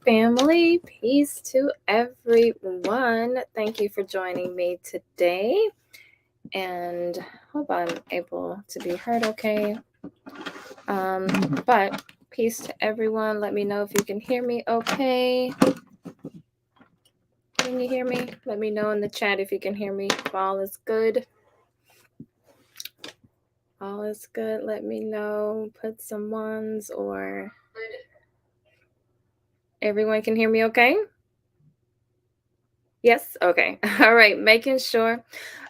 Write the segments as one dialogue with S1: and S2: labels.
S1: family. Peace to everyone. Thank you for joining me today. And hope I'm able to be heard okay. But peace to everyone. Let me know if you can hear me okay. Can you hear me? Let me know in the chat if you can hear me. If all is good. All is good. Let me know. Put some ones or everyone can hear me okay? Yes. Okay. All right. Making sure.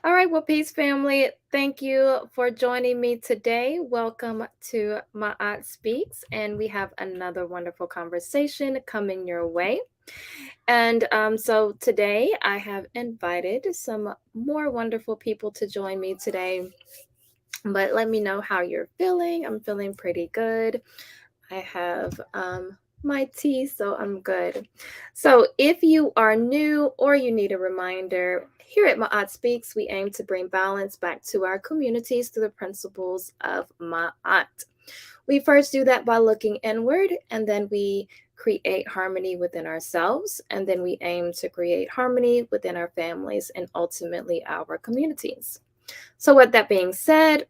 S1: All right. Well, peace, family. Thank you for joining me today. Welcome to MaatSpeaks, and we have another wonderful conversation coming your way. And so today I have invited some more wonderful people to join me today. But let me know how you're feeling. I'm feeling pretty good. I have my tea, so I'm good. So, if you are new or you need a reminder, here at Ma'at Speaks, we aim to bring balance back to our communities through the principles of Ma'at. We first do that by looking inward, and then we create harmony within ourselves, and then we aim to create harmony within our families and ultimately our communities. So, with that being said,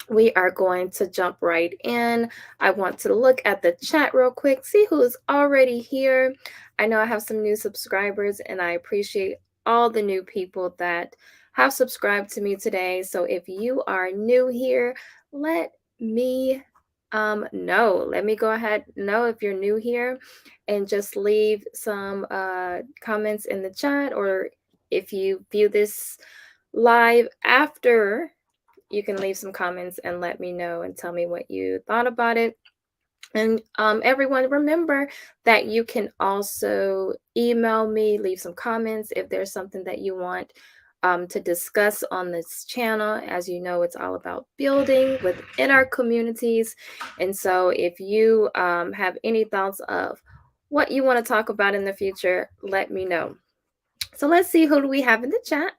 S1: we are going to jump right in. I want to look at the chat real quick, see who's already here. I know I have some new subscribers, and I appreciate all the new people that have subscribed to me today. So if you are new here, let me know. Let me go ahead know if you're new here and just leave some comments in the chat, or if you view this live after, you can leave some comments and let me know and tell me what you thought about it. And everyone, remember that you can also email me, leave some comments if there's something that you want to discuss on this channel. As you know, it's all about building within our communities. And so if you have any thoughts of what you want to talk about in the future, let me know. So let's see, who do we have in the chat?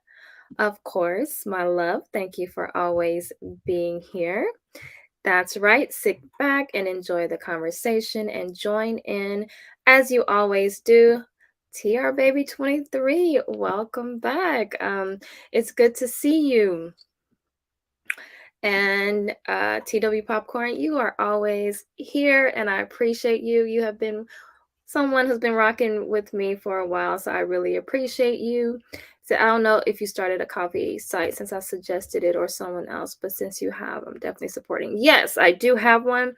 S1: Of course, my love, thank you for always being here. That's right. Sit back and enjoy the conversation and join in as you always do. TR Baby 23, welcome back. It's good to see you. And TW Popcorn, you are always here, and I appreciate you. You have been someone who's been rocking with me for a while, so I really appreciate you. So I don't know if you started a coffee site since I suggested it or someone else, but since you have, I'm definitely supporting. Yes, I do have one,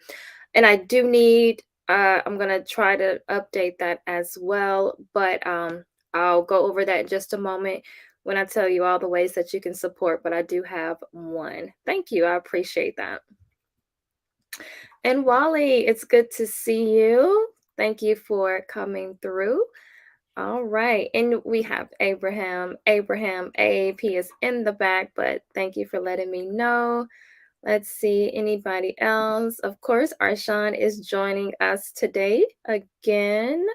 S1: and I do need. I'm gonna try to update that as well, but I'll go over that in just a moment when I tell you all the ways that you can support. But I do have one. Thank you. I appreciate that. And Wally, it's good to see you. Thank you for coming through. All right. And we have Abraham. Abraham AAP is in the back, but thank you for letting me know. Let's see, anybody else? Of course, Arshawn is joining us today again.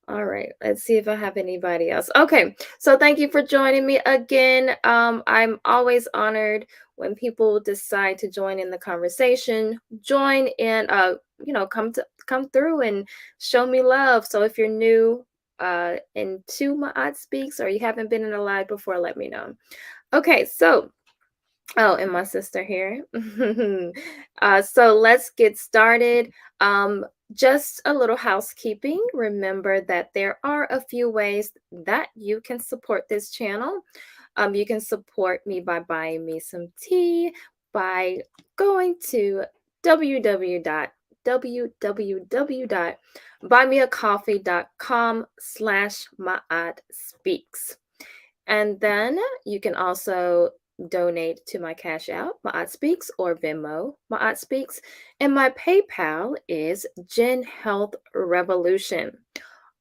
S1: All right, let's see if I have anybody else. Okay, so thank you for joining me again. I'm always honored when people decide to join in the conversation, join in, come through and show me love. So if you're new into my Odd Speaks or you haven't been in a live before, let me know. Okay, so oh, and my sister here. So let's get started. Just a little housekeeping. Remember that there are a few ways that you can support this channel. You can support me by buying me some tea, by going to www.buymeacoffee.com/maatspeaks. And then you can also donate to my Cash App, MaatSpeaks, or Venmo, MaatSpeaks. And my PayPal is Gen Health Revolution.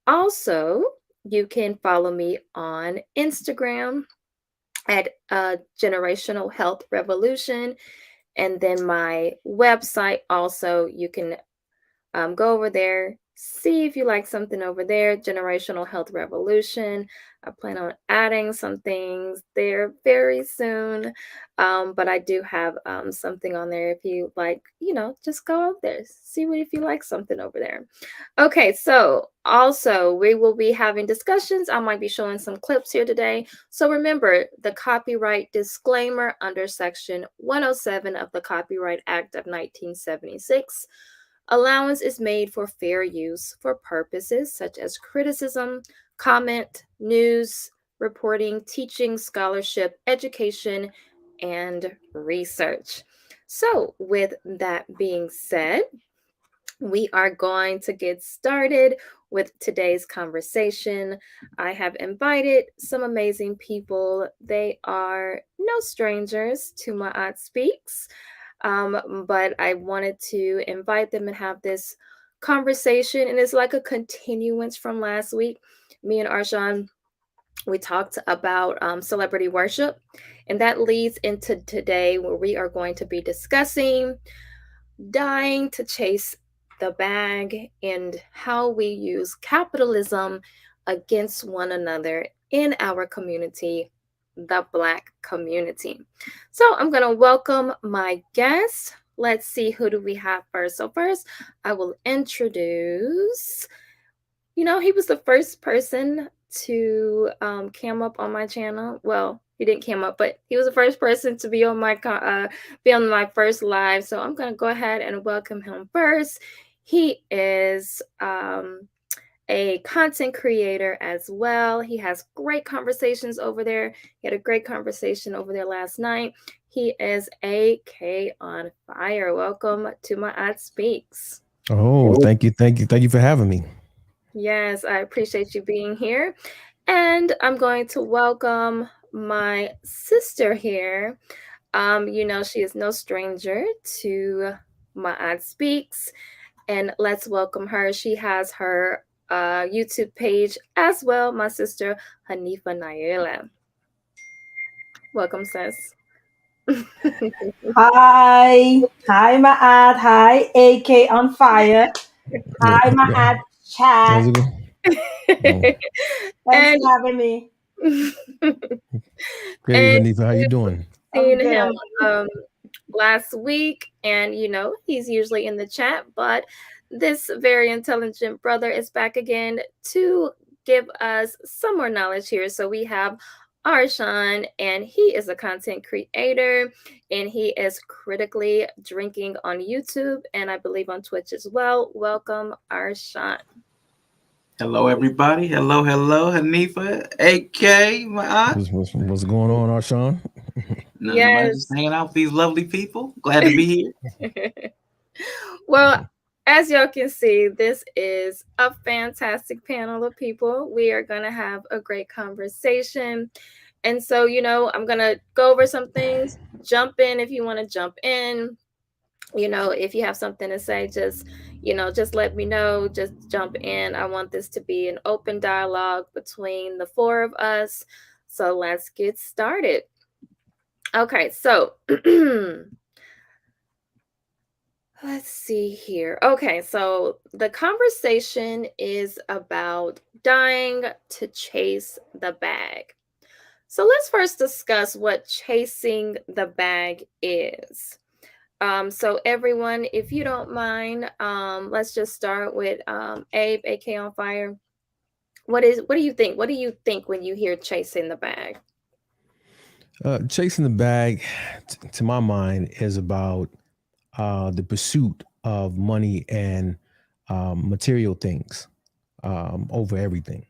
S1: Also, you can follow me on Instagram at Generational Health Revolution. And then my website also, you can go over there see if you like something over there. Generational Health Revolution. I plan on adding some things there very soon. But I do have something on there if you like, just go out there, see what if you like something over there. Okay, so also we will be having discussions. I might be showing some clips here today. So remember the copyright disclaimer under Section 107 of the Copyright Act of 1976. Allowance is made for fair use for purposes such as criticism, comment, news, reporting, teaching, scholarship, education, and research. So, with that being said, we are going to get started with today's conversation. I have invited some amazing people. They are no strangers to MaatSpeaks, but I wanted to invite them and have this conversation. And it's like a continuance from last week. Me and Arshan, we talked about celebrity worship, and that leads into today where we are going to be discussing dying to chase the bag and how we use capitalism against one another in our community, the Black community. So I'm going to welcome my guest. Let's see, who do we have first? So, first, I will introduce, he was the first person to cam up on my channel. Well, he didn't cam up, but he was the first person to be on my first live. So I'm gonna go ahead and welcome him first. He is a content creator as well. He has great conversations over there. He had a great conversation over there last night. He is AK on fire. Welcome to MaatSpeaks.
S2: Oh, thank you for having me.
S1: Yes, I appreciate you being here. And I'm going to welcome my sister here. She is no stranger to My Aunt Speaks. And let's welcome her. She has her YouTube page as well, my sister Hanifa Nayela. Welcome, sis.
S3: Hi, my ad. Hi, AK on fire. Hi, my ad chat.
S2: How's it go? Oh,
S3: Thanks
S1: and
S3: for having me.
S2: great,
S1: and
S2: Hanifa. How you doing?
S3: I'm
S1: seen
S3: good.
S1: him um last week, and he's usually in the chat, but this very intelligent brother is back again to give us some more knowledge here. So we have Arshan, and he is a content creator, and he is critically drinking on YouTube and I believe on Twitch as well. Welcome, Arshan.
S4: Hello, everybody. Hello, Hanifa, AK, my aunt.
S2: What's going on, Arshawn?
S4: Nobody, just
S1: Yes.
S4: hanging out with these lovely people. Glad to be here.
S1: Well, as y'all can see, this is a fantastic panel of people. We are going to have a great conversation. And so, I'm going to go over some things. Jump in if you want to jump in. If you have something to say, just let me know. Just jump in. I want this to be an open dialogue between the four of us. So let's get started. Okay, so let's see here. Okay, so the conversation is about dying to chase the bag. So let's first discuss what chasing the bag is. So everyone, if you don't mind, let's just start with Abe, AK on fire. What do you think? What do you think when you hear chasing the bag?
S2: Chasing the bag, to my mind, is about the pursuit of money and material things over everything.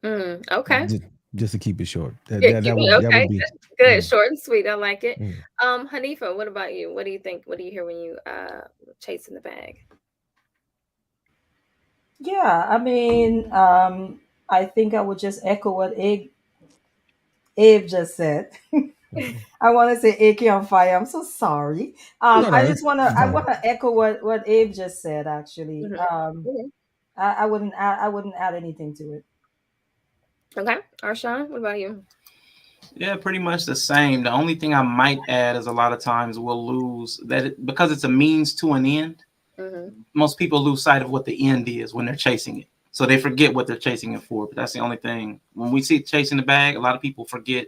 S1: Okay.
S2: Just, just to keep it short, that
S1: Yeah,
S2: that,
S1: keep
S2: that
S1: it
S2: would that
S1: okay.
S2: would be.
S1: Good,
S2: Mm,
S1: short and sweet. I like it.
S2: mm.
S1: Hanifa, what about you? What do you think? What do you hear when you chasing the bag?
S3: Yeah, I think I would just echo what Abe just said. I want to say AK on fire. I'm so sorry.
S2: No,
S3: I
S2: no,
S3: just
S2: it's
S3: I
S2: fine.
S3: wanna echo what Abe just said. Actually,
S1: Mhm.
S3: I wouldn't add anything to it.
S1: Okay, Arshawn, what about you?
S4: Yeah, pretty much the same. The only thing I might add is a lot of times we'll lose that because it's a means to an end. most people lose sight of what the end is when they're chasing it. So they forget what they're chasing it for. But that's the only thing. When we see chasing the bag, a lot of people forget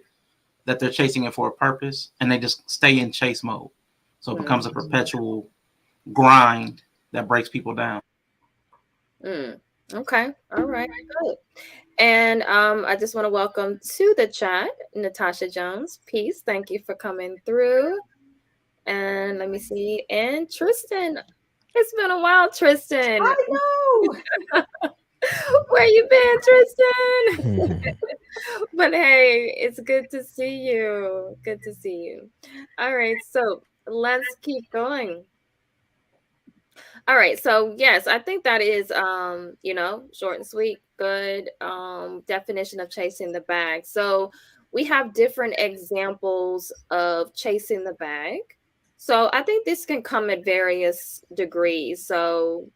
S4: that they're chasing it for a purpose, and they just stay in chase mode. So it becomes a perpetual grind that breaks people down.
S1: Okay. All right. Good. And I just want to welcome to the chat Natasha Jones. Peace. Thank you for coming through. And let me see. And Tristan. It's been a while, Tristan.
S3: I know.
S1: Where you been, Tristan? But hey, it's good to see you. Good to see you. All right, so let's keep going. All right, so yes, I think that is short and sweet, good definition of chasing the bag. So we have different examples of chasing the bag. So I think this can come at various degrees. So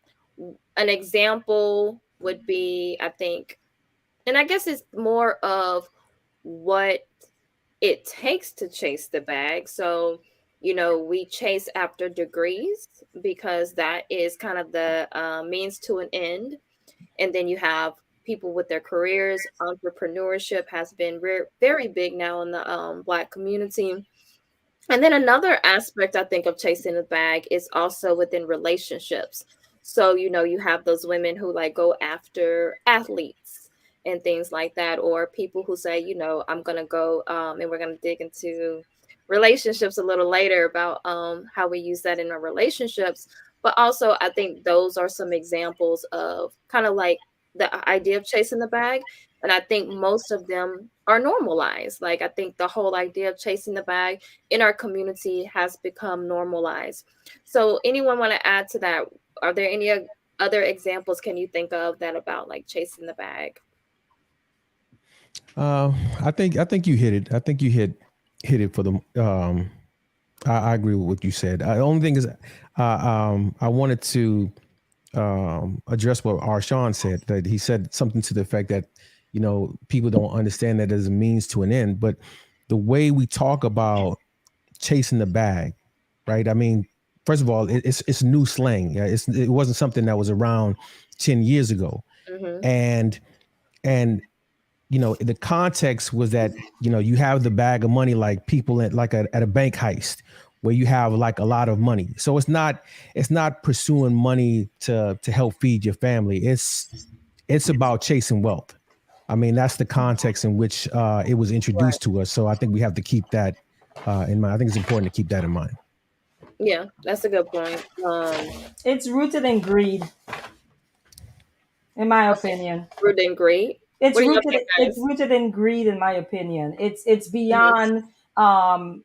S1: an example would be, I think, and I guess it's more of what it takes to chase the bag. So, we chase after degrees because that is kind of the means to an end. And then you have people with their careers. Entrepreneurship has been very big now in the Black community. And then another aspect I think of chasing the bag is also within relationships. So, you have those women who like go after athletes and things like that, or people who say, I'm going to go and we're going to dig into relationships a little later about how we use that in our relationships. But also, I think those are some examples of kind of like the idea of chasing the bag. And I think most of them are normalized. Like, I think the whole idea of chasing the bag in our community has become normalized. So anyone want to add to that? Are there any other examples can you think of that about like chasing the bag?
S2: I think you hit it. I think you hit it for the. I agree with what you said. The only thing is, I wanted to address what Arshawn said. That he said something to the effect that people don't understand that as a means to an end. But the way we talk about chasing the bag, right? I mean, first of all, it's new slang. Yeah, it wasn't something that was around 10 years ago, and and the context was that you have the bag of money like people at at a bank heist where you have like a lot of money. So it's not pursuing money to help feed your family. It's about chasing wealth. I mean, that's the context in which it was introduced to us. So I think we have to keep that in mind. I think it's important to keep that in mind.
S1: Yeah, that's a good point.
S3: It's rooted in greed, in my opinion.
S1: Rude and great.
S3: It's
S1: What do you
S3: rooted.
S1: think,
S3: It's
S1: guys?
S3: rooted in greed, in my opinion. It's beyond um,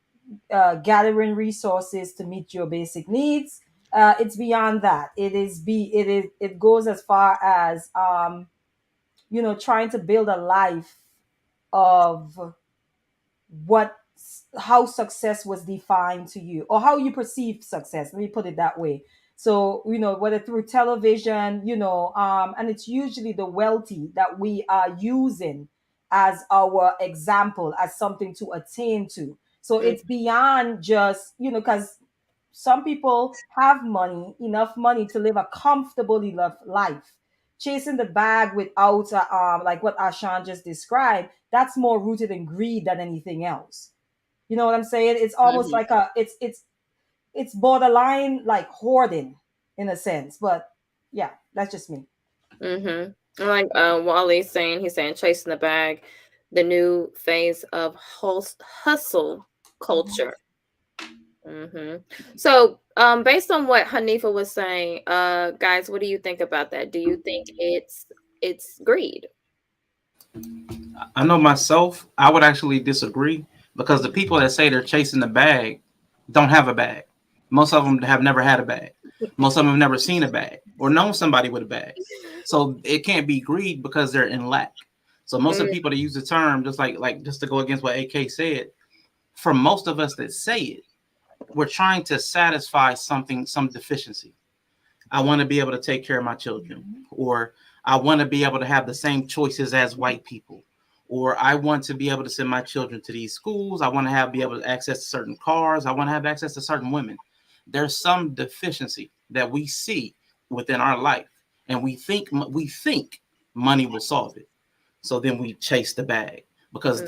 S3: gathering resources to meet your basic needs. It's beyond that. It goes as far as trying to build a life of what how success was defined to you, or how you perceive success, let me put it that way. So whether through television, and it's usually the wealthy that we are using as our example, as something to attain to. So
S1: Mm,
S3: it's beyond just because some people have money, enough money to live a comfortable enough life. Chasing the bag without like what Ashan just described, that's more rooted in greed than anything else. You know what I'm saying? It's almost
S1: mhm,
S3: like it's borderline like hoarding in a sense. But yeah, that's just me.
S1: mhm. Like Wally's saying, he's saying chasing the bag, the new phase of hustle culture. So, based on what Hanifa was saying, guys, what do you think about that? Do you think it's greed?
S4: I know myself, I would actually disagree because the people that say they're chasing the bag don't have a bag. Most of them have never had a bag. Most of them have never seen a bag or known somebody with a bag. So it can't be greed because they're in lack. So most of
S1: Mm,
S4: the people that use the term, just to go against what AK said, for most of us that say it, we're trying to satisfy some deficiency. I want to be able to take care of my children, or I want to be able to have the same choices as white people, or I want to be able to send my children to these schools. I want to be able to access certain cars. I want to have access to certain women. There's some deficiency. that we see within our life, and we think money will solve it. So then we chase the bag, because
S1: Mm.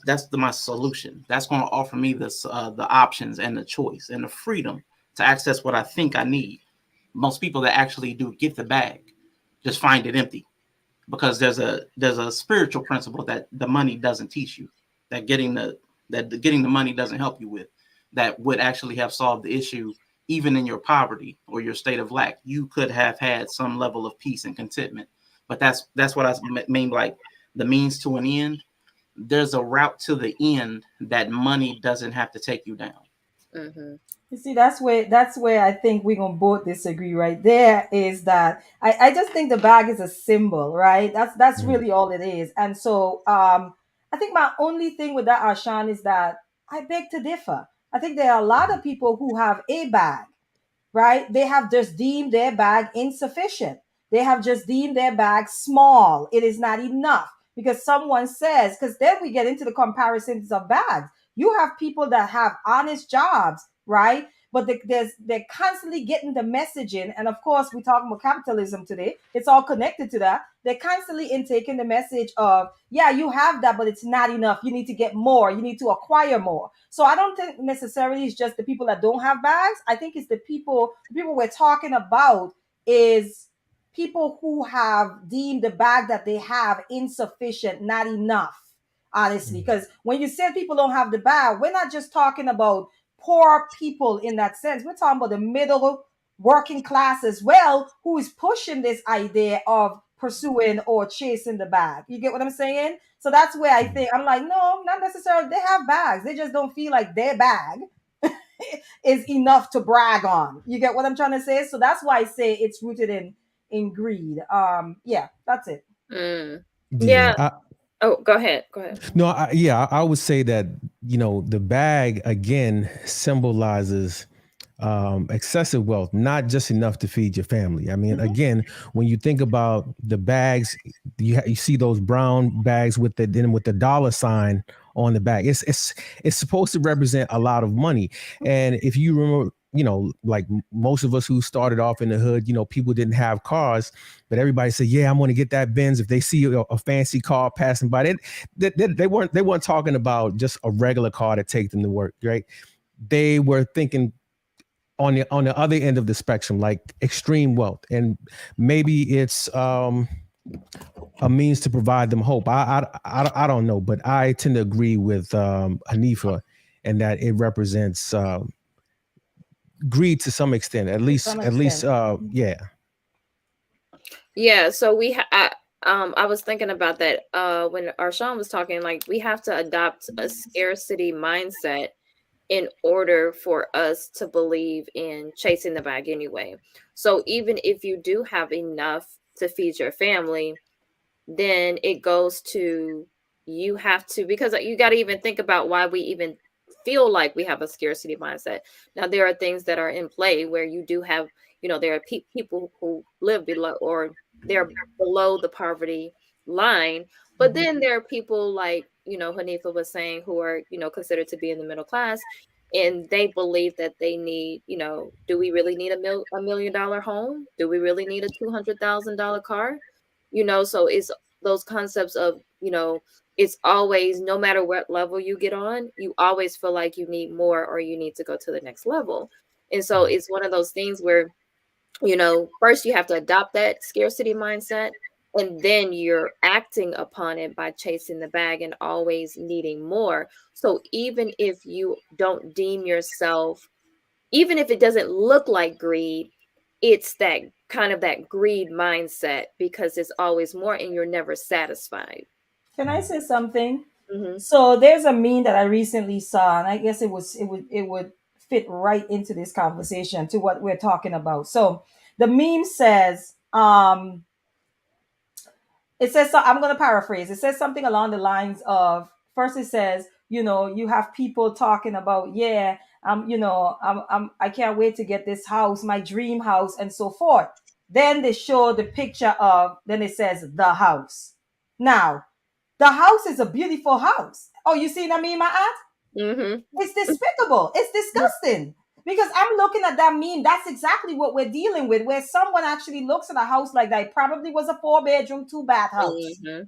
S4: that's my solution. That's going to offer me the options and the choice and the freedom to access what I think I need. Most people that actually do get the bag just find it empty, because there's a spiritual principle that the money doesn't teach you, that getting the money doesn't help you with, that would actually have solved the issue. Even in your poverty or your state of lack, you could have had some level of peace and contentment. But that's what I mean, like the means to an end. There's a route to the end that money doesn't have to take you down.
S1: Mm-hmm.
S3: You see, that's where I think we're gonna both disagree right there. Is that I just think the bag is a symbol, right? That's
S2: Mm.
S3: really all it is. And so I think my only thing with that, Arshan, is that I beg to differ. I think there are a lot of people who have a bag, right? They have just deemed their bag insufficient. They have just deemed their bag small. It is not enough because someone says, because then we get into the comparisons of bags. You have people that have honest jobs, right? But they're constantly getting the messaging. And of course, we're talking about capitalism today. It's all connected to that. They're constantly intaking the message of, yeah, you have that, but it's not enough. You need to get more. You need to acquire more. So I don't think necessarily it's just the people that don't have bags. I think it's the people we're talking about is people who have deemed the bag that they have insufficient, not enough. Honestly,
S2: Mm.
S3: because when you say people don't have the bag, we're not just talking about poor people in that sense. We're talking about the middle working class as well, who is pushing this idea of pursuing or chasing the bag. You get what I'm saying? So that's where I think I'm like, no, not necessarily. They have bags. They just don't feel like their bag is enough to brag on. You get what I'm trying to say? So that's why I say it's rooted in greed. Yeah, that's it.
S1: Mm.
S2: Yeah.
S1: Yeah. Oh, go ahead. Go ahead.
S2: No, yeah, I would say that, the bag again symbolizes excessive wealth, not just enough to feed your family. I mean,
S3: Mhm.
S2: again, when you think about the bags, you see those brown bags with the dollar sign on the bag. It's supposed to represent a lot of money. And if you remember, like most of us who started off in the hood, people didn't have cars, but everybody said, "Yeah, I'm going to get that Benz." If they see a fancy car passing by, they weren't talking about just a regular car to take them to work, right? They were thinking on the other end of the spectrum, like extreme wealth, and maybe it's a means to provide them hope. I don't know, but I tend to agree with Hanifa, and that it represents greed to some extent, at
S3: To
S2: least
S3: some
S2: at least
S3: extent.
S2: yeah.
S1: Yeah, so I was thinking about that when Arshawn was talking, like we have to adopt a scarcity mindset in order for us to believe in chasing the bag anyway. So even if you do have enough to feed your family, then it goes to, you have to, because you got to even think about why we even feel like we have a scarcity mindset. Now there are things that are in play where you do have, there are people who live below, or they're below the poverty line, but
S3: Mhm.
S1: then there are people like, Hanifa was saying, who are, considered to be in the middle class, and they believe that they need, do we really need a $1 million home? Do we really need a $200,000 car? So it's those concepts of, it's always, no matter what level you get on, you always feel like you need more, or you need to go to the next level. And so it's one of those things where, first you have to adopt that scarcity mindset, and then you're acting upon it by chasing the bag and always needing more. So even if you don't deem yourself, even if it doesn't look like greed, it's that kind of that greed mindset, because it's always more and you're never satisfied.
S3: Can I say something?
S1: Hmm.
S3: So there's a meme that I recently saw, and I guess it would fit right into this conversation to what we're talking about. So the meme says, it says, so I'm going to paraphrase. It says something along the lines of, first it says, you have people talking about, yeah, I can't wait to get this house, my dream house, and so forth. Then they show the picture of, then it says the house. Now, the house is a beautiful house. Oh, you see what I mean, my aunt?
S1: Hmm.
S3: It's despicable. It's disgusting Because I'm looking at that meme. That's exactly what we're dealing with, where someone actually looks at a house like that. It probably was a 4-bedroom, 2-bath house.
S1: Mm-hmm.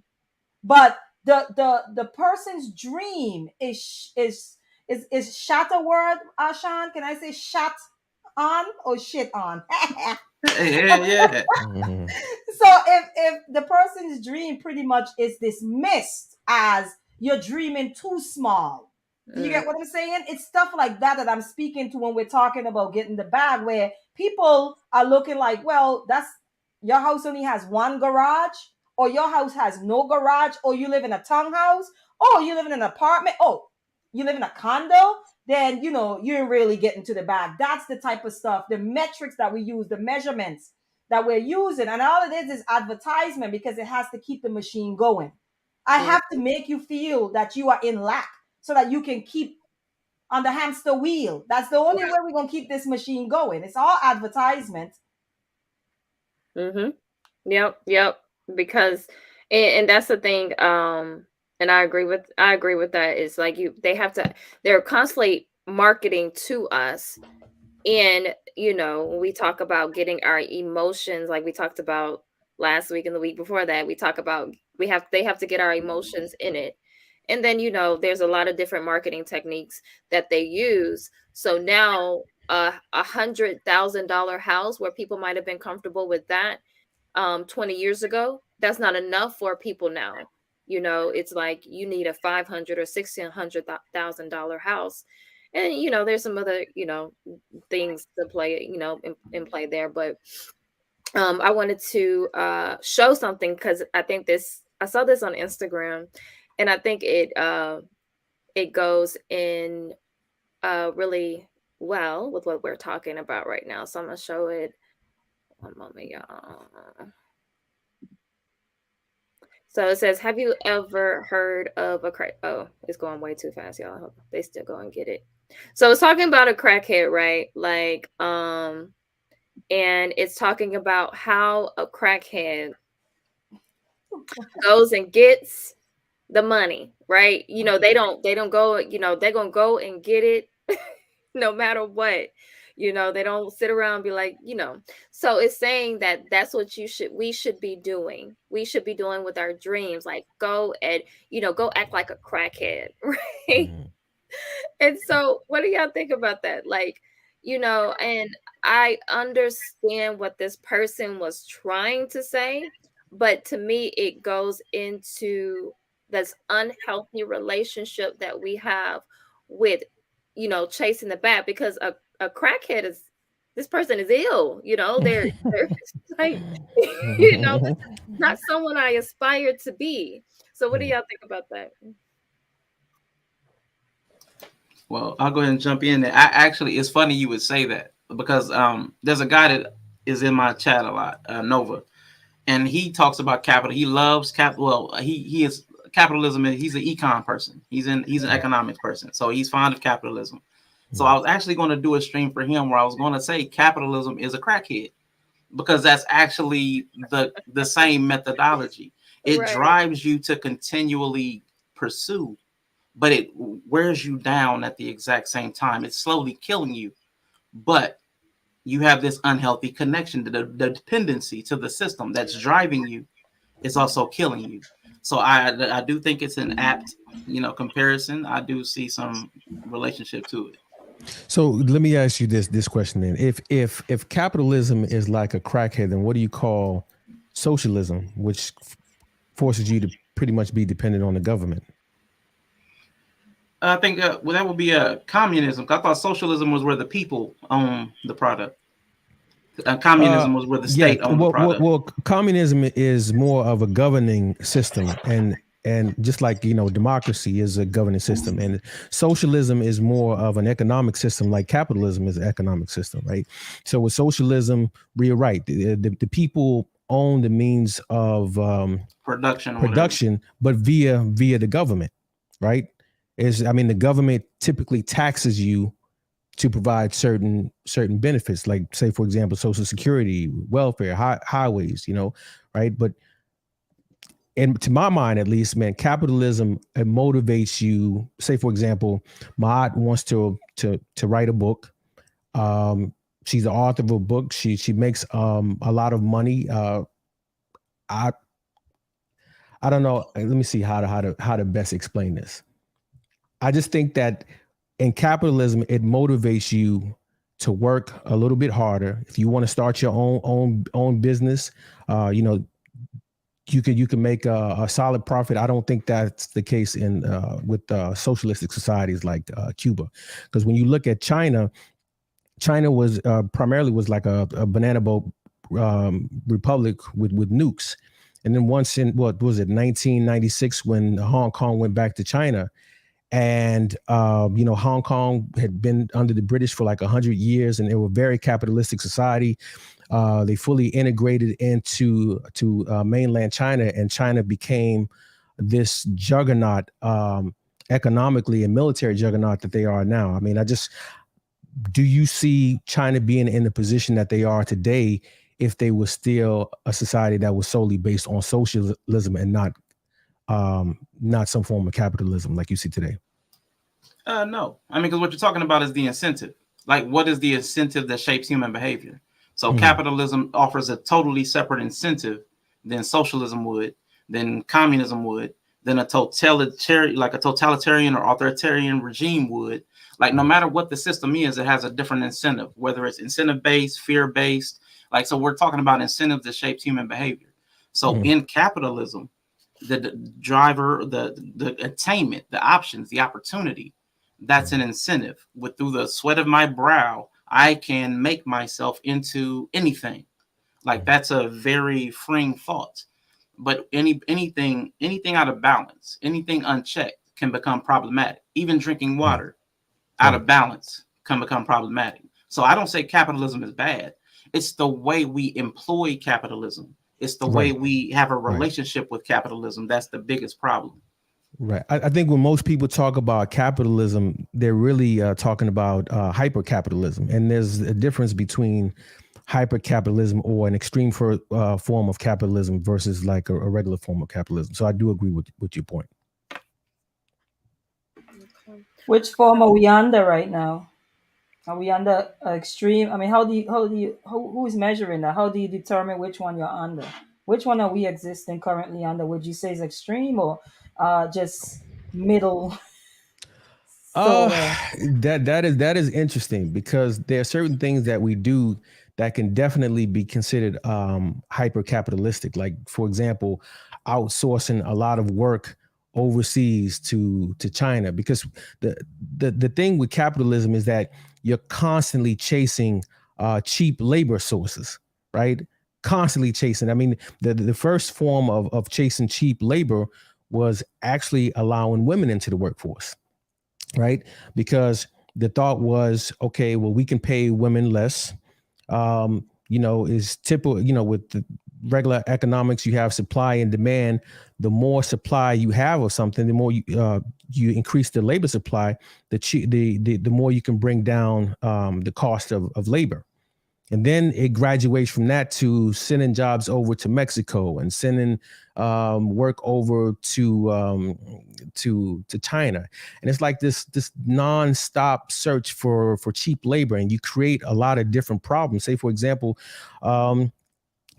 S3: But the person's dream is shot a word, Sean? Can I say shot on or shit on?
S4: Yeah.
S2: Mhm.
S3: So if the person's dream pretty much is dismissed as you're dreaming too small, do you get what I'm saying? It's stuff like that that I'm speaking to when we're talking about getting the bag, where people are looking like, well, that's your house only has one garage, or your house has no garage, or you live in a townhouse, or you live in an apartment, oh, you live in a condo, then you're really getting to the bag. That's the type of stuff, the metrics that we use, the measurements that we're using. And all it is advertisement, because it has to keep the machine going. I have to make you feel that you are in lack so that you can keep on the hamster wheel. That's the only way we're going to keep this machine going. It's all advertisement.
S1: Mm-hmm. Yep. Because, and that's the thing. And I agree with that. It's like they're constantly marketing to us. And when we talk about getting our emotions, like we talked about last week and the week before that, we talk about they have to get our emotions in it. And then there's a lot of different marketing techniques that they use. So now $100,000 house, where people might have been comfortable with that 20 years ago, that's not enough for people now. It's like you need a $500 or $1,600,000 house. And there's some other things to play in play there. But I wanted to show something, because I saw this on Instagram, and I think it goes in really well with what we're talking about right now. So I'm gonna show it. One moment, y'all. So it says, have you ever heard of a crack? Oh, it's going way too fast, y'all. I hope they still go and get it. So it's talking about a crackhead, right? Like, and it's talking about how a crackhead goes and gets the money, right? They don't go, they're gonna go and get it no matter what. They don't sit around and be like, so it's saying that that's what we should be doing. We should be doing with our dreams, like go and go act like a crackhead, right?
S2: Mhm.
S1: And so what do y'all think about that? Like, and I understand what this person was trying to say, but to me it goes into this unhealthy relationship that we have with chasing the bag, because a crackhead is, this person is ill, they're like, this is not someone I aspire to be. So what do y'all think about that?
S4: Well, I'll go ahead and jump in there. It's funny you would say that, because there's a guy that is in my chat a lot, Nova, and he talks about capital. He loves capital. Well, he is capitalism. He's an econ person. He's an economics person, so he's fond of capitalism. So I was actually going to do a stream for him where I was going to say capitalism is a crackhead, because that's actually the same methodology. It
S1: Right.
S4: drives you to continually pursue, but it wears you down at the exact same time. It's slowly killing you, but you have this unhealthy connection to the dependency to the system that's driving you. It's also killing you. So I do think it's an apt comparison. I do see some relationship to it.
S2: So let me ask you this question then. If capitalism is like a crackhead, then what do you call socialism, which forces you to pretty much be dependent on the government?
S4: I think that would be communism. I thought socialism was where the people own the product. Communism was where the
S2: Yeah,
S4: state owned the product.
S2: well, communism is more of a governing system, and just like democracy is a governing system, and socialism is more of an economic system, like capitalism is an economic system, right? So with socialism, you're right. The people own the means of
S4: Production,
S2: but via the government, right? The government typically taxes you to provide certain benefits, like say for example social security, welfare, highways, right? But and to my mind at least, man, capitalism, it motivates you. Say for example, Maat wants to write a book. Um, she's the author of a book. She makes a lot of money. I I don't know. Let me see how to best explain this. I just think that in capitalism, it motivates you to work a little bit harder. If you want to start your own business, you know, you can make a solid profit. I don't think that's the case in with socialistic societies like Cuba, because when you look at China, China was primarily was like a banana boat republic with nukes, and then once in what was it 1996 when Hong Kong went back to China, and you know Hong Kong had been under the British for like 100 years, and they were a very capitalistic society. They fully integrated into mainland China, and China became this juggernaut, economically and military juggernaut that they are now. I mean, do you see China being in the position that they are today if they were still a society that was solely based on socialism and not some form of capitalism like you see today?
S4: No. I mean, because what you're talking about is the incentive. Like, what is the incentive that shapes human behavior? So capitalism offers a totally separate incentive than socialism would, than communism would, than a totalitarian or authoritarian regime would. Like, no matter what the system is, it has a different incentive, whether it's incentive based, fear based. Like, so we're talking about incentives that shapes human behavior. So in capitalism, the driver, the attainment, the options, the opportunity, that's an incentive. With through the sweat of my brow, I can make myself into anything. Like, that's a very freeing thought. But anything out of balance, anything unchecked can become problematic. Even drinking water out of balance can become problematic. So I don't say capitalism is bad. It's the way we employ capitalism. It's the way we have a relationship with capitalism. That's the biggest problem.
S2: Right. I think when most people talk about capitalism, they're really talking about hyper capitalism. And there's a difference between hyper capitalism or an extreme form of capitalism versus like a regular form of capitalism. So I do agree with your point.
S3: Which form are we under right now? Are we under extreme? I mean, who is measuring that? How do you determine which one you're under? Which one are we existing currently under? Would you say is extreme or just middle
S2: Uh
S3: sort of?
S2: that is interesting because there are certain things that we do that can definitely be considered hyper capitalistic. Like for example, outsourcing a lot of work overseas to China, because the thing with capitalism is that you're constantly chasing cheap labor sources, right? Constantly chasing. I mean, the first form of chasing cheap labor was actually allowing women into the workforce, right? Because the thought was, okay, well, we can pay women less. Is typical, with the regular economics, you have supply and demand. The more supply you have of something, the more you increase the labor supply, the more you can bring down the cost of labor. And then it graduates from that to sending jobs over to Mexico and sending work over to China, and it's like this nonstop search for cheap labor, and you create a lot of different problems. Say, for example,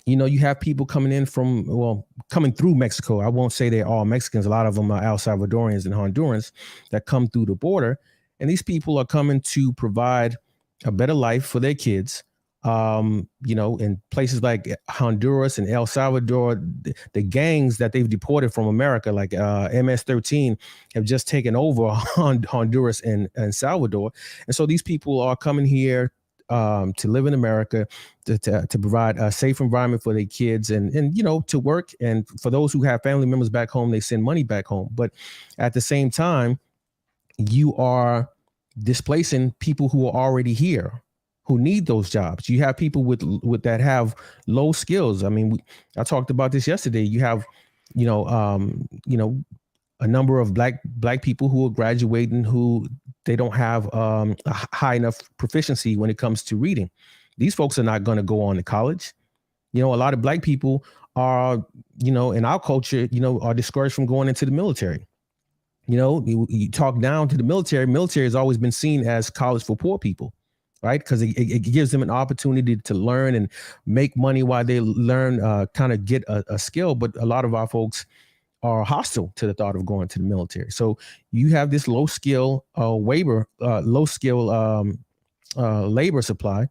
S2: you have people coming through Mexico. I won't say they're all Mexicans. A lot of them are El Salvadorians and Hondurans that come through the border, and these people are coming to provide a better life for their kids. In places like Honduras and El Salvador, the gangs that they've deported from America, like MS-13, have just taken over Honduras and Salvador. And so these people are coming here to live in America, to provide a safe environment for their kids and to work. And for those who have family members back home, they send money back home. But at the same time, you are displacing people who are already here, who need those jobs. You have people with that have low skills. I mean, I talked about this yesterday. You have, a number of black people who are graduating who they don't have a high enough proficiency when it comes to reading. These folks are not going to go on to college. A lot of black people are, in our culture, are discouraged from going into the military. You talk down to the military. Military has always been seen as college for poor people. right? Because it gives them an opportunity to learn and make money while they learn, kind of get a skill. But a lot of our folks are hostile to the thought of going to the military. So you have this low skill labor supply,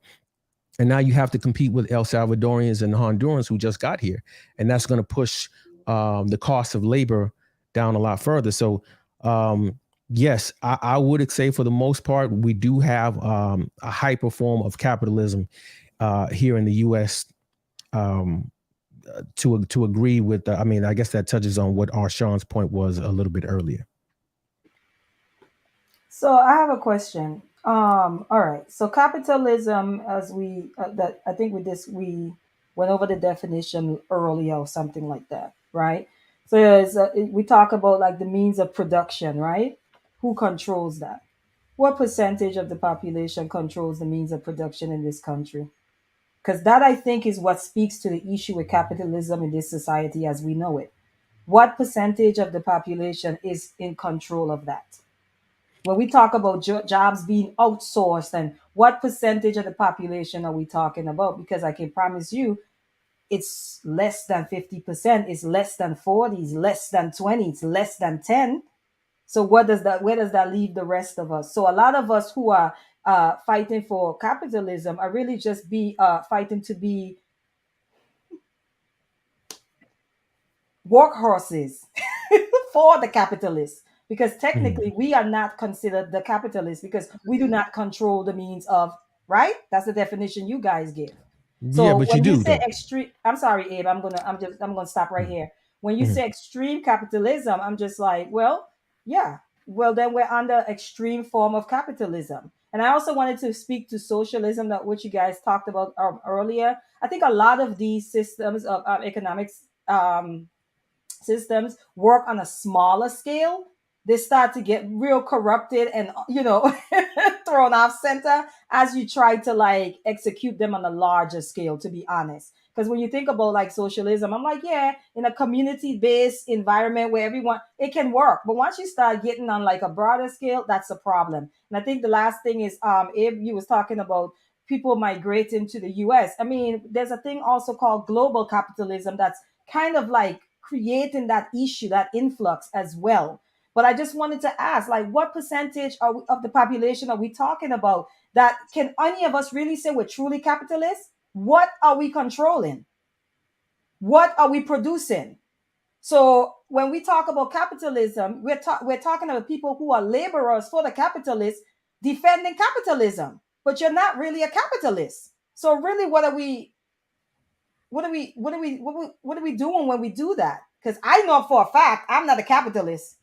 S2: and now you have to compete with El Salvadorians and Hondurans who just got here, and that's going to push the cost of labor down a lot further. So yes, I would say for the most part we do have a hyper form of capitalism here in the U.S. Um, to agree with, I mean, I guess that touches on what Arshawn's point was a little bit earlier.
S3: So I have a question. All right. So capitalism, as we that I think with this we went over the definition earlier or something like that, right? So we talk about like the means of production, right? Who controls that? What percentage of the population controls the means of production in this country? Because that I think is what speaks to the issue with capitalism in this society as we know it. What percentage of the population is in control of that? When we talk about jobs being outsourced, and what percentage of the population are we talking about? Because I can promise you it's less than 50%, it's less than 40, it's less than 20, it's less than 10. So what does that where does that leave the rest of us? So a lot of us who are fighting for capitalism are really just be fighting to be workhorses for the capitalists, because technically
S2: Mhm.
S3: we are not considered the capitalists because we do not control the means of, right? That's the definition you guys give.
S2: Yeah,
S3: So
S2: but you
S3: when you
S2: do
S3: say
S2: though.
S3: extreme, I'm sorry, Abe, I'm gonna stop right here. When you
S2: Mhm.
S3: say extreme capitalism, I'm just like, well, yeah, well then we're under extreme form of capitalism. And I also wanted to speak to socialism, that what you guys talked about earlier. I think a lot of these systems of economics systems work on a smaller scale, they start to get real corrupted and thrown off center as you try to like execute them on a larger scale, to be honest. Because when you think about like socialism, I'm like, yeah, in a community based environment where everyone, it can work. But once you start getting on like a broader scale, that's a problem. And I think the last thing is, Abe, you was talking about people migrating to the US. I mean, there's a thing also called global capitalism that's kind of like creating that issue, that influx as well. But I just wanted to ask, like, what percentage of the population are we talking about that can any of us really say we're truly capitalists? What are we controlling? What are we producing? So when we talk about capitalism, we're talking about people who are laborers for the capitalists defending capitalism, but you're not really a capitalist. So really, what are we doing when we do that? Because I know for a fact I'm not a capitalist.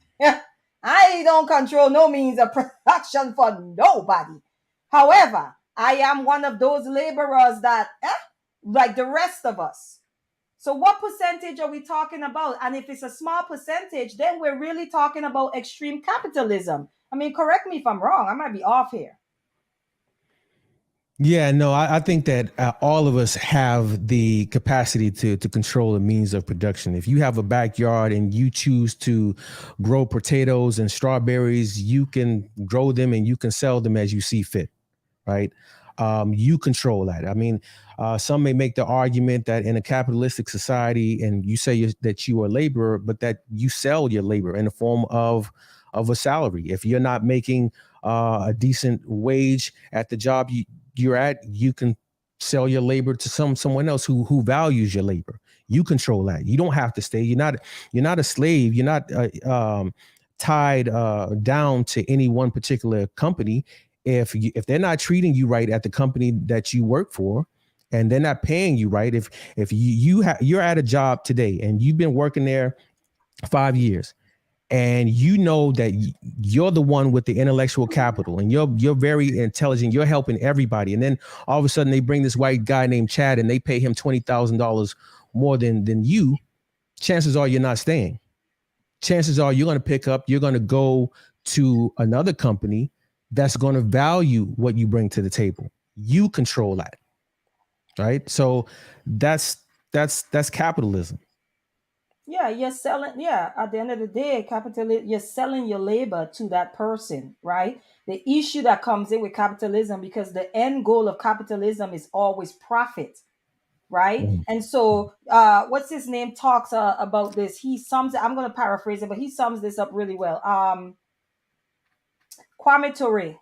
S3: I don't control no means of production for nobody. However, I am one of those laborers that, like the rest of us. So, what percentage are we talking about? And if it's a small percentage, then we're really talking about extreme capitalism. I mean, correct me if I'm wrong. I might be off here.
S2: Yeah, no, I think that all of us have the capacity to control the means of production. If you have a backyard and you choose to grow potatoes and strawberries, you can grow them and you can sell them as you see fit, right? You control that. I mean, some may make the argument that in a capitalistic society, and you say that you are a laborer, but that you sell your labor in the form of a salary. If you're not making a decent wage at the job you're at, you can sell your labor to someone else who values your labor. You control that. You don't have to stay. You're not a slave. You're not tied down to any one particular company. If they're not treating you right at the company that you work for, and they're not paying you right, if you're at a job today and you've been working there 5 years, and you know that you're the one with the intellectual capital and you're very intelligent, you're helping everybody, and then all of a sudden they bring this white guy named Chad and they pay him $20,000 more than you, chances are you're not staying. Chances are you're going to go to another company that's going to value what you bring to the table. You control that, right? So that's capitalism.
S3: Yeah, you're selling. Yeah, at the end of the day, capitalism, you're selling your labor to that person, right? The issue that comes in with capitalism, because the end goal of capitalism is always profit, right?
S2: Mhm.
S3: And so, what's his name talks about this. He sums it. I'm going to paraphrase it, but he sums this up really well. Kwame Ture,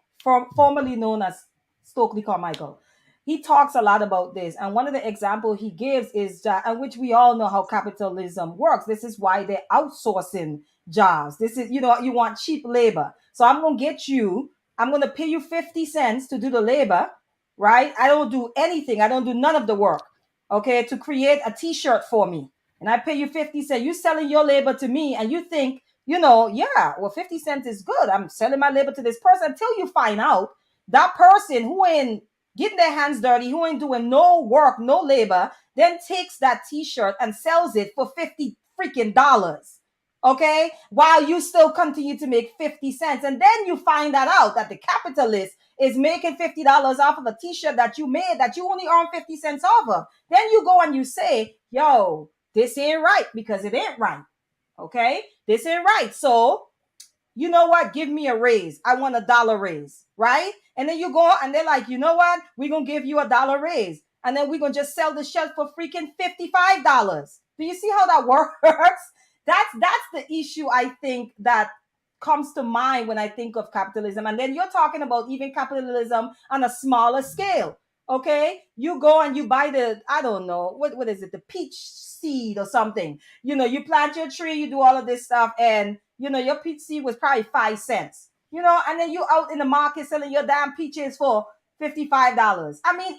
S3: formerly known as Stokely Carmichael. He talks a lot about this, and one of the examples he gives is that, and which we all know how capitalism works. This is why they're outsourcing jobs. This is, you want cheap labor, so I'm gonna get you. I'm gonna pay you 50 cents to do the labor, right? I don't do anything. I don't do none of the work. Okay, to create a T-shirt for me, and I pay you 50 cents. You selling your labor to me, and you think yeah, well, 50 cents is good. I'm selling my labor to this person until you find out that person who ain't getting their hands dirty, who ain't doing no work, no labor, then takes that t-shirt and sells it for 50 freaking dollars. Okay, while you still continue to make 50 cents. And then you find that out that the capitalist is making $50 off of a t-shirt that you made that you only earn 50 cents off of. Then you go and you say, yo, this ain't right, because it ain't right. Okay, this ain't right. So, you know what? Give me a raise. I want $1 raise, right? And then you go and they're like, you know what? We're gonna give you $1 raise. And then we're gonna just sell the shirt for freaking $55. Do you see how that works? That's the issue I think that comes to mind when I think of capitalism. And then you're talking about even capitalism on a smaller scale. Okay, you go and you buy the, I don't know, what is it, the peach seed or something. You plant your tree, you do all of this stuff, and your peach seed was probably 5 cents. And then you out in the market selling your damn peaches for $55. I mean,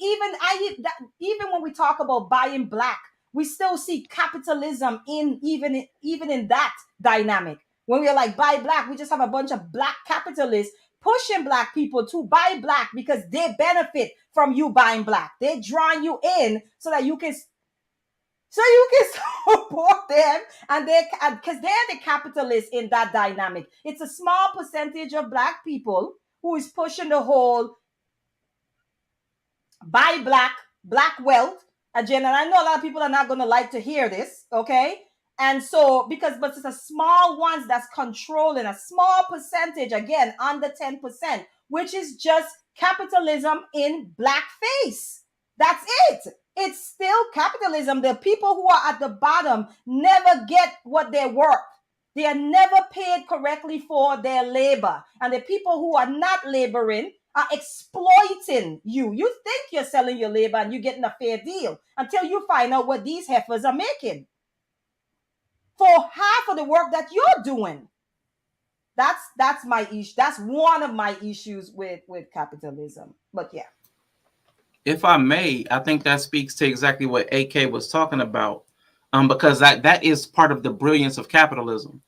S3: even when we talk about buying black, we still see capitalism in even in that dynamic. When we're like buy black, we just have a bunch of black capitalists pushing black people to buy black because they benefit from you buying black. They're drawing you in so you can support them, and they because they're the capitalists in that dynamic. It's a small percentage of black people who is pushing the whole buy black wealth agenda. And I know a lot of people are not going to like to hear this, okay? And so, but it's a small ones that's controlling a small percentage, again, under 10%, which is just capitalism in blackface. That's it. It's still capitalism. The people who are at the bottom never get what they're worth. They are never paid correctly for their labor. And the people who are not laboring are exploiting you. You think you're selling your labor and you're getting a fair deal until you find out what these heifers are making for half of the work that you're doing. That's my issue. That's one of my issues with capitalism. But yeah.
S4: If I may, I think that speaks to exactly what AK was talking about, because that is part of the brilliance of capitalism.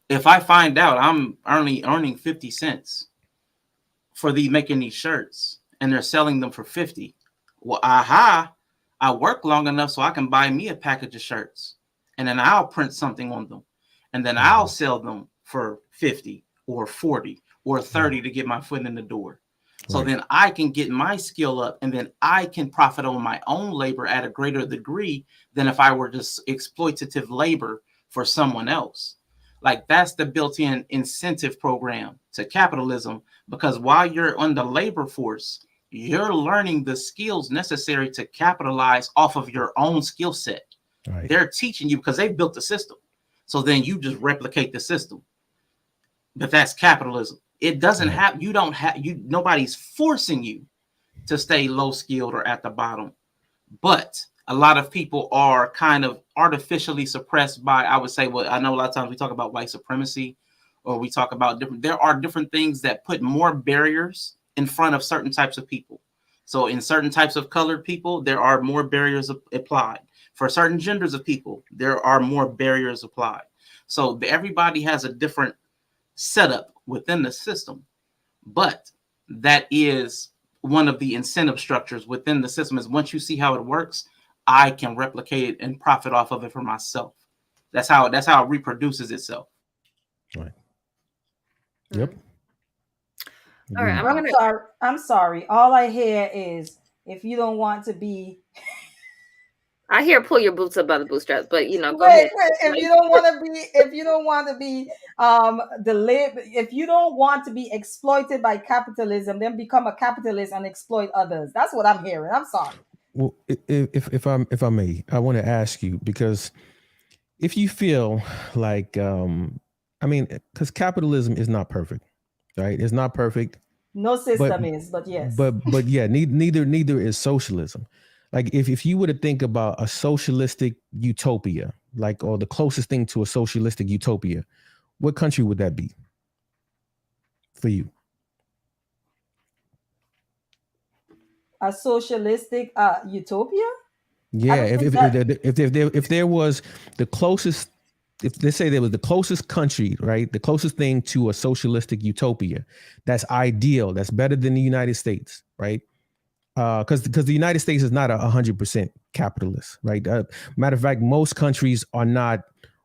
S4: If I find out I'm earning 50 cents for making these shirts and they're selling them for 50, well, I work long enough so I can buy me a package of shirts, and then I'll print something on them, and then I'll sell them for 50 or 40 or 30 to get my foot in the door. So then I can get my skill up, and then I can profit on my own labor at a greater degree than if I were just exploitative labor for someone else. Like, that's the built-in incentive program to capitalism, because while you're on the labor force, you're learning the skills necessary to capitalize off of your own skill set. Right. They're teaching you because they've built the system. So then you just replicate the system. But that's capitalism. It doesn't have, nobody's forcing you to stay low skilled or at the bottom. But a lot of people are kind of artificially suppressed by, I would say, well, I know a lot of times we talk about white supremacy, or we talk about there are different things that put more barriers in front of certain types of people. So in certain types of colored people, there are more barriers applied. For certain genders of people, there are more barriers applied. So everybody has a different setup within the system. But that is one of the incentive structures within the system, is once you see how it works, I can replicate it and profit off of it for myself. That's how it reproduces itself.
S2: Right. Yep.
S1: All right.
S3: I'm sorry. All I hear is, if you don't want to be
S1: I hear pull your boots up by the bootstraps, but go
S3: Wait,
S1: ahead.
S3: wait. If you don't want to be, if you don't want to be, if you don't want to be exploited by capitalism, then become a capitalist and exploit others. That's what I'm hearing. I'm sorry.
S2: Well, if I may, I want to ask you, because if you feel like, I mean, because capitalism is not perfect, right? It's not perfect,
S3: No
S2: but
S3: system is, but yes.
S2: yeah, neither is socialism. Like if you were to think about a socialistic utopia, like, or the closest thing to a socialistic utopia, what country would that be for you?
S3: A socialistic utopia? I
S2: Yeah,
S3: don't think that.
S2: if there was the closest, if let's say there was the closest country, right, the closest thing to a socialistic utopia, that's ideal, that's better than the United States, right? Because the United States is not 100% capitalist, right? Matter of fact, most countries are not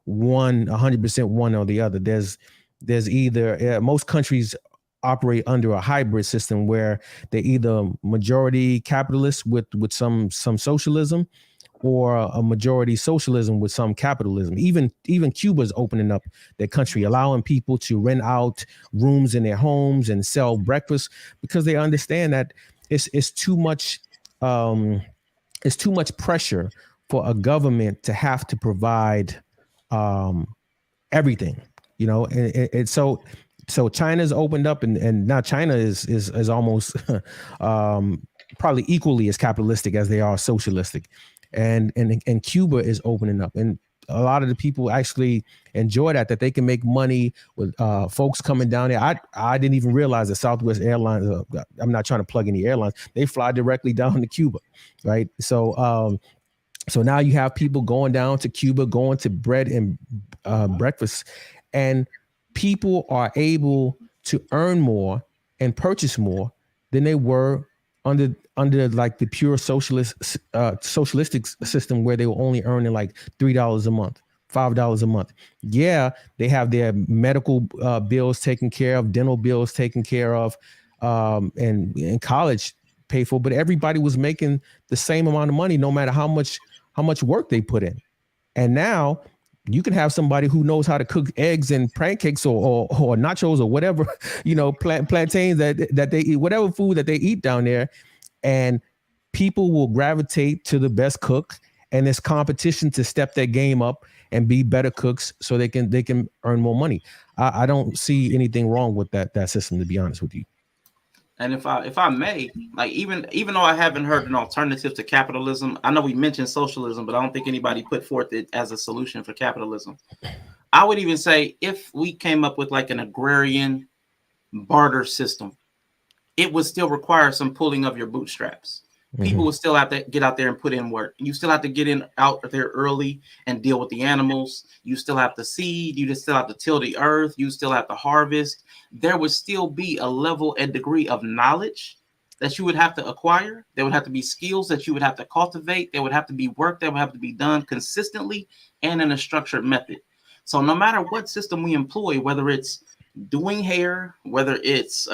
S2: 100% one or the other. There's either most countries operate under a hybrid system where they're either majority capitalist with some socialism, or a majority socialism with some capitalism. Even Cuba's opening up their country, allowing people to rent out rooms in their homes and sell breakfast, because they understand that it's too much, um, it's too much pressure for a government to have to provide um, everything, and so China's opened up, and now China is almost probably equally as capitalistic as they are socialistic, and Cuba is opening up, and a lot of the people actually enjoy that they can make money with folks coming down there. I didn't even realize that Southwest Airlines, I'm not trying to plug any airlines, they fly directly down to Cuba, right? So now you have people going down to Cuba, going to bread and breakfast, and people are able to earn more and purchase more than they were under like the pure socialistic system, where they were only earning like $3 a month, $5 a month. Yeah, they have their medical bills taken care of, dental bills taken care of, and college paid for, but everybody was making the same amount of money, no matter how much work they put in. And now you can have somebody who knows how to cook eggs and pancakes, or nachos, or whatever, plantains that they eat, whatever food that they eat down there, and people will gravitate to the best cook. And there's competition to step their game up and be better cooks, so they can earn more money. I don't see anything wrong with that system, to be honest with you.
S4: And if I may, like, even though I haven't heard an alternative to capitalism, I know we mentioned socialism, but I don't think anybody put forth it as a solution for capitalism. I would even say if we came up with like an agrarian barter system, it would still require some pulling of your bootstraps. People will still have to get out there and put in work. You still have to get in out there early and deal with the animals. You still have to seed. You just still have to till the earth. You still have to harvest. There would still be a level and degree of knowledge that you would have to acquire. There would have to be skills that you would have to cultivate. There would have to be work that would have to be done consistently and in a structured method. So no matter what system we employ, whether it's doing hair, whether it's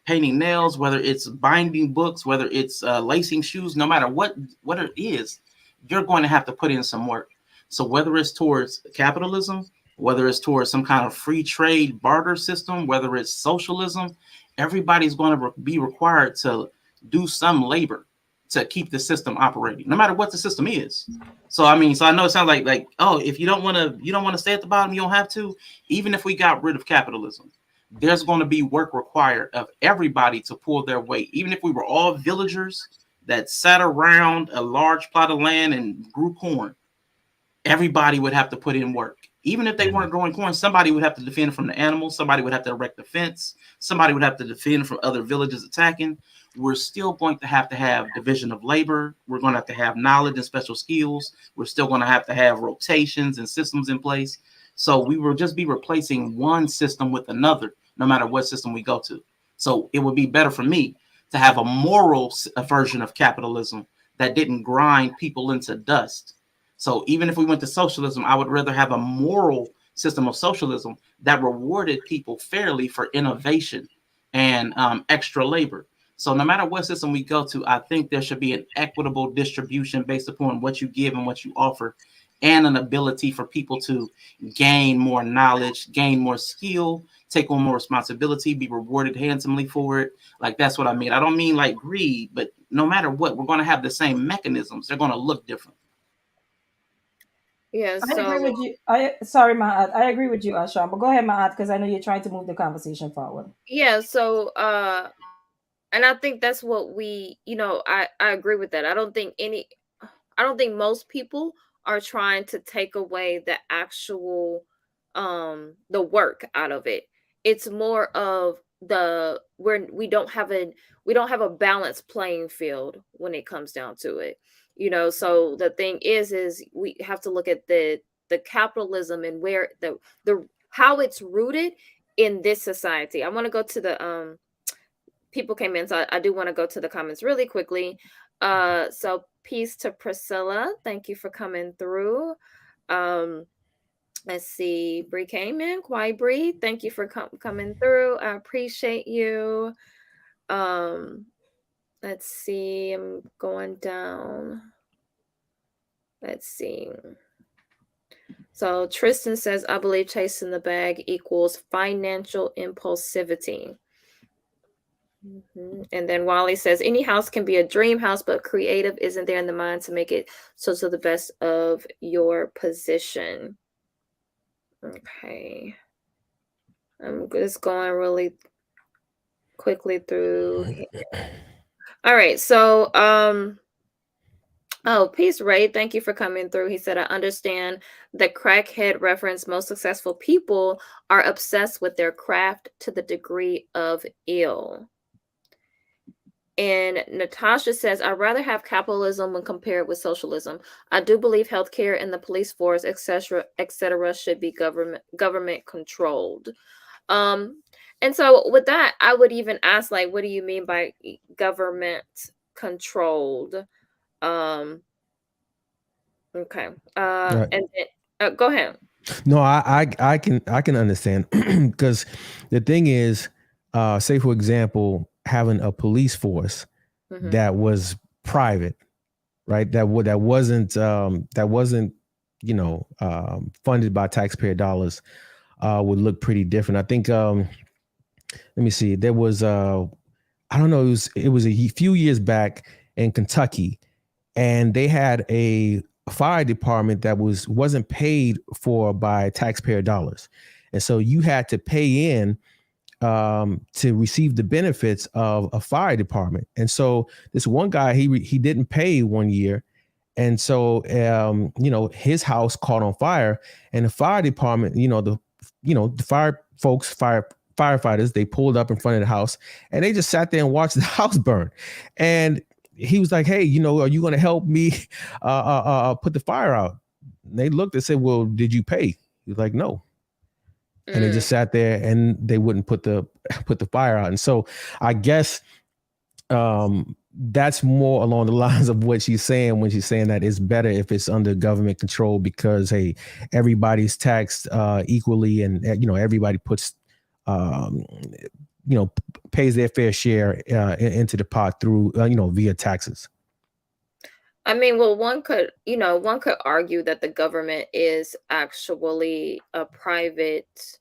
S4: painting nails, whether it's binding books, whether it's lacing shoes, no matter what it is, you're going to have to put in some work. So whether it's towards capitalism, whether it's towards some kind of free trade barter system, whether it's socialism, everybody's going to be required to do some labor to keep the system operating, no matter what the system is. So I mean, so I know it sounds like, oh, if you don't want to stay at the bottom, you don't have to. Even if we got rid of capitalism, there's going to be work required of everybody to pull their weight. Even if we were all villagers that sat around a large plot of land and grew corn, everybody would have to put in work. Even if they weren't growing corn, somebody would have to defend from the animals. Somebody would have to erect the fence. Somebody would have to defend from other villages attacking. We're still going to have division of labor. We're going to have knowledge and special skills. We're still going to have rotations and systems in place. So we will just be replacing one system with another, no matter what system we go to. So it would be better for me to have a moral version of capitalism that didn't grind people into dust. So even if we went to socialism, I would rather have a moral system of socialism that rewarded people fairly for innovation and extra labor. So no matter what system we go to, I think there should be an equitable distribution based upon what you give and what you offer, and an ability for people to gain more knowledge, gain more skill, take on more responsibility, be rewarded handsomely for it. Like, that's what I mean. I don't mean like greed, but no matter what, we're going to have the same mechanisms. They're going to look different.
S1: Yeah,
S3: I agree
S1: so
S3: with you. Sorry, Mahat. I agree with you, Asham. But go ahead, Mahat, because I know you're trying to move the conversation forward.
S1: yeah, so and I think that's what we, I agree with that. I don't think most people are trying to take away the actual the work out of it. It's more of the where we don't have a balanced playing field when it comes down to it. So the thing is we have to look at the capitalism and where the how it's rooted in this society. I want to go to the people came in, so I do want to go to the comments really quickly. So peace to Priscilla. Thank you for coming through. Um, let's see. Bree came in. Kwai Bree, thank you for coming through. I appreciate you. Um, let's see. I'm going down. Let's see. So Tristan says, I believe chasing the bag equals financial impulsivity. And then Wally says, any house can be a dream house, but creative isn't there in the mind to make it so to the best of your position. Okay. I'm just going really quickly through here. All right. So, oh, peace, Ray. Thank you for coming through. He said, I understand the crackhead reference. Most successful people are obsessed with their craft to the degree of ill. And Natasha says, I'd rather have capitalism when compared with socialism. I do believe healthcare and the police force, etc., should be government controlled. And so with that, I would even ask, like, what do you mean by government controlled? Okay.
S2: Right.
S1: And then, go ahead.
S2: No, I can understand because the thing is, say for example, having a police force that was private, right? That wasn't funded by taxpayer dollars would look pretty different. I think let me see, there was I don't know, it was a few years back in Kentucky, and they had a fire department that wasn't paid for by taxpayer dollars, and so you had to pay in to receive the benefits of a fire department. And so this one guy, he didn't pay one year, and so his house caught on fire, and the fire department, the firefighters, they pulled up in front of the house and they just sat there and watched the house burn. And he was like, hey, are you going to help me put the fire out? And they looked and said, well, did you pay? He was like, no. And they just sat there and they wouldn't put the fire out. And so I guess that's more along the lines of what she's saying when she's saying that it's better if it's under government control, because, hey, everybody's taxed equally, and everybody puts pays their fair share into the pot through via taxes.
S1: I mean, well, one could argue that the government is actually a private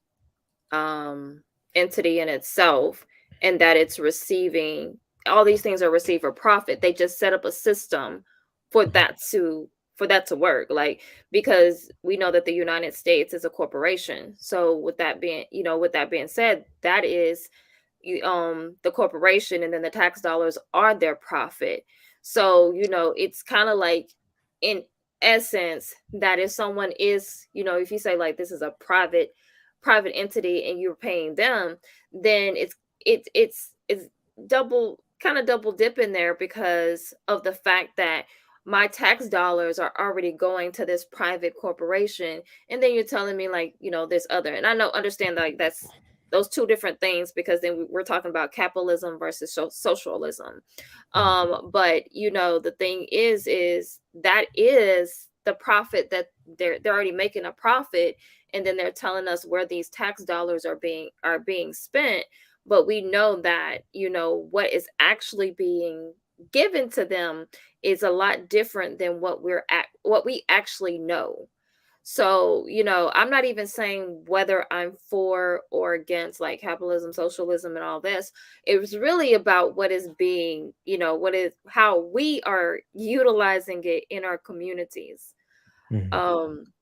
S1: entity in itself, and that it's receiving all these things are received for profit. They just set up a system for that to work, like, because we know that the United States is a corporation. So with that being said, that is the corporation, and then the tax dollars are their profit. So it's kind of like, in essence, that if someone is, if you say, like, this is a private entity and you're paying them, then it's double dip in there, because of the fact that my tax dollars are already going to this private corporation, and then you're telling me, like, this other, and I understand that, like, that's those two different things, because then we're talking about capitalism versus socialism. But the thing is that is the profit, that they're already making a profit, and then they're telling us where these tax dollars are being spent. but we know that, what is actually being given to them is a lot different than what we actually know. So, I'm not even saying whether I'm for or against like capitalism, socialism, and all this. It was really about what is being, how we are utilizing it in our communities.
S2: Mhm.
S1: Um,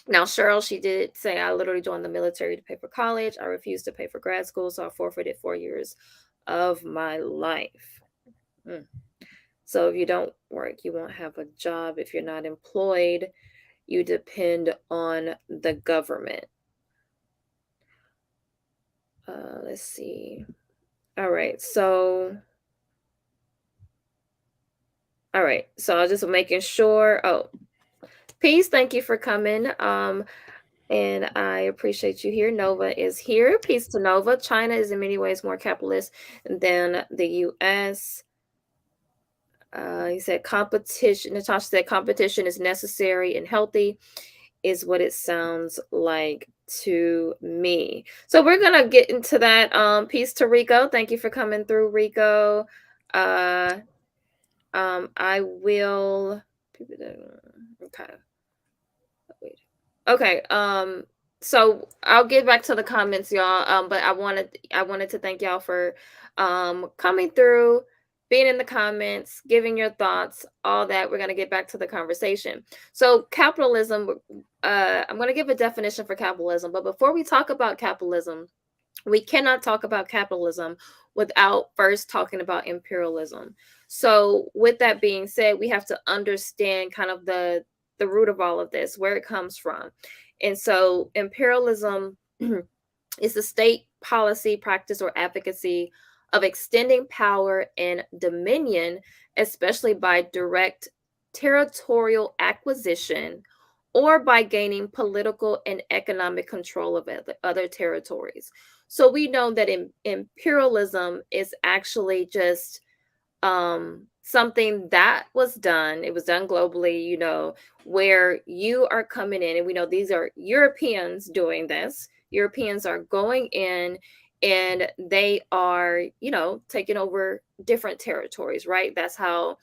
S1: Now, Cheryl, she did say, I literally joined the military to pay for college. I refused to pay for grad school, so I forfeited 4 years of my life. Mm. So if you don't work, you won't have a job. If you're not employed, you depend on the government. Let's see. All right. So I was just making sure. Oh, peace. Thank you for coming. And I appreciate you here. Nova is here. Peace to Nova. China is in many ways more capitalist than the U.S. He said competition. Natasha said competition is necessary and healthy, is what it sounds like to me. So we're gonna get into that. Peace to Rico. Thank you for coming through, Rico. Uh, I will. Okay. Wait. Okay. So I'll get back to the comments, y'all. But I wanted to thank y'all for coming through, being in the comments, giving your thoughts, all that. We're gonna get back to the conversation. So capitalism, I'm gonna give a definition for capitalism, but before we talk about capitalism, we cannot talk about capitalism without first talking about imperialism. So with that being said, we have to understand kind of the root of all of this, where it comes from. And so imperialism is the state policy, practice, or advocacy of extending power and dominion, especially by direct territorial acquisition or by gaining political and economic control of other territories. So we know that imperialism is actually just something that was done. It was done globally, where you are coming in, and we know these are Europeans doing this. Europeans are going in and they are, taking over different territories, right? That's how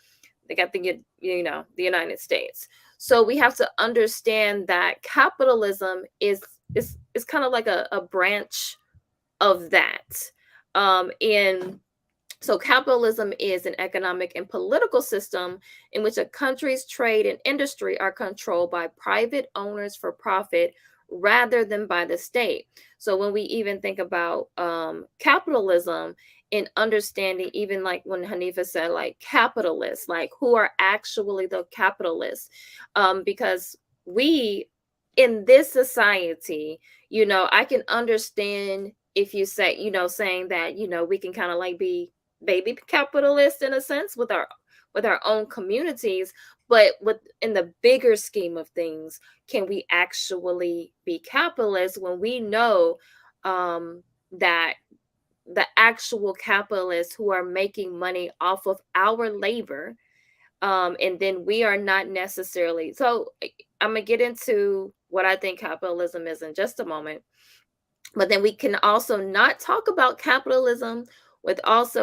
S1: they got the United States. So we have to understand that capitalism is kind of like a branch of that. In So, capitalism is an economic and political system in which a country's trade and industry are controlled by private owners for profit rather than by the state. So, when we even think about capitalism, in understanding, even like when Hanifa said, like capitalists, like who are actually the capitalists, because we in this society, I can understand if you say, saying that, we can kind of like be baby capitalist in a sense with our own communities, but in the bigger scheme of things, can we actually be capitalist when we know that the actual capitalists who are making money off of our labor, and then we are not necessarily. So I'm gonna get into what I think capitalism is in just a moment, but then we can also not talk about capitalism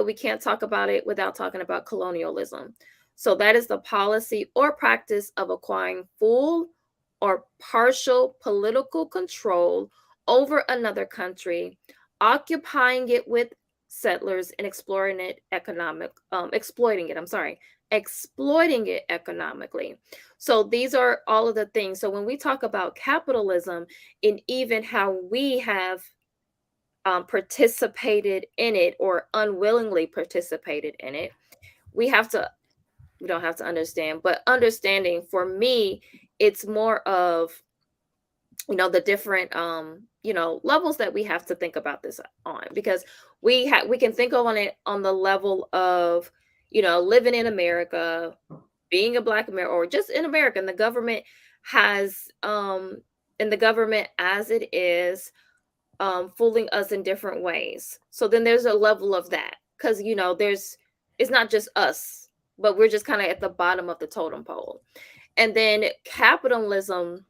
S1: we can't talk about it without talking about colonialism. So that is the policy or practice of acquiring full or partial political control over another country, occupying it with settlers and exploiting it economically. So these are all of the things. So when we talk about capitalism, and even how we have participated in it or unwillingly participated in it, we don't have to understand, but understanding for me, it's more of, the different, levels that we have to think about this on, because we can think on it on the level of, living in America, being a Black American, or just in America, and the government has, and the government as it is, fooling us in different ways. So then there's a level of that, because it's not just us, but we're just kind of at the bottom of the totem pole. And then capitalism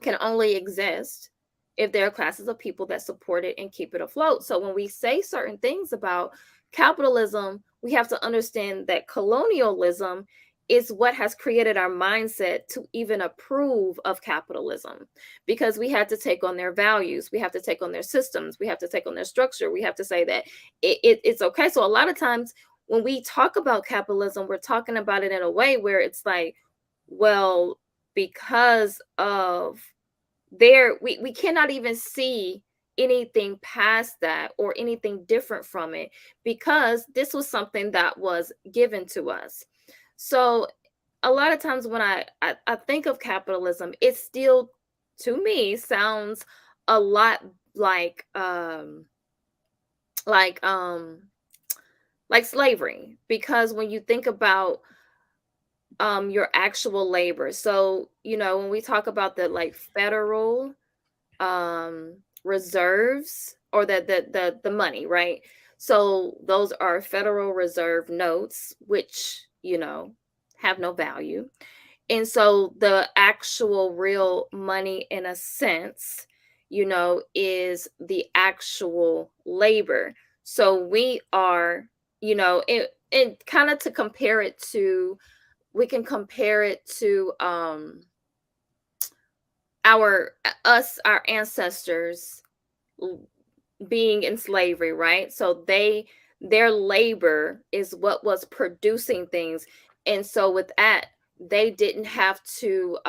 S1: can only exist if there are classes of people that support it and keep it afloat. So when we say certain things about capitalism, we have to understand that colonialism is what has created our mindset to even approve of capitalism, because we had to take on their values, we have to take on their systems, we have to take on their structure, we have to say that it's okay. So a lot of times when we talk about capitalism, we're talking about it in a way where it's like, well, because of we cannot even see anything past that or anything different from it, because this was something that was given to us. So a lot of times when I think of capitalism, it still, to me, sounds a lot like like um like slavery, because when you think about your actual labor, so when we talk about the like federal um reserves, or the money, right? So those are Federal Reserve notes, which have no value. And so the actual real money, in a sense, is the actual labor. So we are, it kind of, to compare it to, we can compare it to our ancestors being in slavery, right? So their labor is what was producing things. And so with that, they didn't have to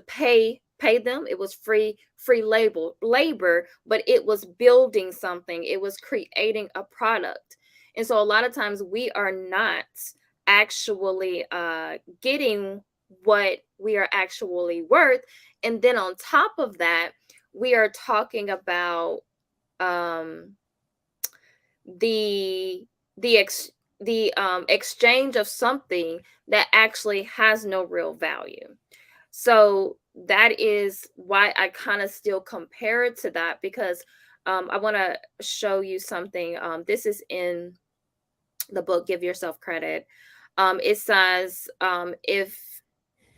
S1: pay them. It was free labor, but it was building something, it was creating a product. And so a lot of times we are not actually getting what we are actually worth. And then on top of that, we are talking about um, the exchange of something that actually has no real value. So that is why I kind of still compare it to that, because I want to show you something. This is in the book Give Yourself Credit. It says, if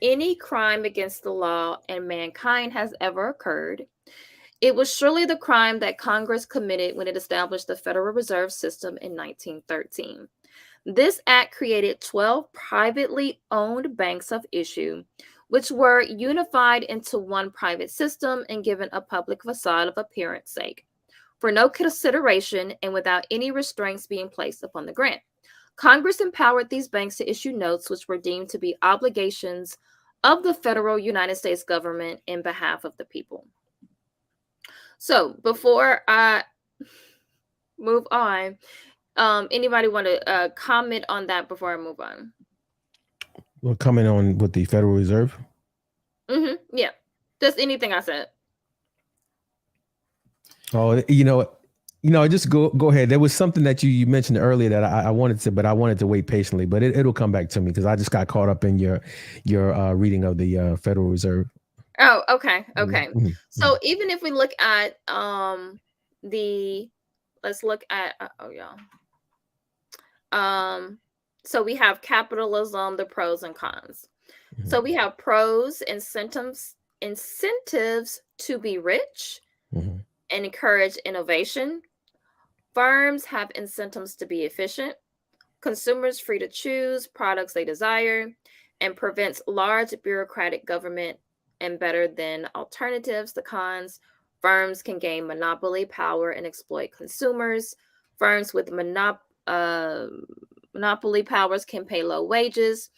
S1: any crime against the law and mankind has ever occurred, it was surely the crime that Congress committed when it established the Federal Reserve System in 1913. This act created 12 privately owned banks of issue, which were unified into one private system and given a public facade of appearance sake, for no consideration and without any restraints being placed upon the grant. Congress empowered these banks to issue notes which were deemed to be obligations of the federal United States government in behalf of the people. So before I move on, anybody want to comment on that before I move on?
S2: Well, coming on with the Federal Reserve.
S1: Yeah, just anything I said.
S2: Oh, just go ahead. There was something that you mentioned earlier that I wanted to, but I wanted to wait patiently. But it'll come back to me because I just got caught up in your reading of the Federal Reserve.
S1: Oh, okay.
S2: Mm-hmm.
S1: So even if we look at let's look at so we have capitalism, the pros and cons. Mm-hmm. So we have pros, incentives to be rich, mm-hmm, and encourage innovation. Firms have incentives to be efficient. Consumers free to choose products they desire, and prevents large bureaucratic government and better than alternatives. The cons: firms can gain monopoly power and exploit consumers. Firms with monopoly powers can pay low wages.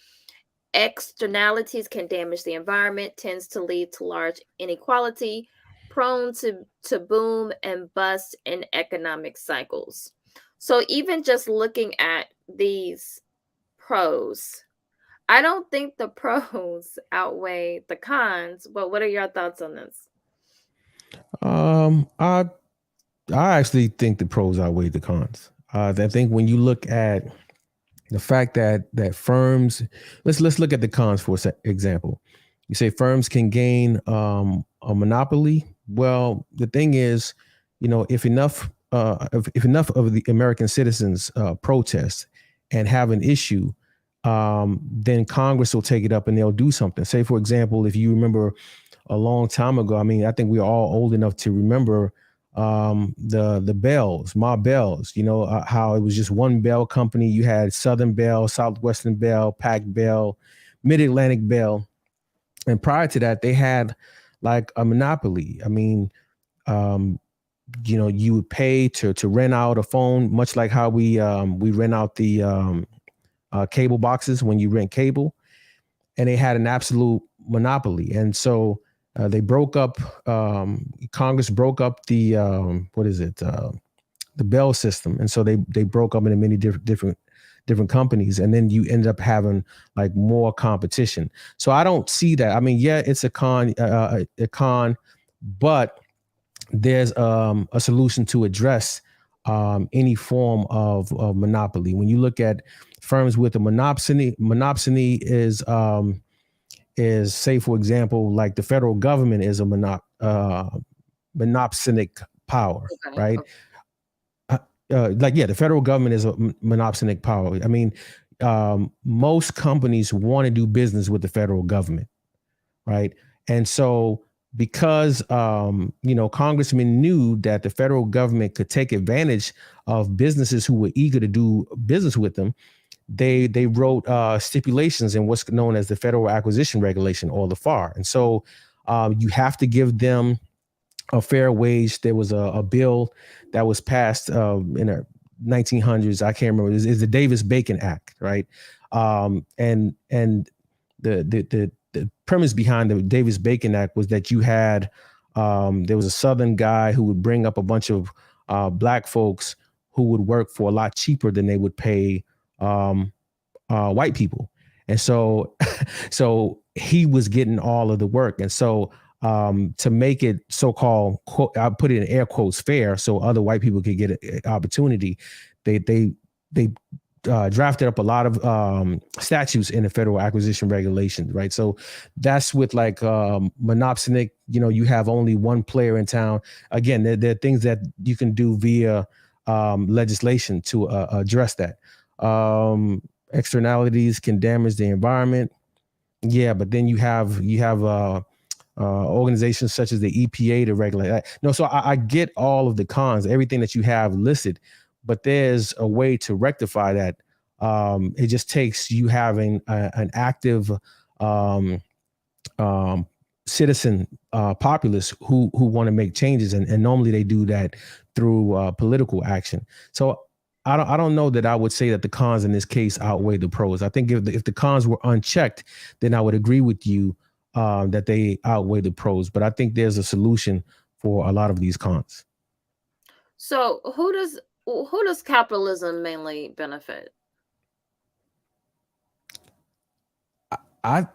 S1: Externalities can damage the environment, tends to lead to large inequality, prone to boom and bust in economic cycles. So even just looking at these pros, I don't think the pros outweigh the cons, but what are your thoughts on this?
S2: I actually think the pros outweigh the cons. I think when you look at the fact that firms, let's look at the cons for example. You say firms can gain a monopoly. Well, the thing is, if enough of the American citizens protest and have an issue, then Congress will take it up and they'll do something. Say, for example, if you remember a long time ago. I mean, I think we're all old enough to remember the Bells, Ma Bells, how it was just one Bell company. You had Southern Bell, Southwestern Bell, Pac Bell, Mid-Atlantic Bell. And prior to that, they had like a monopoly. I mean, um, you would pay to rent out a phone, much like how we rent out the cable boxes when you rent cable, and they had an absolute monopoly. And so they broke up. Congress broke up the the Bell system, and so they broke up into many different companies, and then you end up having like more competition. So I don't see that. I mean, yeah, it's a con, but there's a solution to address any form of monopoly. When you look at firms with a monopsony is, say, for example, like the federal government is a monopsonic power,
S1: Okay.
S2: right? The federal government is a monopsonic power. I mean, most companies want to do business with the federal government, right? And so because congressmen knew that the federal government could take advantage of businesses who were eager to do business with them, they wrote stipulations in what's known as the Federal Acquisition Regulation, or the FAR. And so you have to give them a fair wage. There was a bill that was passed in the 1900s. I can't remember. It's the Davis-Bacon Act, right? And the premise behind the Davis-Bacon Act was that you had there was a Southern guy who would bring up a bunch of black folks who would work for a lot cheaper than they would pay white people. And so so he was getting all of the work. And so to make it so-called, I put it in air quotes, fair, so other white people could get an opportunity, they drafted up a lot of statutes in the Federal Acquisition Regulations, right? So that's with like monopsonic, you have only one player in town. Again, there are things that you can do via legislation to address that. Externalities can damage the environment. Yeah, but then you have organizations such as the EPA to regulate that. No, so I get all of the cons, everything that you have listed, but there's a way to rectify that. It just takes you having an active citizen populace who want to make changes, and normally they do that through political action. So I don't know that I would say that the cons in this case outweigh the pros. I think if the cons were unchecked, then I would agree with you that they outweigh the pros. But I think there's a solution for a lot of these cons.
S1: So who does capitalism mainly benefit?
S2: I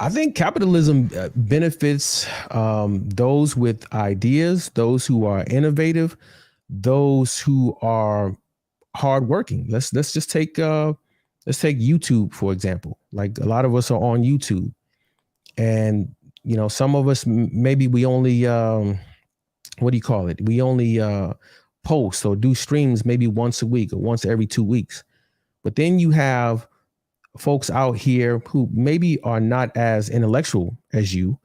S2: think capitalism benefits those with ideas, those who are innovative, those who are hardworking. Let's just take YouTube, for example. Like, a lot of us are on YouTube, and some of us maybe we only what do you call it? We only post or do streams maybe once a week or once every 2 weeks. But then you have folks out here who maybe are not as intellectual as you.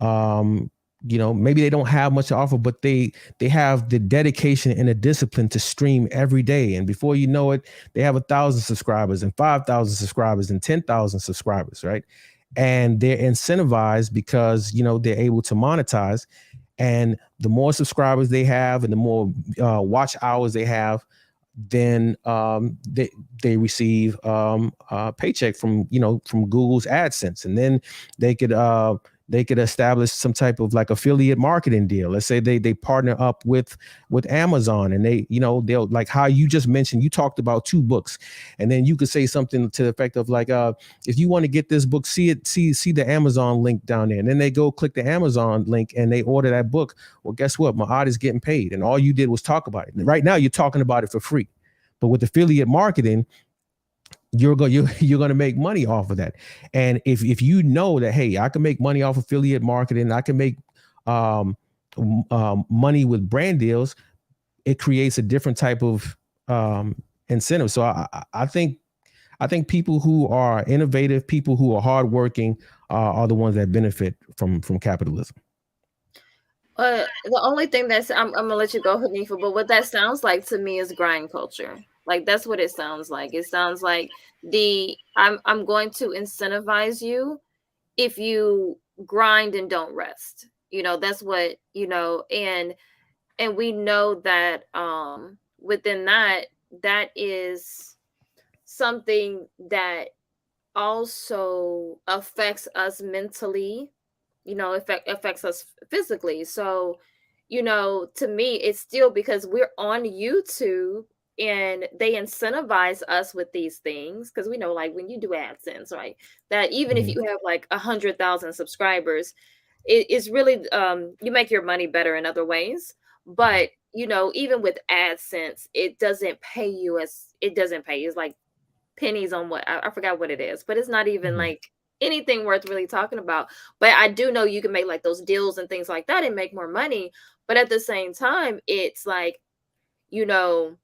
S2: Maybe they don't have much to offer, but they have the dedication and the discipline to stream every day. And before you know it, they have 1,000 subscribers and 5,000 subscribers and 10,000 subscribers, right? And they're incentivized because, they're able to monetize. And the more subscribers they have and the more watch hours they have, then they receive a paycheck from Google's AdSense, and then they could establish some type of like affiliate marketing deal. Let's say they partner up with Amazon, and they'll, like how you just mentioned, you talked about 2 books, and then you could say something to the effect of like, if you want to get this book, see the Amazon link down there, and then they go click the Amazon link and they order that book. Well, guess what? Maat is getting paid, and all you did was talk about it. Right now, you're talking about it for free, but with affiliate marketing, you're going to make money off of that. And if you know that, hey, I can make money off affiliate marketing, I can make money with brand deals, it creates a different type of incentive. So I think people who are innovative, people who are hardworking, are the ones that benefit from capitalism.
S1: The only thing I'm gonna let you go, Hanifa, but what that sounds like to me is grind culture. Like that's what it sounds like. It sounds like I'm going to incentivize you if you grind and don't rest. That's what, and we know that within that is something that also affects us mentally, affects us physically. So, to me, it's still because we're on YouTube and they incentivize us with these things because we know, like, when you do AdSense, right, that even if
S2: Mhm.
S1: you have like 100,000 subscribers, it's really you make your money better in other ways. But even with AdSense, it doesn't pay. It's like pennies on what I forgot what it is, but it's not even
S2: Mhm.
S1: like anything worth really talking about. But I do know you can make like those deals and things like that and make more money. But at the same time, it's like, you know,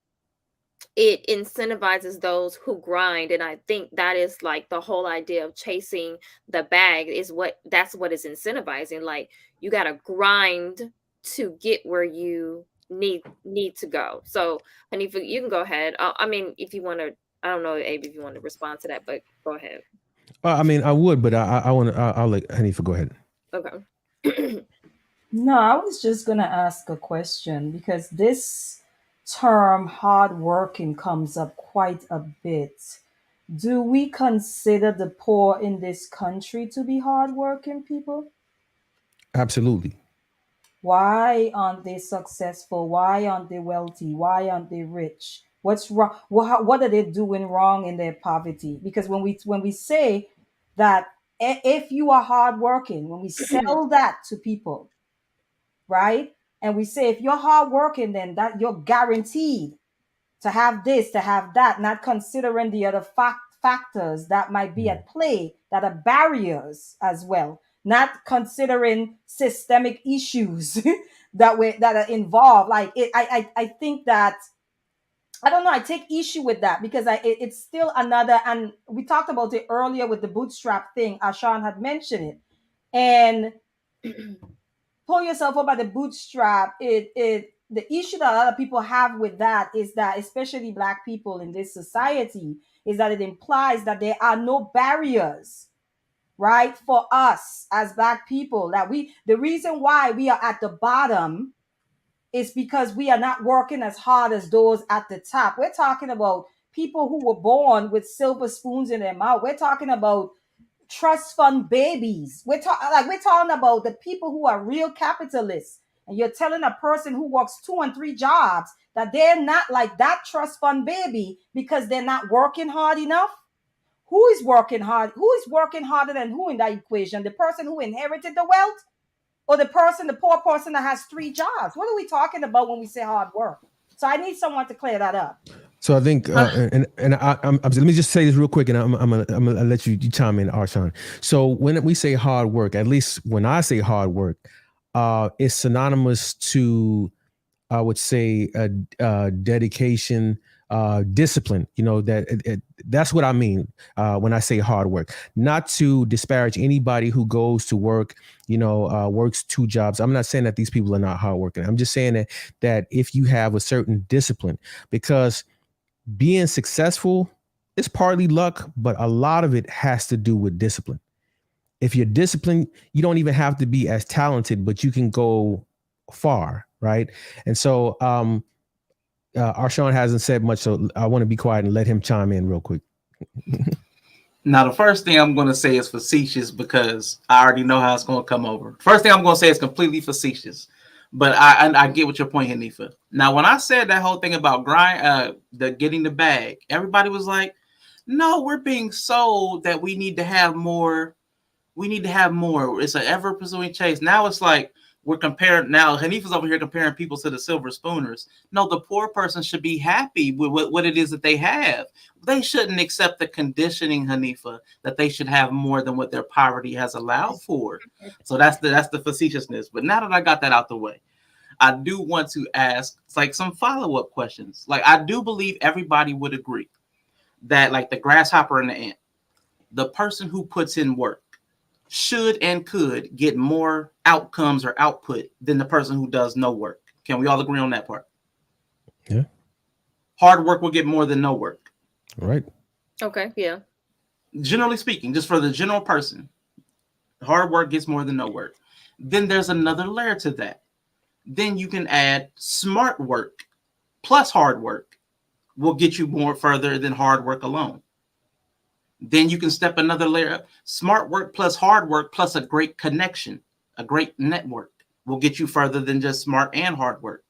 S1: it incentivizes those who grind. And I think that is like the whole idea of chasing the bag is that's what is incentivizing. Like you gotta grind to get where you need to go. So Hanifa, you can go ahead. I mean, if you want to, I don't know, Abe, if you want to respond to that, but go ahead.
S2: I mean, I would, but I want to. I'll let Hanifa go ahead.
S1: Okay.
S3: No, I was just gonna ask a question because this term hard working comes up quite a bit. Do we consider the poor in this country to be hardworking people?
S2: Absolutely.
S3: Why aren't they successful? Why aren't they wealthy? Why aren't they rich? What's wrong? What are they doing wrong in their poverty? Because when we say that if you are hardworking, when we sell that to people, right? And we say if you're hardworking, then that you're guaranteed to have this, to have that, not considering the other factors that might be
S2: Mhm.
S3: at play that are barriers as well, not considering systemic issues that are involved. Like I think that I don't know. I take issue with that because it's still another. And we talked about it earlier with the bootstrap thing. Ashan had mentioned it, and pull yourself up by the bootstrap. It the issue that a lot of people have with that is that, especially black people in this society, is that it implies that there are no barriers, right, for us as black people. That the reason why we are at the bottom is because we are not working as hard as those at the top. We're talking about people who were born with silver spoons in their mouth. We're talking about trust fund babies. We're talking about the people who are real capitalists. And you're telling a person who works 2 and 3 jobs that they're not like that trust fund baby because they're not working hard enough. Who is working hard? Who is working harder than who in that equation? The person who inherited the wealth or the poor person that has 3 jobs? What are we talking about when we say hard work? So I need someone to clear that up.
S2: So I think, and let me just say this real quick, and I'm gonna let you chime in, Arshan. So when we say hard work, at least when I say hard work, it's synonymous to, I would say, dedication, discipline. That's what I mean when I say hard work. Not to disparage anybody who goes to work, works 2 jobs. I'm not saying that these people are not hardworking. I'm just saying that if you have a certain discipline, because being successful is partly luck, but a lot of it has to do with discipline. If you're disciplined, you don't even have to be as talented, but you can go far, right? And so Arshawn hasn't said much, so I want to be quiet and let him chime in real quick.
S4: Now, the first thing I'm going to say is facetious because I already know how it's going to come over. First thing I'm going to say is completely facetious, but I get what your point, Hanifa. Now, when I said that whole thing about the getting the bag, everybody was like, "No, we're being sold that we need to have more. We need to have more. It's an ever pursuing chase." Now it's like we're comparing. Now Hanifa's over here comparing people to the silver spooners. No, the poor person should be happy with what it is that they have. They shouldn't accept the conditioning, Hanifa, that they should have more than what their poverty has allowed for. So that's the facetiousness. But now that I got that out the way, I do want to ask like some follow-up questions. Like I do believe everybody would agree that like the grasshopper and the ant, the person who puts in work should and could get more outcomes or output than the person who does no work. Can we all agree on that part?
S2: Yeah.
S4: Hard work will get more than no work.
S2: Right.
S1: Okay, yeah.
S4: Generally speaking, just for the general person, hard work gets more than no work. Then there's another layer to that. Then you can add smart work plus hard work will get you more further than hard work alone. Then you can step another layer up. Smart work plus hard work plus a great connection, a great network will get you further than just smart and hard work.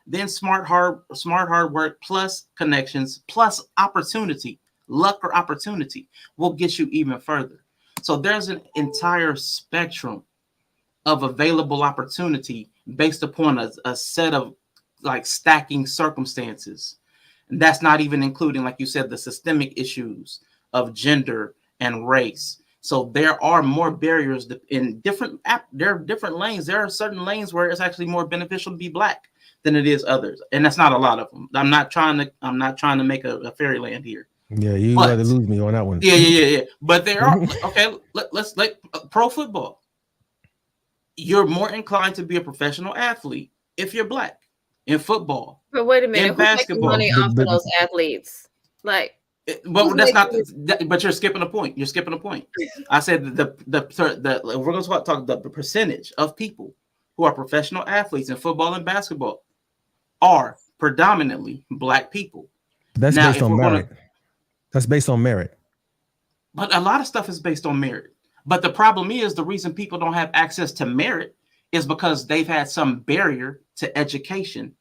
S4: Then smart hard work plus connections plus opportunity, luck or opportunity will get you even further. So there's an entire spectrum of available opportunity based upon a set of like stacking circumstances. And that's not even including, like you said, the systemic issues of gender and race. So there are more barriers in there are different lanes. There are certain lanes where it's actually more beneficial to be Black than it is others. And that's not a lot of them. I'm not trying to make a fairyland here.
S2: Yeah, you
S4: But-
S2: got to lose me on that one.
S4: Yeah. But there are, okay, let's pro football. You're more inclined to be a professional athlete if you're Black in football.
S1: But wait a minute,
S4: In
S1: who's making
S4: basketball,
S1: money
S2: but-
S1: off of
S2: but-
S1: those athletes? Like,
S4: But
S1: Who's
S4: that's not.
S1: making
S4: But you're skipping a point. You're skipping a point. I said the we're going to talk the percentage of people who are professional athletes in football and basketball are predominantly Black people.
S2: That's
S4: Now,
S2: based
S4: if
S2: on
S4: we're gonna-
S2: merit. That's based on merit.
S4: But a lot of stuff is based on merit. But the problem is the reason people don't have access to merit is because they've had some barrier to education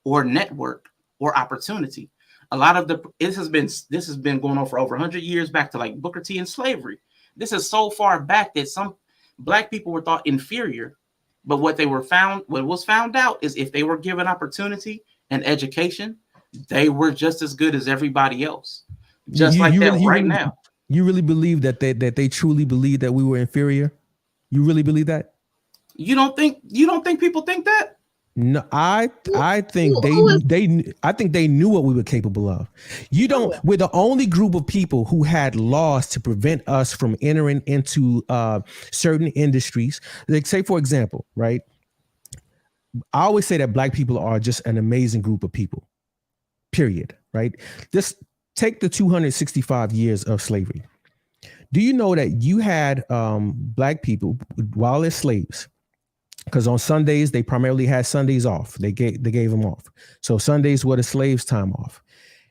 S4: or network or opportunity. A lot of this has been going on for over 100 years, back to like Booker T and slavery. This is so far back that some Black people were thought inferior, but what was found out is if they were given opportunity and education, they were just as good as everybody else. Just like that right now.
S2: You really believe that they truly believe that we were inferior? You really believe that?
S4: You don't think people think that?
S2: No, I think I think they knew what we were capable of. We're the only group of people who had laws to prevent us from entering into certain industries. Like, say, for example, right? I always say that Black people are just an amazing group of people, period, right? Just take the 265 years of slavery. Do you know that you had Black people while they're slaves? Because on Sundays, they primarily had Sundays off. They gave them off. So Sundays were the slaves' time off.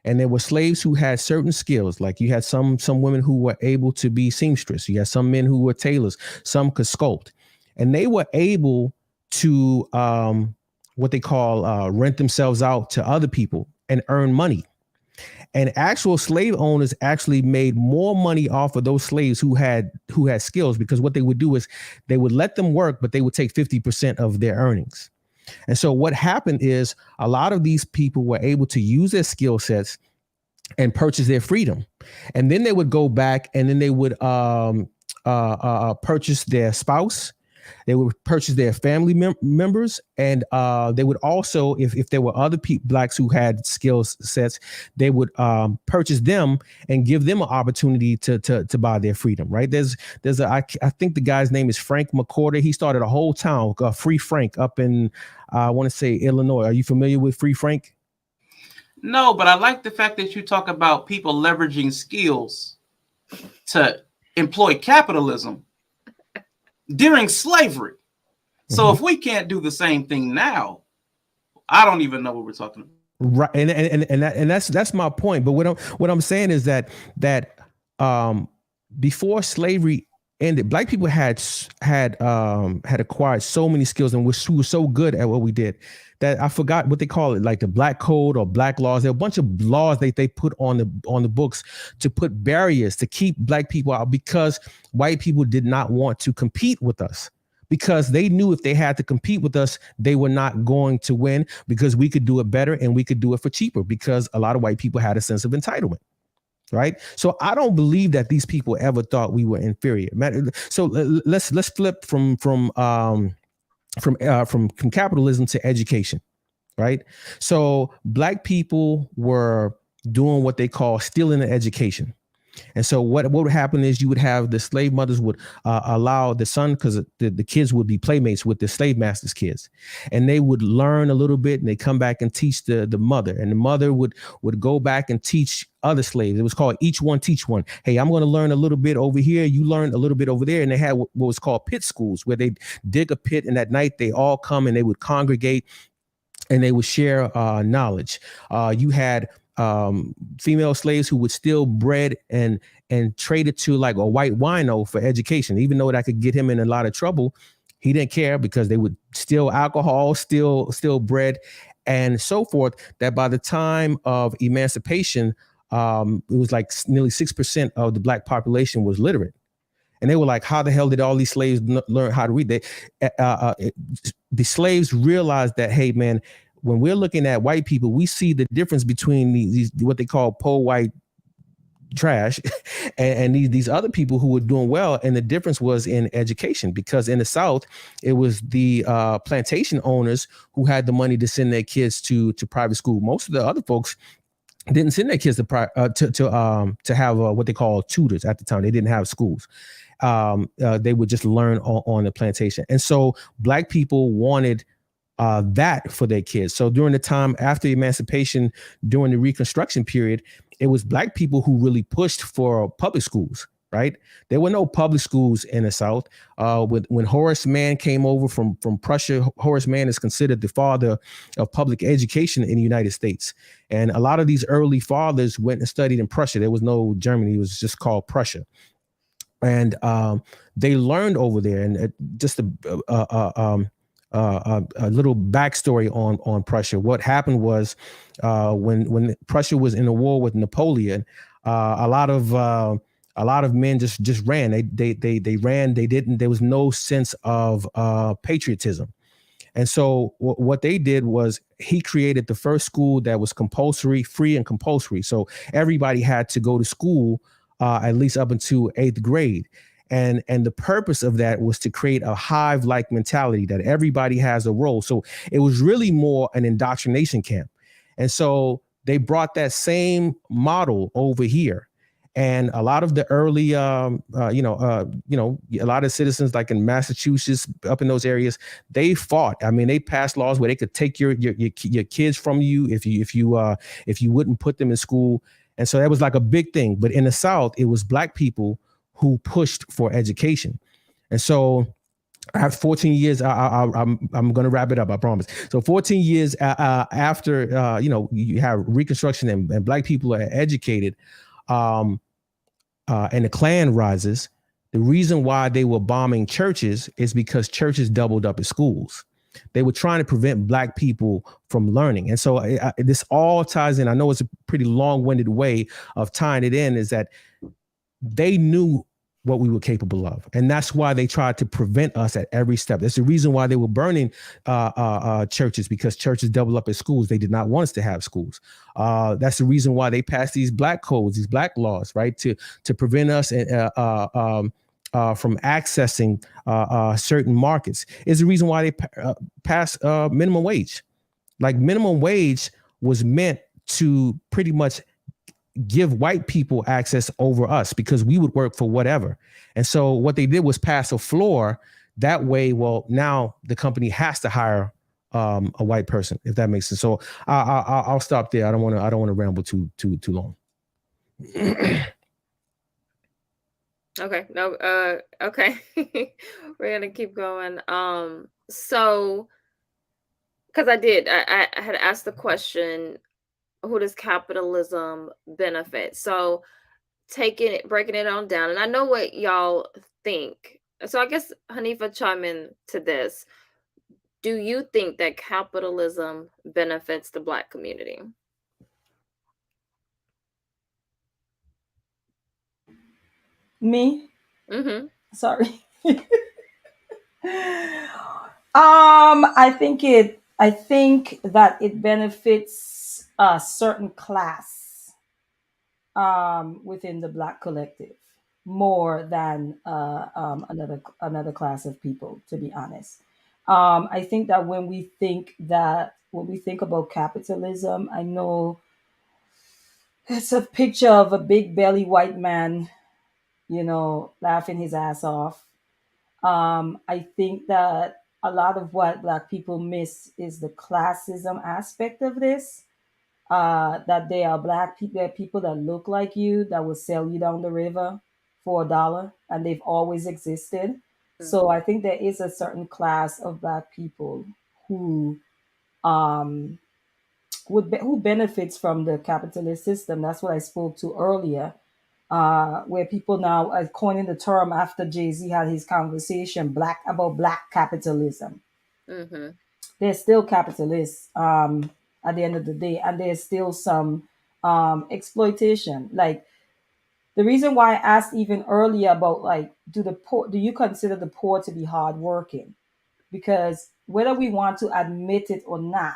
S2: And there were slaves who had certain skills. Like you had some women who were able to be seamstress. You had some men who were tailors. Some could sculpt. And they were able to what they call rent themselves out to other people and earn money. And actual slave owners actually made more money off of those slaves who had skills, because what they would do is they would let them work, but they would take 50% of their earnings. And so what happened is a lot of these people were able to use their skill sets and purchase their freedom. And then they would go back and then they would purchase their spouse. They would purchase their family members, and they would also, if there were other Blacks who had skill sets, they would purchase them and give them an opportunity to buy their freedom. Right? I think the guy's name is Frank McCorder. He started a whole town, Free Frank, up in I want to say Illinois. Are you familiar with Free Frank?
S4: No, but I like the fact that you talk about people leveraging skills to employ capitalism during slavery. So if we can't do the same thing now, I don't even know what we're talking about.
S2: Right, and that's my point. But what I'm saying is that before slavery ended, Black people had acquired so many skills and we were so good at what we did that I forgot what they call it, like the Black Code or Black laws. There are a bunch of laws they put on the books to put barriers to keep Black people out, because white people did not want to compete with us, because they knew if they had to compete with us, they were not going to win, because we could do it better and we could do it for cheaper, because a lot of white people had a sense of entitlement. Right. So I don't believe that these people ever thought we were inferior. So let's flip from capitalism to education. Right. So Black people were doing what they call stealing an education. And so what would happen is you would have the slave mothers would allow the son, because the kids would be playmates with the slave master's kids, and they would learn a little bit, and they come back and teach the mother, and the mother would go back and teach other slaves. It was called each one teach one. Hey, I'm going to learn a little bit over here, you learn a little bit over there. And they had what was called pit schools, where they dig a pit, and at night they all come and they would congregate, and they would share knowledge. You had female slaves who would steal bread and trade it to like a white wino for education, even though that could get him in a lot of trouble. He didn't care, because they would steal alcohol, steal bread, and so forth. That by the time of emancipation, it was like nearly 6% of the black population was literate. And they were like, how the hell did all these slaves learn how to read? The slaves realized that, hey, man, when we're looking at white people, we see the difference between these what they call poor white trash and these other people who were doing well. And the difference was in education, because in the South, it was the plantation owners who had the money to send their kids to private school. Most of the other folks didn't send their kids to have what they call tutors at the time. They didn't have schools. They would just learn on the plantation. And so black people wanted that for their kids. So during the time after emancipation, during the Reconstruction period, it was black people who really pushed for public schools. Right? There were no public schools in the South. When Horace Mann came over from Prussia, Horace Mann is considered the father of public education in the United States. And a lot of these early fathers went and studied in Prussia. There was no Germany; it was just called Prussia. And they learned over there. And just a little backstory on Prussia. What happened was when Prussia was in a war with Napoleon, a lot of men just ran. They ran. They didn't. There was no sense of patriotism. And so what they did was he created the first school that was compulsory, free and compulsory. So everybody had to go to school at least up until 8th grade. And the purpose of that was to create a hive-like mentality that everybody has a role. So it was really more an indoctrination camp. And so they brought that same model over here. And a lot of the early, a lot of citizens like in Massachusetts, up in those areas, they fought. I mean, they passed laws where they could take your kids from you if you wouldn't put them in school. And so that was like a big thing. But in the South, it was black people who pushed for education. And so I have 14 years. I'm going to wrap it up. I promise. So 14 years after, you have Reconstruction and black people are educated, and the Klan rises. The reason why they were bombing churches is because churches doubled up as schools. They were trying to prevent black people from learning. And so this all ties in. I know it's a pretty long-winded way of tying it in, is that they knew what we were capable of. And that's why they tried to prevent us at every step. That's the reason why they were burning churches, because churches doubled up as schools. They did not want us to have schools. That's the reason why they passed these black codes, these black laws, right, to prevent us from accessing certain markets. Is the reason why they passed minimum wage. Like minimum wage was meant to pretty much give white people access over us, because we would work for whatever. And so what they did was pass a floor that way. Well, now the company has to hire a white person, if that makes sense. So I'll stop there. I don't want to ramble too long.
S1: Okay. No. Okay. We're gonna keep going. So, because I had asked the question, who does capitalism benefit? So, breaking it on down, and I know what y'all think. So, I guess Hanifa, chime in to this. Do you think that capitalism benefits the Black community?
S3: Me?
S1: Mm-hmm.
S3: Sorry. I think that it benefits a certain class within the Black collective more than another class of people, to be honest. I think that when we think about capitalism, I know It's a picture of a big belly white man, laughing his ass off. I think that a lot of what Black people miss is the classism aspect of this. That they are Black people, there are people that look like you that will sell you down the river for $1, and they've always existed. So I think there is a certain class of Black people who um, who benefits from the capitalist system. That's what I spoke to earlier, where people now are coining the term after Jay Z had his conversation about black capitalism.
S1: Mm-hmm.
S3: There's still capitalists at the end of the day, and there's still some exploitation. Like the reason why I asked even earlier about like, do you consider the poor to be hardworking? Because whether we want to admit it or not,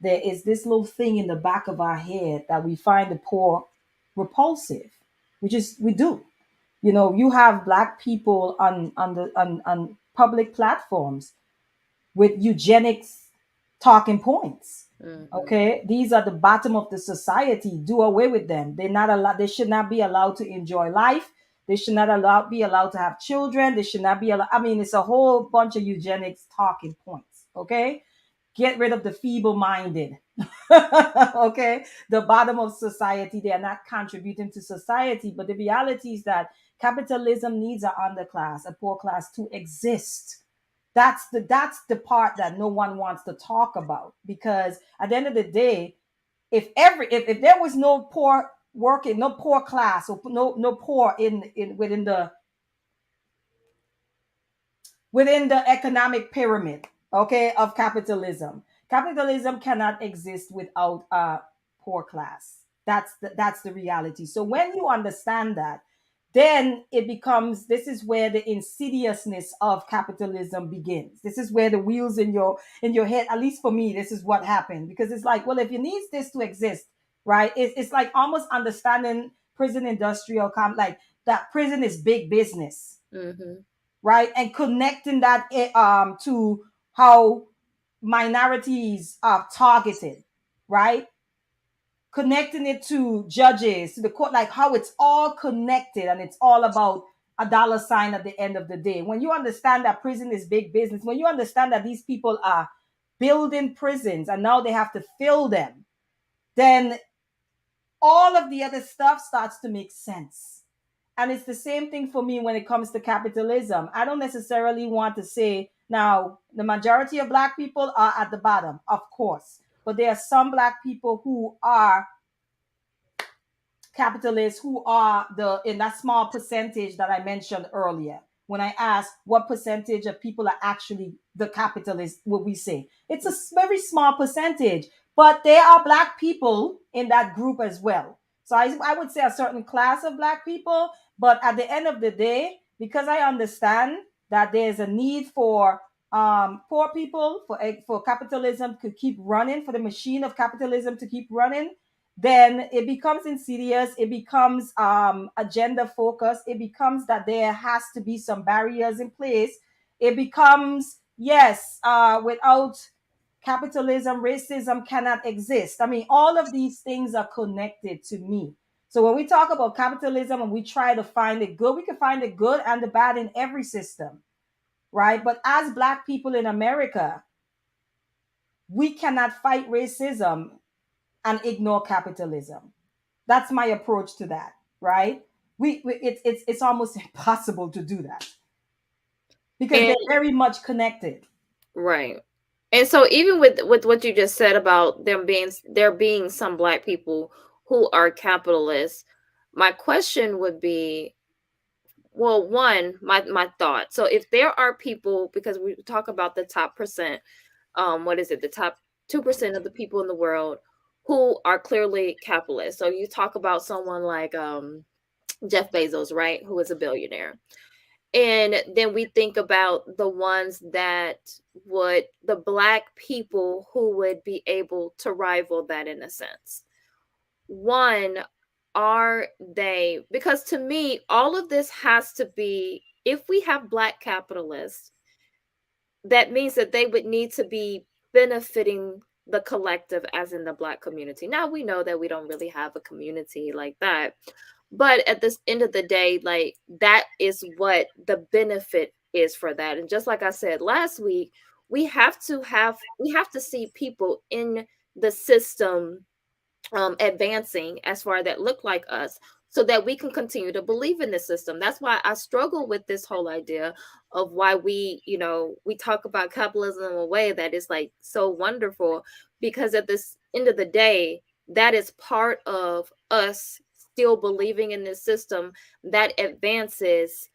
S3: there is this little thing in the back of our head that we find the poor repulsive, which is we do. You have Black people on public platforms with eugenics talking points.
S1: Mm-hmm.
S3: Okay, these are the bottom of the society. Do away with them. They're not allowed. They should not be allowed to enjoy life. They should not be allowed to have children. They should not be allowed. I mean, it's a whole bunch of eugenics talking points. Okay, get rid of the feeble-minded. Okay, the bottom of society. They are not contributing to society. But the reality is that capitalism needs an underclass, a poor class to exist. That's the part that no one wants to talk about, because at the end of the day, if there was no poor working, no poor class, or no poor in within the economic pyramid, okay, of capitalism. Capitalism cannot exist without a poor class. That's the reality. So when you understand that, then it becomes, this is where the insidiousness of capitalism begins. This is where the wheels in your head, at least for me, this is what happened. Because it's like, well, if you need this to exist, right, it's like almost understanding prison industrial like that prison is big business,
S1: Mm-hmm.
S3: right? And connecting that to how minorities are targeted, right? Connecting it to judges, to the court, like how it's all connected and it's all about a dollar sign at the end of the day. When you understand that prison is big business, when you understand that these people are building prisons and now they have to fill them, then all of the other stuff starts to make sense. And it's the same thing for me when it comes to capitalism. I don't necessarily want to say now the majority of Black people are at the bottom, of course, but there are some Black people who are capitalists, who are the in that small percentage that I mentioned earlier. When I asked what percentage of people are actually the capitalists, what we say, it's a very small percentage, but there are Black people in that group as well. So I would say a certain class of Black people, but at the end of the day, because I understand that there's a need for poor people, for capitalism to keep running, for the machine of capitalism to keep running, then it becomes insidious. It becomes agenda focused. It becomes that there has to be some barriers in place. It becomes, yes, without capitalism, racism cannot exist. I mean, all of these things are connected to me. So when we talk about capitalism and we try to find it good, we can find the good and the bad in every system, right? But as Black people in America, we cannot fight racism and ignore capitalism. That's my approach to that, right? It's almost impossible to do that because
S1: And
S3: they're very much connected.
S1: right. And so even with what you just said about there being some Black people who are capitalists, my question would be, well, one, my thought. So if there are people, because we talk about the top percent, what is it, the top 2% of the people in the world who are clearly capitalist. So you talk about someone like Jeff Bezos, right, who is a billionaire. And then we think about the ones that would, the Black people who would be able to rival that in a sense. One, are they, because to me, all of this has to be, if we have Black capitalists, that means that they would need to be benefiting the collective, as in the Black community. Now we know that we don't really have a community like that, but at this end of the day, like that is what the benefit is for that. And just like I said last week, we have to see people in the system advancing as far that look like us, so that we can continue to believe in the system. That's why I struggle with this whole idea of why we, we talk about capitalism in a way that is like so wonderful, because at this end of the day, that is part of us still believing in this system that advances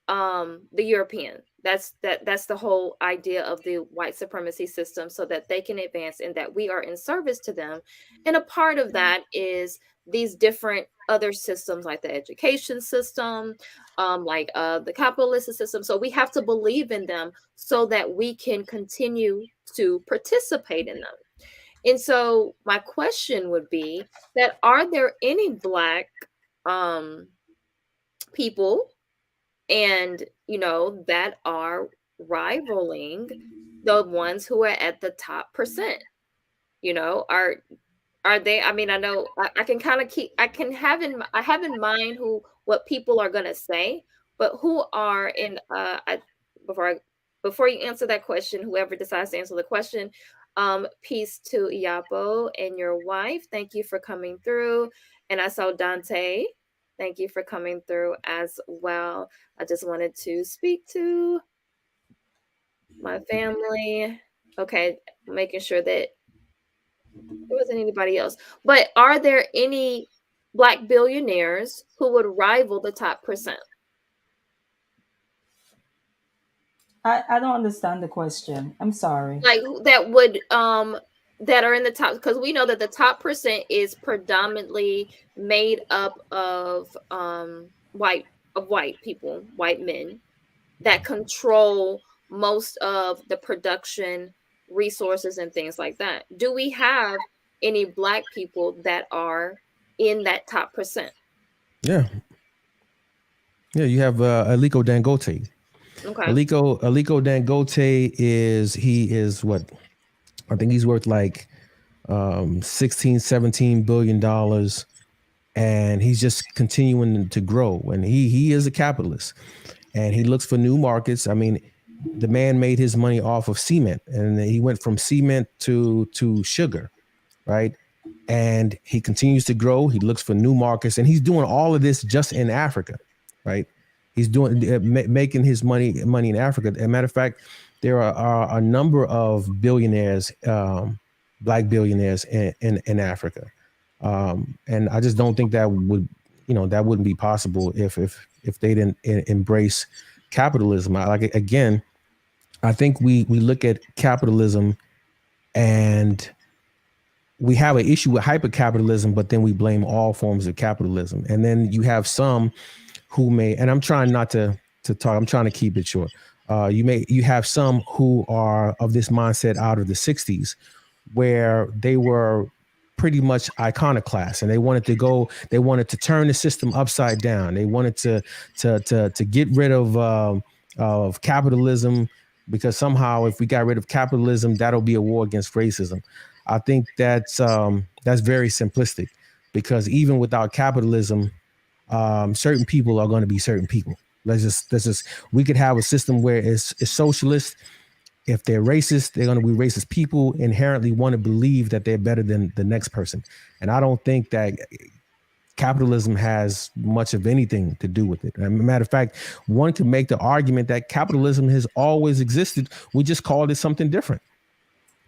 S1: the European. That's the whole idea of the white supremacy system, so that they can advance and that we are in service to them. And a part of that is these different other systems, like the education system, like the capitalist system. So we have to believe in them so that we can continue to participate in them. And so my question would be that, are there any Black um, people, and that are rivaling the ones who are at the top percent? Are they, I mean, I know I can kind of keep, I have in mind who, what people are going to say, but who are in before I, before you answer that question, whoever decides to answer the question, peace to Iapo and your wife. Thank you for coming through. And I saw Dante. Thank you for coming through as well. I just wanted to speak to my family. Okay, making sure that there wasn't anybody else. But are there any Black billionaires who would rival the top percent?
S3: I don't understand the question. I'm sorry.
S1: Like that would that are in the top, because we know that the top percent is predominantly made up of white people, white men that control most of the production resources and things like that. Do we have any Black people that are in that top percent?
S2: Yeah. Yeah, you have Aliko Dangote.
S1: Okay.
S2: Aliko Dangote is what? I think he's worth like 16, 17 billion dollars, and he's just continuing to grow. And he is a capitalist, and he looks for new markets. I mean, the man made his money off of cement, and he went from cement to sugar, right? And he continues to grow. He looks for new markets, and he's doing all of this just in Africa, right? He's doing making his money in Africa. As a matter of fact, there are a number of billionaires, Black billionaires in Africa, and I just don't think that that wouldn't be possible if they didn't embrace capitalism. Again, I think we look at capitalism and we have an issue with hypercapitalism, but then we blame all forms of capitalism. And then you have some who may, and I'm trying not to talk, I'm trying to keep it short. You have some who are of this mindset out of the 60s, where they were pretty much iconoclast, and they wanted to turn the system upside down. They wanted to get rid of capitalism, because somehow if we got rid of capitalism, that'll be a war against racism. I think that's very simplistic, because even without capitalism, certain people are going to be certain people. We could have a system where it's socialist. If they're racist, they're going to be racist. People inherently want to believe that they're better than the next person. And I don't think that capitalism has much of anything to do with it. As a matter of fact, one could make the argument that capitalism has always existed. We just called it something different.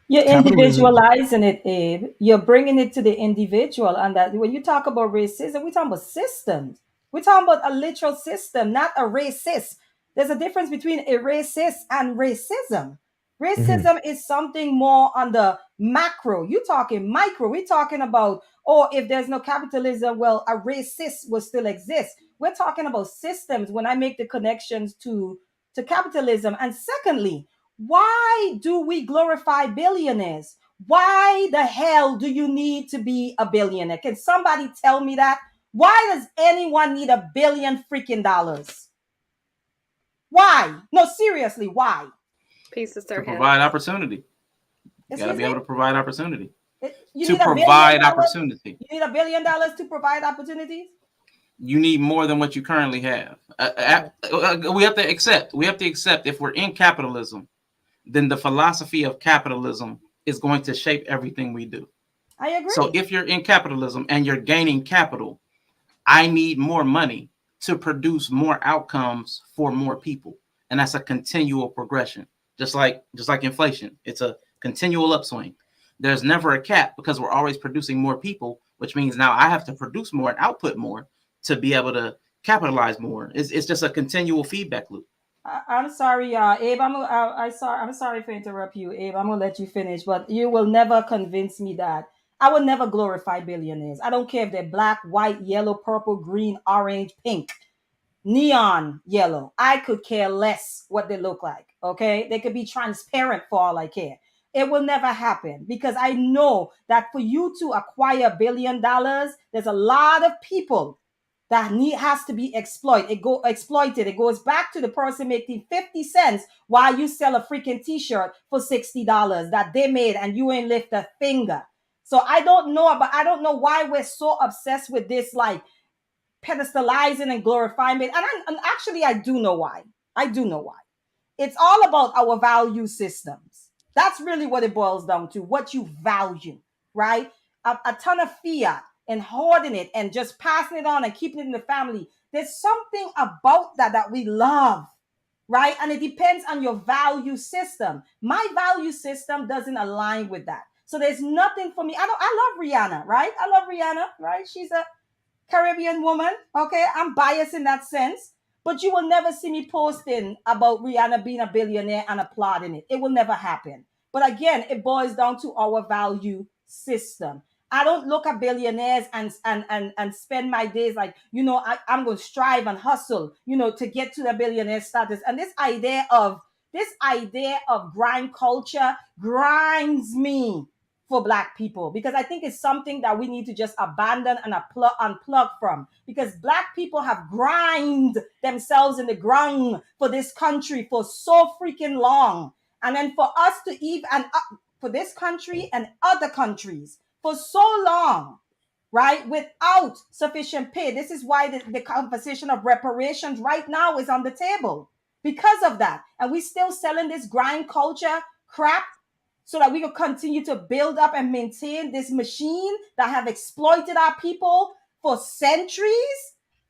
S3: You're
S2: Capitalism.
S3: individualizing it, Abe. You're bringing it to the individual. And that when you talk about racism, we're talking about systems. We're talking about a literal system, not a racist. There's a difference between a racist and racism. Racism is something more on the macro. You talking micro. We're talking about, oh, if there's no capitalism, well, a racist will still exist. We're talking about systems when I make the connections to capitalism. And secondly, why do we glorify billionaires? Why the hell do you need to be a billionaire? Can somebody tell me that? Why does anyone need a billion freaking dollars? Why? No, seriously, why?
S1: Peace to
S4: To
S1: Sir Hannah.
S4: provide opportunity. You got to
S3: Excuse
S4: be
S3: me?
S4: able to provide opportunity.
S3: You
S4: To
S3: need $1 billion?
S4: provide opportunity.
S3: You need $1 billion to provide opportunities?
S4: You need more than what you currently have.
S3: Oh,
S4: We have to accept. We have to accept if we're in capitalism, then the philosophy of capitalism is going to shape everything we do.
S3: I
S4: So
S3: agree.
S4: if you're in capitalism and you're gaining capital, I need more money to produce more outcomes for more people. And that's a continual progression. Just like inflation. It's a continual upswing. There's never a cap because we're always producing more people, which means now I have to produce more and output more to be able to capitalize more. It's just a continual feedback loop.
S3: I'm sorry, Abe. I'm sorry for interrupt you, Abe. I'm gonna let you finish, but you will never convince me that I will never glorify billionaires. I don't care if they're black, white, yellow, purple, green, orange, pink, neon yellow. I could care less what they look like. Okay, they could be transparent for all I care. It will never happen because I know that for you to acquire $1 billion, there's a lot of people that need has to be exploited. It goes back to the person making 50 cents while you sell a freaking t-shirt for $60 that they made and you ain't lift a finger. So I don't know why we're so obsessed with this like pedestalizing and glorifying it. And actually I do know why. I do know why. It's all about our value systems. That's really what it boils down to, what you value, right? A ton of fiat and hoarding it and just passing it on and keeping it in the family. There's something about that we love, right? And it depends on your value system. My value system doesn't align with that. So there's nothing for me. I love Rihanna, right? I love Rihanna, right? She's a Caribbean woman. Okay, I'm biased in that sense. But you will never see me posting about Rihanna being a billionaire and applauding it. It will never happen. But again, it boils down to our value system. I don't look at billionaires and spend my days like, I'm going to strive and hustle, to get to the billionaire status. And this idea of grind culture grinds me for black people because I think it's something that we need to just abandon and unplug from because black people have grind themselves in the ground for this country for so freaking long. And then for us to even and for this country and other countries for so long, right, without sufficient pay. This is why the conversation of reparations right now is on the table because of that. And we still selling this grind culture crap so that we can continue to build up and maintain this machine that have exploited our people for centuries.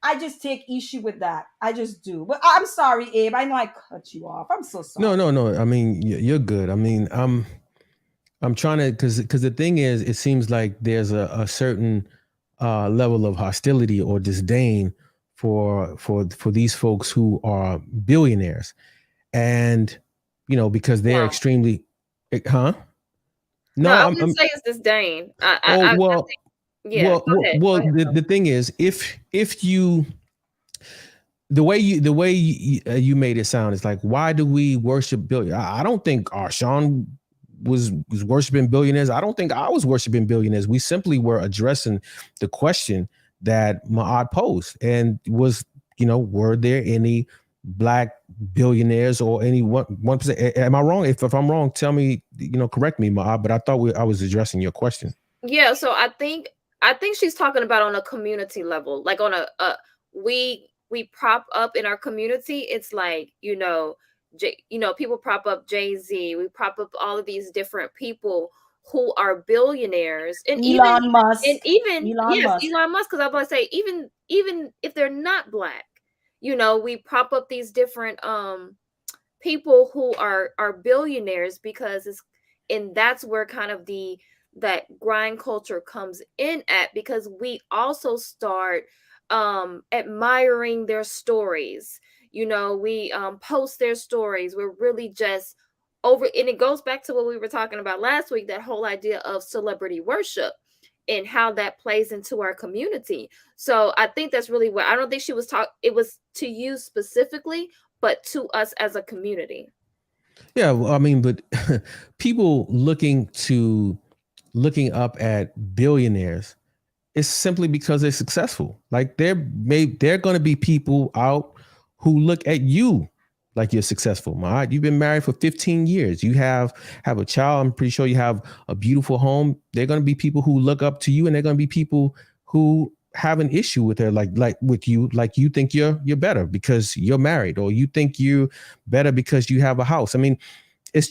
S3: I just take issue with that. I just do. But I'm sorry, Abe. I know I cut you off. I'm so sorry.
S2: No. I mean, you're good. I mean, I'm trying to because the thing is, it seems like there's a certain level of hostility or disdain for these folks who are billionaires, and because they're
S1: No,
S2: extremely, huh?
S1: no,
S2: No,
S1: I wouldn't say it's disdain.
S2: oh
S1: I
S2: well,
S1: think, yeah. Go ahead. Go ahead.
S2: the thing is, if you the way you made it sound is like, why do we worship billion? I don't think Arshawn was worshiping billionaires. I don't think I was worshiping billionaires. We simply were addressing the question that Maat posed, and was, were there any black billionaires or any 1%? Am I wrong? If I'm wrong, tell me, correct me, Maat. But I thought I was addressing your question.
S1: Yeah, so I think she's talking about on a community level, like on we prop up in our community. It's like, people prop up Jay-Z. We prop up all of these different people who are billionaires, and even
S3: Elon Musk.
S1: and even
S3: Elon
S1: yes,
S3: Musk.
S1: Elon Musk. Because I was about to say, even if they're not black, we prop up these different people who are billionaires because and that's where kind of that grind culture comes in at, because we also start admiring their stories. We post their stories. We're really just over, and it goes back to what we were talking about last week, that whole idea of celebrity worship and how that plays into our community. So I think that's really what, I don't think she was it was to you specifically, but to us as a community.
S2: Yeah, well, I mean, but people looking up at billionaires, it's simply because they're successful. Like they're going to be people out who look at you like you're successful. You've been married for 15 years. You have a child. I'm pretty sure you have a beautiful home. They're going to be people who look up to you, and they're going to be people who have an issue with her, like with you, like you think you're better because you're married, or you think you're better because you have a house. I mean, it's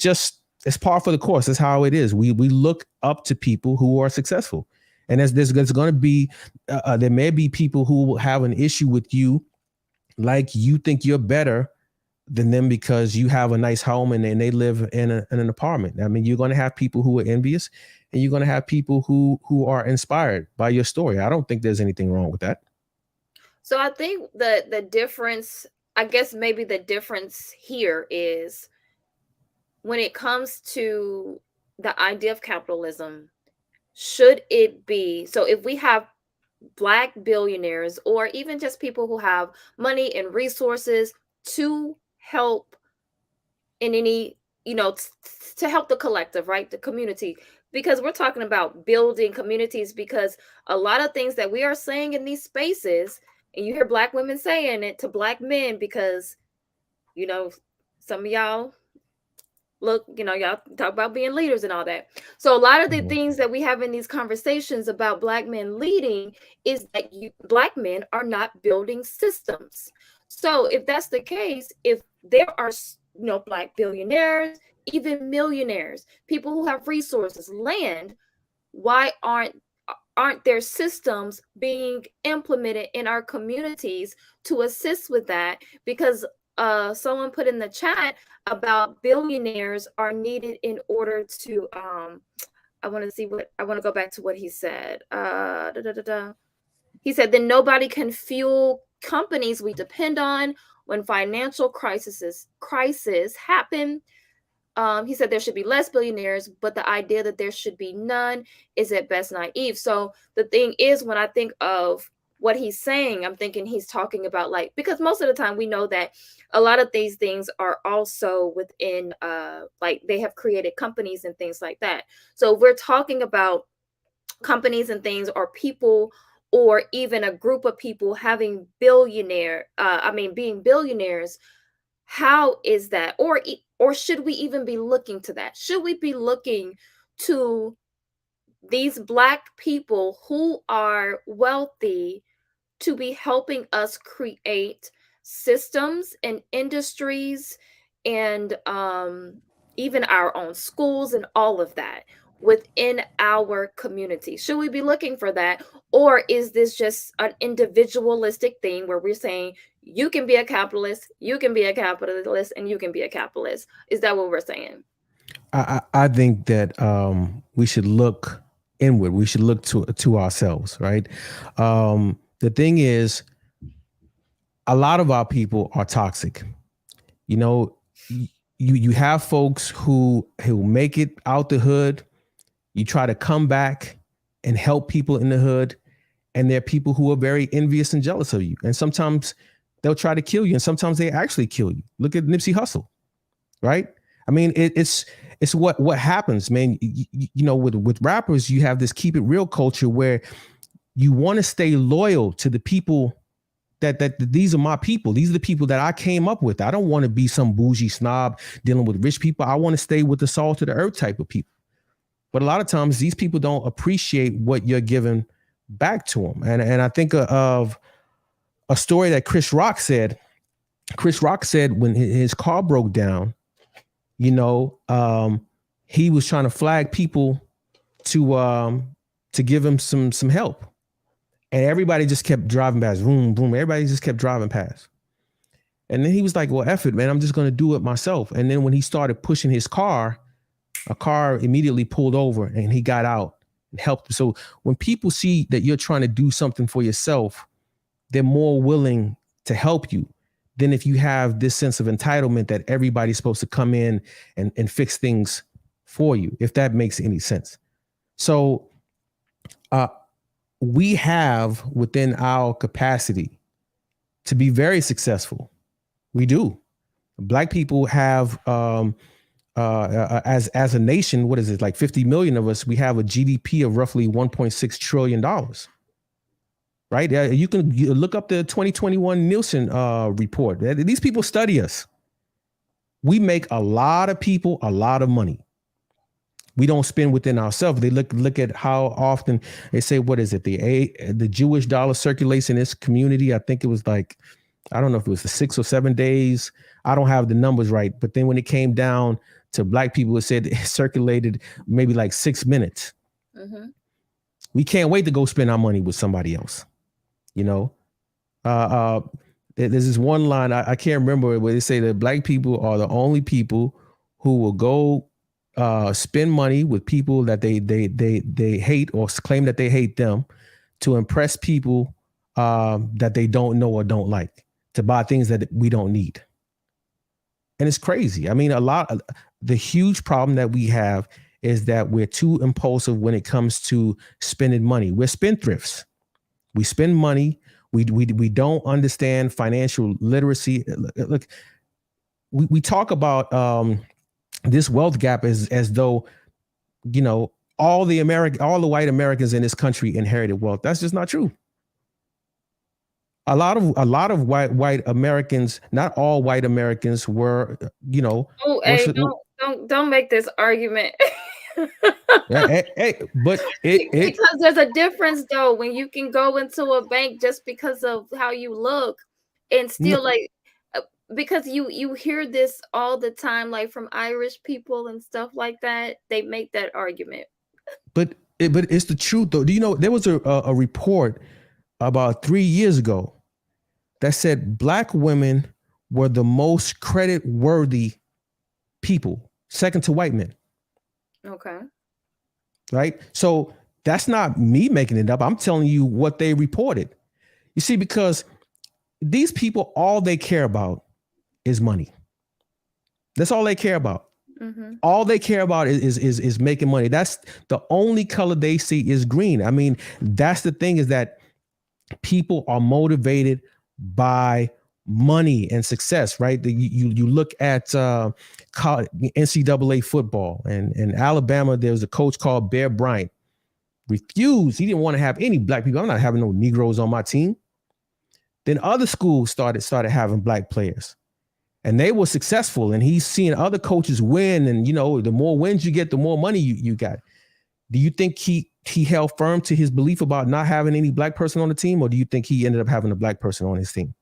S2: par for the course. That's how it is. We look up to people who are successful, and there's going to be there may be people who will have an issue with you, like you think you're better than them because you have a nice home and they live in an apartment. I mean, you're going to have people who are envious, and you're going to have people who are inspired by your story. I don't think there's anything wrong with that.
S1: So I think the difference, I guess maybe the difference here is when it comes to the idea of capitalism, should it be so if we have black billionaires or even just people who have money and resources to help in any, to help the collective, right? The community, because we're talking about building communities, because a lot of things that we are saying in these spaces, and you hear black women saying it to black men because, you know, some of y'all look, y'all talk about being leaders and all that. So a lot of the things that we have in these conversations about black men leading is that black men are not building systems. So if that's the case, if there are, black billionaires, even millionaires, people who have resources, land, why aren't there systems being implemented in our communities to assist with that? Because someone put in the chat about billionaires are needed in order to I want to go back to what he said. He said then nobody can fuel companies we depend on when financial crises happen. He said there should be less billionaires, but the idea that there should be none is at best naive. So the thing is, when I think of what he's saying, I'm thinking he's talking about, like, because most of the time we know that a lot of these things are also within like they have created companies and things like that. So if we're talking about companies and things, or people, or even a group of people having being billionaires, how is that? Or should we even be looking to that? Should we be looking to these black people who are wealthy to be helping us create systems and industries and even our own schools and all of that within our community? Should we be looking for that? Or is this just an individualistic thing where we're saying you can be a capitalist, you can be a capitalist, and you can be a capitalist? Is that what we're saying?
S2: I think that we should look inward. We should look to ourselves, right? The thing is, a lot of our people are toxic. You have folks who make it out the hood. You try to come back and help people in the hood, and there are people who are very envious and jealous of you. And sometimes they'll try to kill you, and sometimes they actually kill you. Look at Nipsey Hussle, right? I mean, it's what happens, man. With rappers, you have this keep it real culture where you want to stay loyal to the people that these are my people. These are the people that I came up with. I don't want to be some bougie snob dealing with rich people. I want to stay with the salt of the earth type of people. But a lot of times these people don't appreciate what you're giving back to them. And I think of a story that Chris Rock said. Chris Rock said when his car broke down, he was trying to flag people to give him some help. And everybody just kept driving past, boom, boom. Everybody just kept driving past. And then he was like, well, F it, man. I'm just going to do it myself. And then when he started pushing his car, a car immediately pulled over and he got out and helped. So when people see that you're trying to do something for yourself, they're more willing to help you than if you have this sense of entitlement that everybody's supposed to come in and fix things for you, if that makes any sense. So we have within our capacity to be very successful. We do. Black people have, as a nation, what is it, like 50 million of us, we have a GDP of roughly $1.6 trillion. Right? You can look up the 2021 Nielsen report. These people study us. We make a lot of people a lot of money. We don't spend within ourselves. They look at how often they say, what is it? The Jewish dollar circulates in this community. I think it was like, I don't know if it was the 6 or 7 days. I don't have the numbers right. But then when it came down to black people, it said it circulated maybe like 6 minutes.
S1: Mm-hmm.
S2: We can't wait to go spend our money with somebody else. You know, uh, there's this one line I can't remember where they say that black people are the only people who will go spend money with people that they hate or claim that they hate them to impress people that they don't know or don't like, to buy things that we don't need. And it's crazy. I mean, the huge problem that we have is that we're too impulsive when it comes to spending money. We're spendthrifts. We spend money. We don't understand financial literacy. Look, we talk about this wealth gap as though, you know, all the white Americans in this country inherited wealth. That's just not true. A lot of white Americans, not all white Americans were, you know,
S1: Oh,
S2: were,
S1: hey, don't make this argument.
S2: but it
S1: Because there's a difference though when you can go into a bank just because of how you look and still
S2: no,
S1: like uh, because you hear this all the time, like from Irish people and stuff like that. They make that argument.
S2: but it's the truth though. Do you know there was a report about 3 years ago that said black women were the most credit worthy people, second to white men.
S1: Okay.
S2: Right? So that's not me making it up. I'm telling you what they reported. You see, because these people, all they care about is money. That's all they care about.
S1: Mm-hmm.
S2: All they care about is making money. That's the only color they see is green. I mean, that's the thing, is that people are motivated by money and success, right? You look at NCAA football, and in Alabama, there was a coach called Bear Bryant. Refused. He didn't want to have any black people. I'm not having no Negroes on my team. Then other schools started having black players, and they were successful. And he's seeing other coaches win, and you know, the more wins you get, the more money you got. Do you think he held firm to his belief about not having any black person on the team, or do you think he ended up having a black person on his team?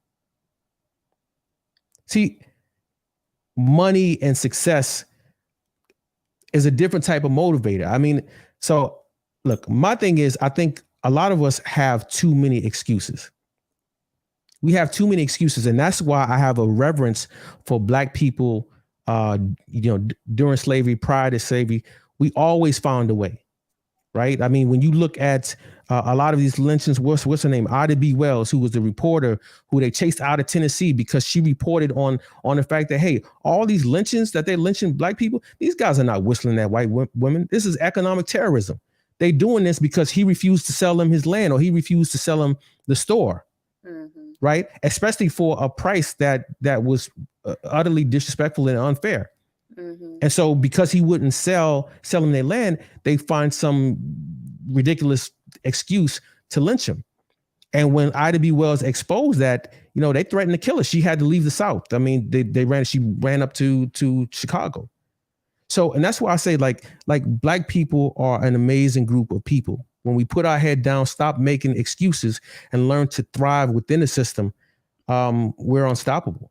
S2: See, money and success is a different type of motivator. I mean, so look, my thing is, I think a lot of us have too many excuses. We have too many excuses, and that's why I have a reverence for black people. During slavery, prior to slavery, we always found a way. Right? I mean, when you look at a lot of these lynchings, what's her name? Ida B. Wells, who was the reporter who they chased out of Tennessee because she reported on the fact that, hey, all these lynchings that they're lynching black people, these guys are not whistling at white women. This is economic terrorism. They doing this because he refused to sell them his land, or he refused to sell them the store. Mm-hmm. Right? Especially for a price that was utterly disrespectful and unfair. Mm-hmm. And so because he wouldn't sell them their land, they find some ridiculous excuse to lynch him. And when Ida B. Wells exposed that, you know, they threatened to kill her. She had to leave the South. I mean, she ran up to Chicago. So, and that's why I say like black people are an amazing group of people. When we put our head down, stop making excuses, and learn to thrive within the system, we're unstoppable.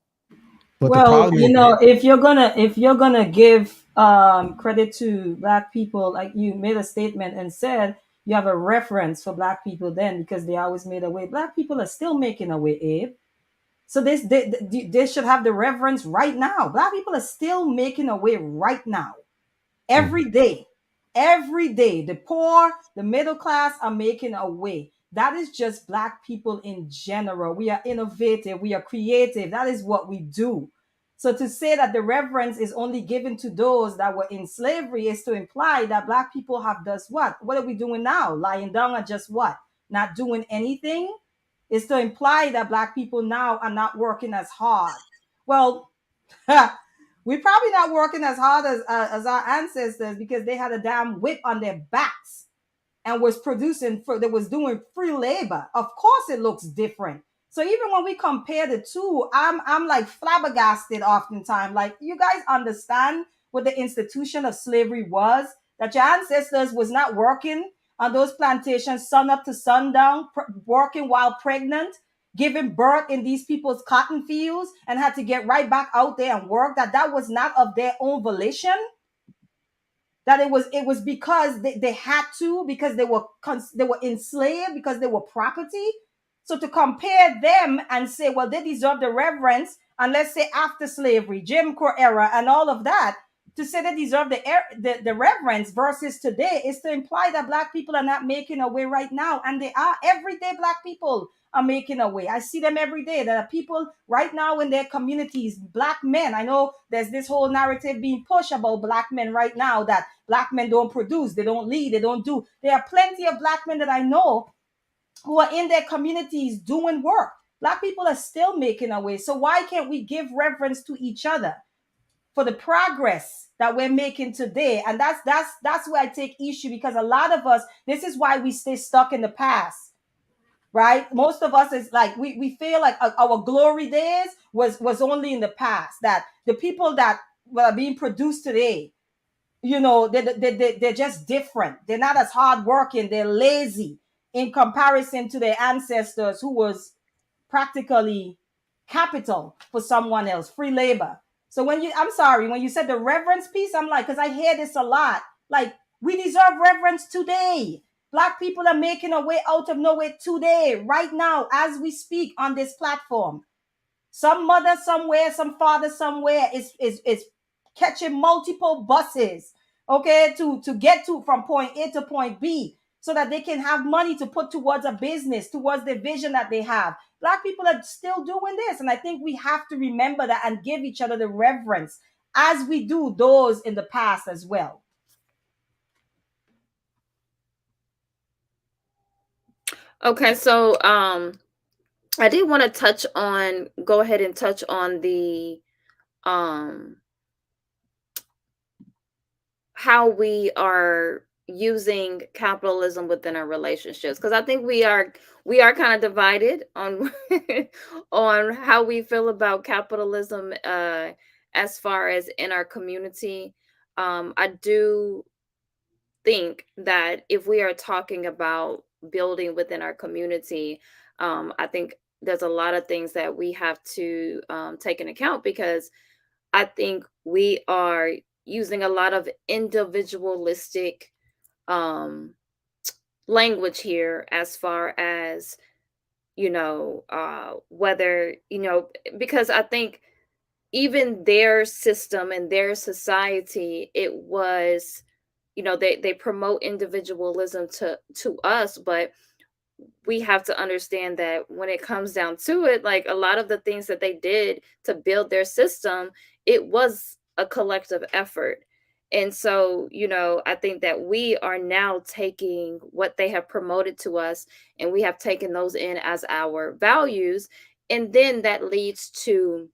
S2: But the
S3: Well,
S2: problem
S3: you
S2: is,
S3: know, if you're gonna give credit to black people, like you made a statement and said you have a reference for black people then because they always made a way. Black people are still making a way, Abe. So they should have the reverence right now. Black people are still making a way right now. Every day, every day, the poor, the middle class are making a way. That is just black people in general. We are innovative, we are creative. That is what we do. So to say that the reverence is only given to those that were in slavery is to imply that black people have does what? What are we doing now? Lying down or just what? Not doing anything? Is to imply that black people now are not working as hard. Well, we're probably not working as hard as our ancestors because they had a damn whip on their backs and was producing they was doing free labor. Of course it looks different. So even when we compare the two, I'm like flabbergasted oftentimes. Like, you guys understand what the institution of slavery was? That your ancestors was not working on those plantations sun up to sundown, working while pregnant, giving birth in these people's cotton fields, and had to get right back out there and work. That was not of their own volition. That it was because they had to, because they were enslaved, because they were property. So to compare them and say, well, they deserve the reverence, and let's say after slavery, Jim Crow era, and all of that, to say they deserve the reverence versus today is to imply that black people are not making a way right now, and they are. Everyday black people are making a way. I see them every day. There are people right now in their communities, black men. I know there's this whole narrative being pushed about black men right now, that black men don't produce, they don't lead, they don't do. There are plenty of black men that I know who are in their communities doing work. Black people are still making a way. So why can't we give reverence to each other for the progress that we're making today? And that's where I take issue, because a lot of us, this is why we stay stuck in the past. Right? Most of us is like, we feel like our glory days was only in the past, that the people that are being produced today, they're just different. They're not as hardworking. They're lazy in comparison to their ancestors, who was practically capital for someone else, free labor. So I'm sorry, when you said the reverence piece, I'm like, because I hear this a lot. Like, we deserve reverence today. Black people are making a way out of nowhere today, right now, as we speak on this platform. Some mother somewhere, some father somewhere is catching multiple buses, okay, to get to from point A to point B, so that they can have money to put towards a business, towards the vision that they have. Black people are still doing this, and I think we have to remember that and give each other the reverence as we do those in the past as well.
S1: Okay, so I did want to go ahead and touch on the um how we are using capitalism within our relationships, because I think we are kind of divided on on how we feel about capitalism as far as in our community. I do think that if we are talking about building within our community, I think there's a lot of things that we have to take into account, because I think we are using a lot of individualistic um, language here, as far as, whether, because I think even their system and their society, it was, they promote individualism to us, but we have to understand that when it comes down to it, like a lot of the things that they did to build their system, it was a collective effort. And so, I think that we are now taking what they have promoted to us, and we have taken those in as our values. And then that leads to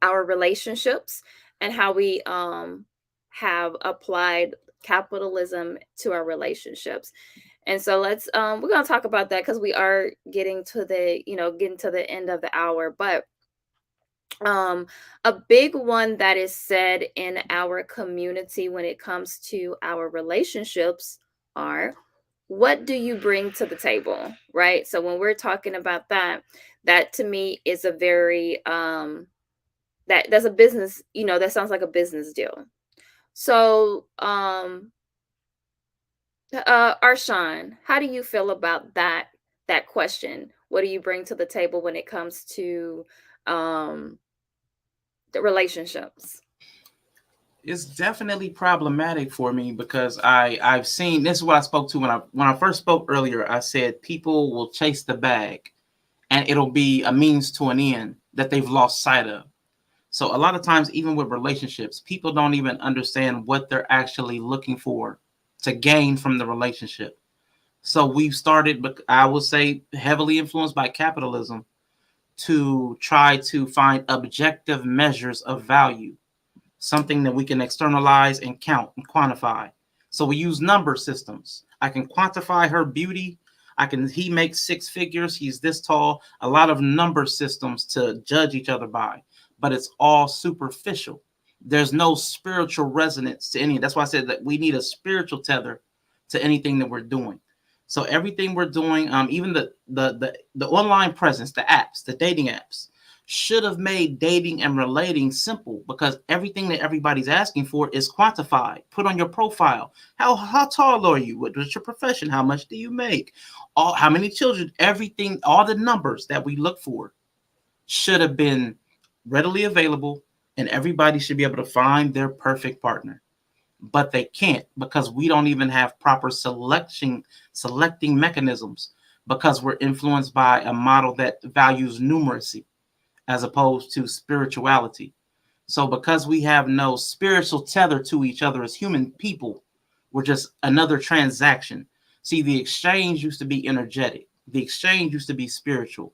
S1: our relationships and how we have applied capitalism to our relationships. And so we're going to talk about that, because we are getting to the end of the hour. But a big one that is said in our community when it comes to our relationships are, what do you bring to the table? Right? So when we're talking about that, that to me is a very that's a business, that sounds like a business deal. So Arshawn, how do you feel about that question? What do you bring to the table when it comes to um, the relationships?
S4: It's definitely problematic for me, because I've seen, this is what I spoke to when I first spoke earlier. I said people will chase the bag, and it'll be a means to an end that they've lost sight of. So a lot of times, even with relationships, people don't even understand what they're actually looking for to gain from the relationship. So we've started, but I will say heavily influenced by capitalism, to try to find objective measures of value, something that we can externalize and count and quantify. So we use number systems. I can quantify her beauty. He makes six figures. He's this tall. A lot of number systems to judge each other by, but it's all superficial. There's no spiritual resonance to any. That's why I said that we need a spiritual tether to anything that we're doing. So everything we're doing, even the online presence, the apps, the dating apps, should have made dating and relating simple, because everything that everybody's asking for is quantified. Put on your profile. How tall are you? What's your profession? How much do you make? How many children? Everything, all the numbers that we look for should have been readily available, and everybody should be able to find their perfect partner. But they can't, because we don't even have proper selecting mechanisms, because we're influenced by a model that values numeracy as opposed to spirituality. So because we have no spiritual tether to each other as human people, we're just another transaction. See, the exchange used to be energetic. The exchange used to be spiritual.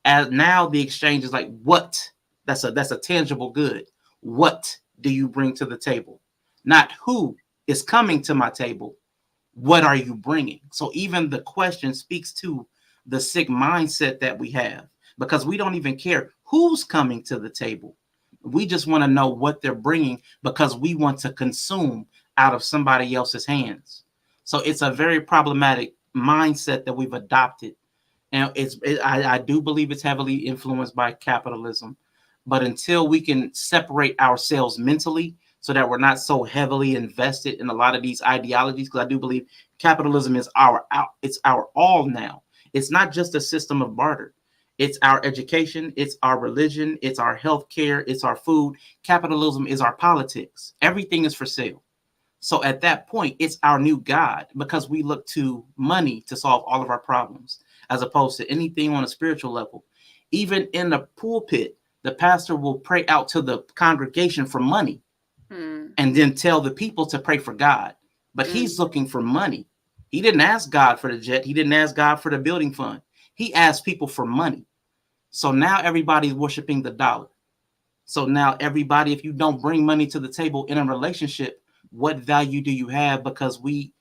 S4: As now the exchange is like what? That's a tangible good. What do you bring to the table? Not who is coming to my table. What are you bringing? So even the question speaks to the sick mindset that we have, because we don't even care who's coming to the table. We just want to know what they're bringing, because we want to consume out of somebody else's hands. So it's a very problematic mindset that we've adopted. And I do believe it's heavily influenced by capitalism. But until we can separate ourselves mentally, so that we're not so heavily invested in a lot of these ideologies, because I do believe capitalism is it's our all now. It's not just a system of barter. It's our education, it's our religion, it's our health care, it's our food. Capitalism is our politics. Everything is for sale. So at that point, it's our new God, because we look to money to solve all of our problems, as opposed to anything on a spiritual level. Even in the pulpit, the pastor will pray out to the congregation for money, and then tell the people to pray for God. But he's looking for money. He didn't ask God for the jet. He didn't ask God for the building fund. He asked people for money. So now everybody's worshiping the dollar. So now everybody, if you don't bring money to the table in a relationship, what value do you have? Because we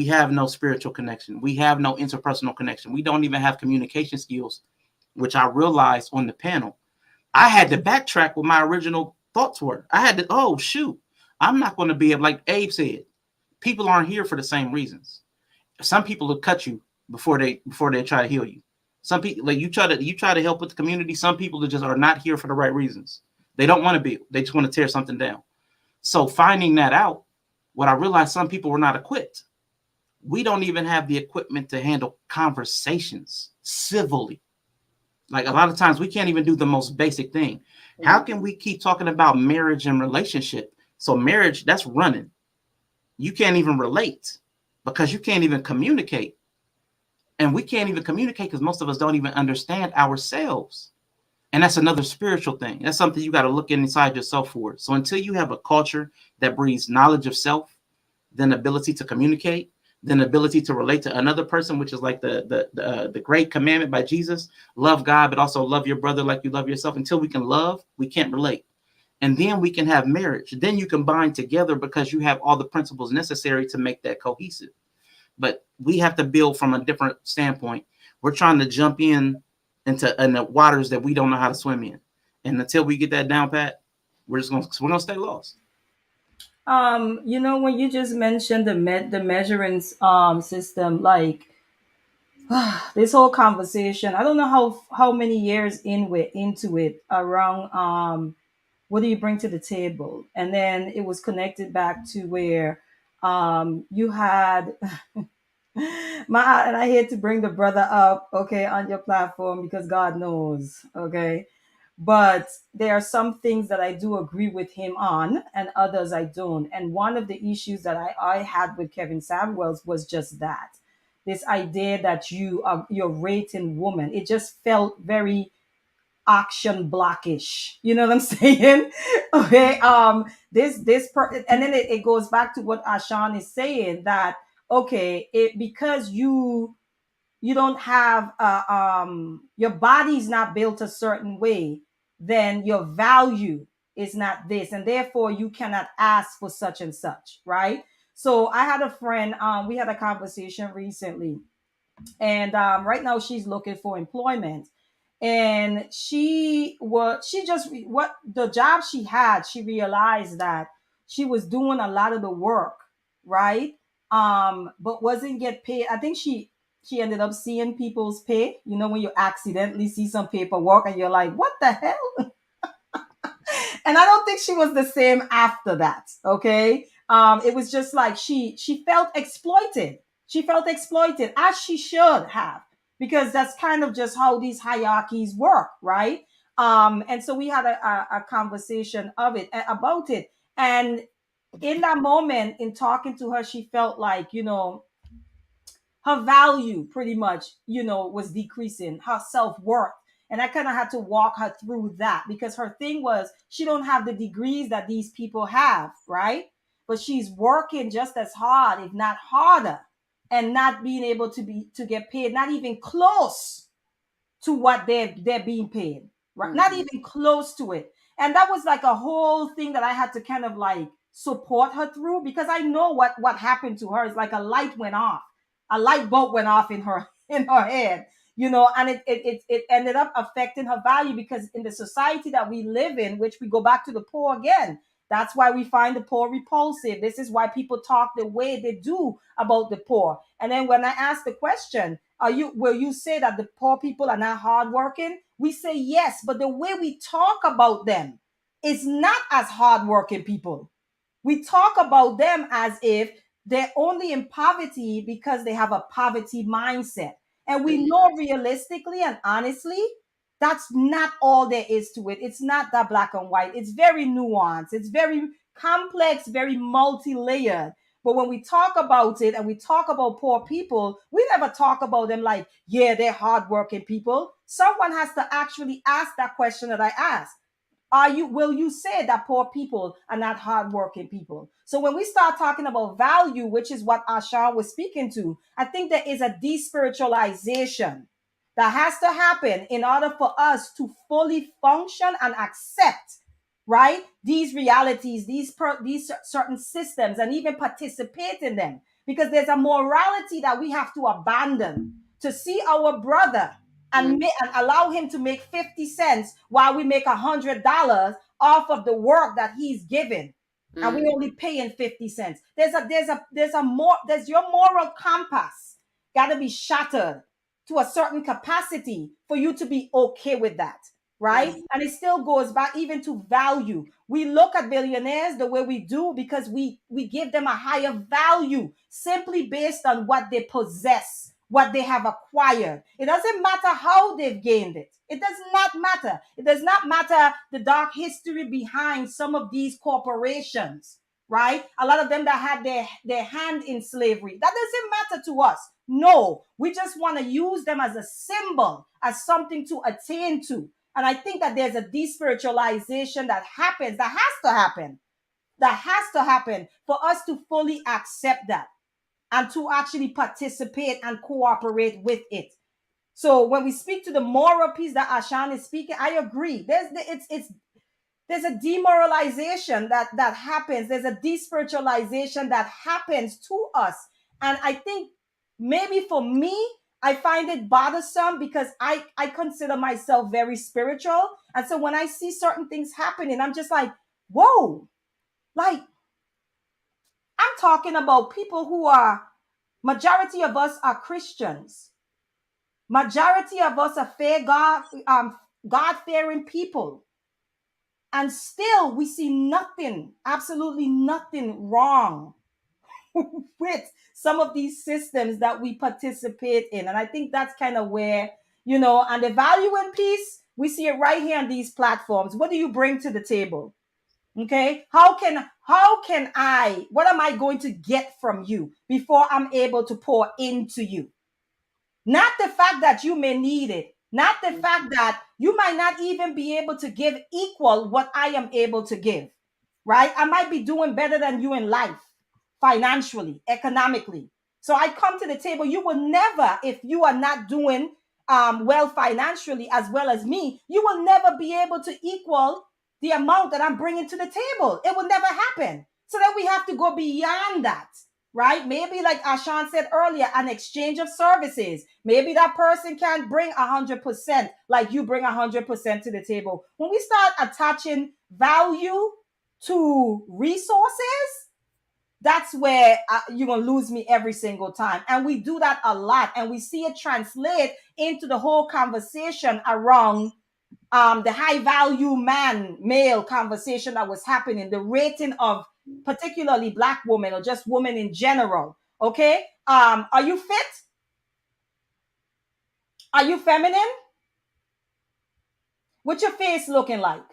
S4: have no spiritual connection. We have no interpersonal connection. We don't even have communication skills, which I realized on the panel. I had to backtrack what my original thoughts were. I had to, oh shoot, I'm not going to be able, like Abe said, people aren't here for the same reasons. Some people will cut you before they try to heal you. Some people, like you try to help with the community. Some people that just are not here for the right reasons. They don't want to build. They just want to tear something down. So finding that out, what I realized, some people were not equipped. We don't even have the equipment to handle conversations civilly. Like a lot of times we can't even do the most basic thing. How can we keep talking about marriage and relationship? So marriage, that's running. You can't even relate, because you can't even communicate. And we can't even communicate because most of us don't even understand ourselves. And that's another spiritual thing. That's something you got to look inside yourself for. So until you have a culture that breeds knowledge of self, then ability to communicate, then ability to relate to another person, which is like the great commandment by Jesus: love God, but also love your brother like you love yourself. Until we can love, we can't relate. And then we can have marriage. Then you combine together, because you have all the principles necessary to make that cohesive. But we have to build from a different standpoint. We're trying to jump in the waters that we don't know how to swim in. And until we get that down pat, we're gonna stay lost.
S3: When you just mentioned the measuring system, like this whole conversation, I don't know how many years into it around what do you bring to the table, and then it was connected back to where you had my, and I hate to bring the brother up, okay, on your platform, because God knows, okay, but there are some things that I do agree with him on, and others I don't. And one of the issues that I had with Kevin Samuels was just that, this idea that you're rating woman. It just felt very action blockish. You know what I'm saying? Okay. And then it goes back to what Ashan is saying, that okay, because you don't have your body's not built a certain way, then your value is not this, and therefore you cannot ask for such and such, right? So I had a friend, we had a conversation recently, And right now she's looking for employment. And she just what the job she had, she realized that she was doing a lot of the work, right? But wasn't get paid. I think she ended up seeing people's pay. You know, when you accidentally see some paperwork and you're like, what the hell? And I don't think she was the same after that. Okay. It was just like she felt exploited. She felt exploited, as she should have, because that's kind of just how these hierarchies work, right? And so we had a conversation of it about it. And in that moment, in talking to her, she felt like, her value pretty much, was decreasing, her self-worth. And I kind of had to walk her through that, because her thing was she don't have the degrees that these people have, right? But she's working just as hard, if not harder, and not being able to get paid, not even close to what they're being paid, right? Not even close to it. And that was like a whole thing that I had to kind of like support her through, because I know what happened to her is like a light went off, a light bulb went off in her in her head, and it ended up affecting her value, because in the society that we live in, which we go back to the poor again, that's why we find the poor repulsive. This is why people talk the way they do about the poor. And then when I ask the question, will you say that the poor people are not hardworking? We say yes, but the way we talk about them is not as hardworking people. We talk about them as if they're only in poverty because they have a poverty mindset. And we know realistically and honestly, that's not all there is to it. It's not that black and white. It's very nuanced. It's very complex, very multi-layered. But when we talk about it and we talk about poor people, we never talk about them like, yeah, they're hardworking people. Someone has to actually ask that question that I asked. Will you say that poor people are not hardworking people? So when we start talking about value, which is what Asha was speaking to, I think there is a despiritualization that has to happen in order for us to fully function and accept, right, these realities, these certain systems, and even participate in them, because there's a morality that we have to abandon to see our brother and allow him to make 50 cents while we make $100 off of the work that he's given, and we only paying 50 cents. There's your moral compass got to be shattered to a certain capacity for you to be okay with that, right? And it still goes back even to value. We look at billionaires the way we do because we give them a higher value simply based on what they possess, what they have acquired. It doesn't matter how they've gained it. It does not matter. It does not matter the dark history behind some of these corporations, right? A lot of them that had their hand in slavery. That doesn't matter to us. No, we just want to use them as a symbol, as something to attain to. And I think that there's a despiritualization that happens, that has to happen for us to fully accept that and to actually participate and cooperate with it. So when we speak to the moral piece that Ashan is speaking, I agree. There's a demoralization that happens. There's a despiritualization that happens to us. And I think maybe for me, I find it bothersome because I consider myself very spiritual. And so when I see certain things happening, I'm just like, whoa, like I'm talking about people who are, majority of us are Christians. Majority of us are God-fearing people. And still we see nothing, absolutely nothing wrong with some of these systems that we participate in. And I think that's kind of where, and the valuing piece, we see it right here on these platforms. What do you bring to the table? Okay. What am I going to get from you before I'm able to pour into you? Not the fact that you may need it, not the fact that you might not even be able to give equal what I am able to give, right? I might be doing better than you in life, financially, economically. So I come to the table. You will never, if you are not doing well financially as well as me, you will never be able to equal the amount that I'm bringing to the table. It will never happen. So then we have to go beyond that. right? Maybe like Ashan said earlier, an exchange of services. Maybe that person can't bring 100% like you bring 100% to the table. When we start attaching value to resources, that's where you're going to lose me every single time. And we do that a lot. And we see it translate into the whole conversation around the high value male conversation that was happening, the rating of particularly Black women or just women in general. Okay. Are you fit? Are you feminine? What's your face looking like?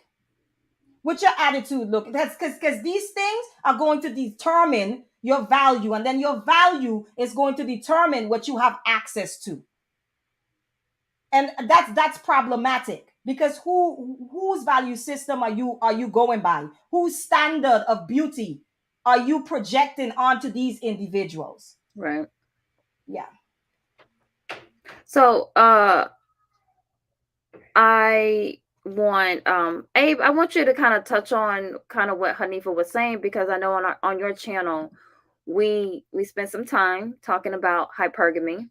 S3: What's your attitude looking? That's because these things are going to determine your value, and then your value is going to determine what you have access to. And that's problematic, because whose value system are you going by? Whose standard of beauty are you projecting onto these individuals?
S1: Right.
S3: Yeah.
S1: So I want Abe, I want you to kind of touch on kind of what Hanifa was saying, because I know on your channel we spent some time talking about hypergamy.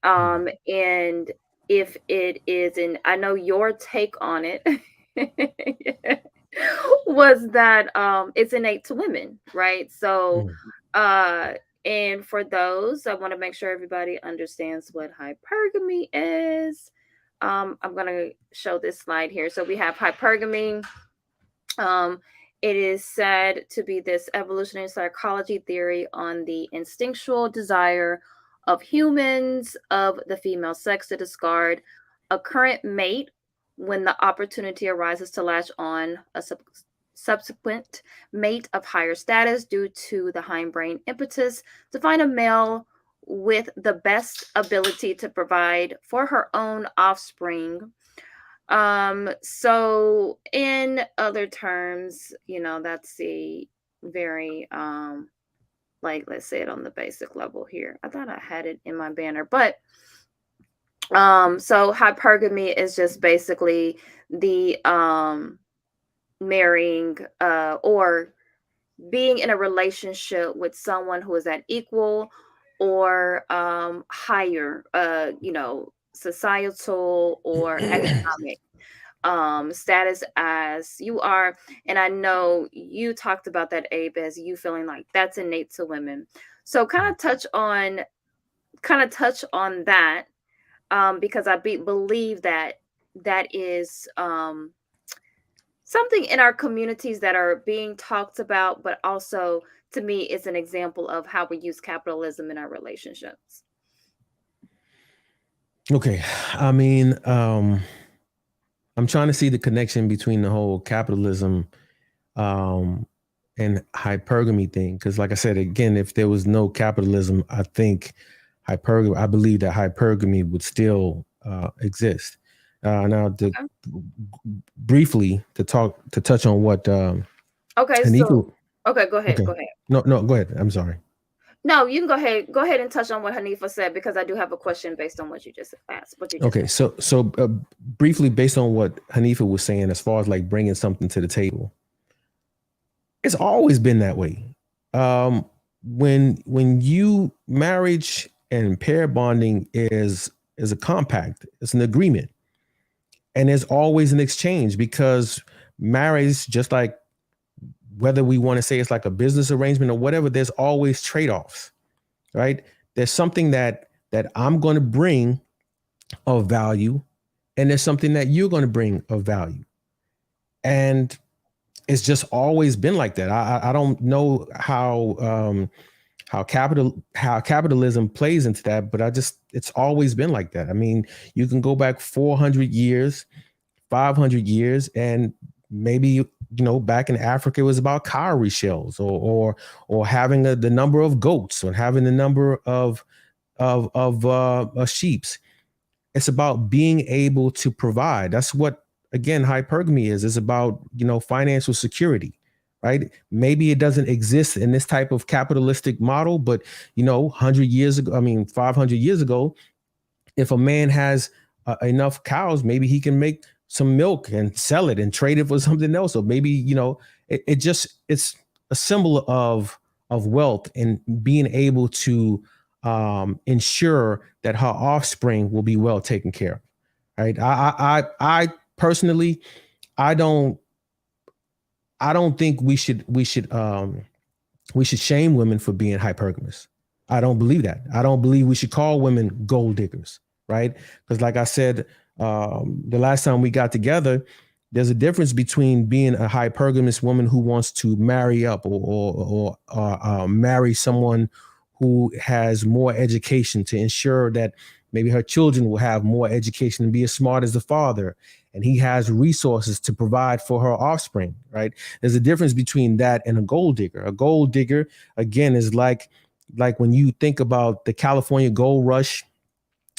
S1: And if it is, and I know your take on it was that it's innate to women, right? So and for those, I want to make sure everybody understands what hypergamy is. I'm going to show this slide here. So we have hypergamy. It is said to be this evolutionary psychology theory on the instinctual desire of humans of the female sex to discard a current mate when the opportunity arises to latch on a subsequent mate of higher status due to the hindbrain impetus to find a male with the best ability to provide for her own offspring. So in other terms, that's the very like, let's say it on the basic level here. I thought I had it in my banner, but so hypergamy is just basically the marrying or being in a relationship with someone who is at equal or higher societal or economic status as you are. And I know you talked about that, Abe, as you feeling like that's innate to women. So kind of touch on that, because I believe that is something in our communities that are being talked about, but also to me it's an example of how we use capitalism in our relationships.
S2: Okay. I mean, I'm trying to see the connection between the whole capitalism and hypergamy thing. Because like I said, again, if there was no capitalism, I believe that hypergamy would still exist. Now, briefly to touch on what
S1: okay,
S2: Hanifa,
S1: so okay, go ahead.
S2: No, go ahead. I'm sorry.
S1: No, you can go ahead and touch on what Hanifa said, because I do have a question based on what you just asked.
S2: Okay, so briefly, based on what Hanifa was saying, as far as like bringing something to the table, it's always been that way. When you marriage and pair bonding is a compact, it's an agreement, and there's always an exchange, because marriage, just like whether we want to say it's like a business arrangement or whatever, there's always trade-offs, right? There's something that I'm going to bring of value, and there's something that you're going to bring of value. And it's just always been like that. I don't know how capitalism plays into that, but it's always been like that. I mean, you can go back 400 years, 500 years, and maybe back in Africa it was about cowrie shells or having the number of goats or having the number of sheeps. It's about being able to provide. That's what, again, hypergamy is. It's about financial security, right? Maybe it doesn't exist in this type of capitalistic model, but 100 years ago, 500 years ago, if a man has enough cows, maybe he can make some milk and sell it and trade it for something else. Or maybe, it's a symbol of of wealth and being able to ensure that her offspring will be well taken care of. Right. I personally, I don't, I don't think we should shame women for being hypergamous. I don't believe that. I don't believe we should call women gold diggers, right? Because, like I said, the last time we got together, there's a difference between being a hypergamous woman who wants to marry up or marry someone who has more education to ensure that maybe her children will have more education and be as smart as the father, and he has resources to provide for her offspring, right? There's a difference between that and a gold digger. A gold digger, again, is like when you think about the California gold rush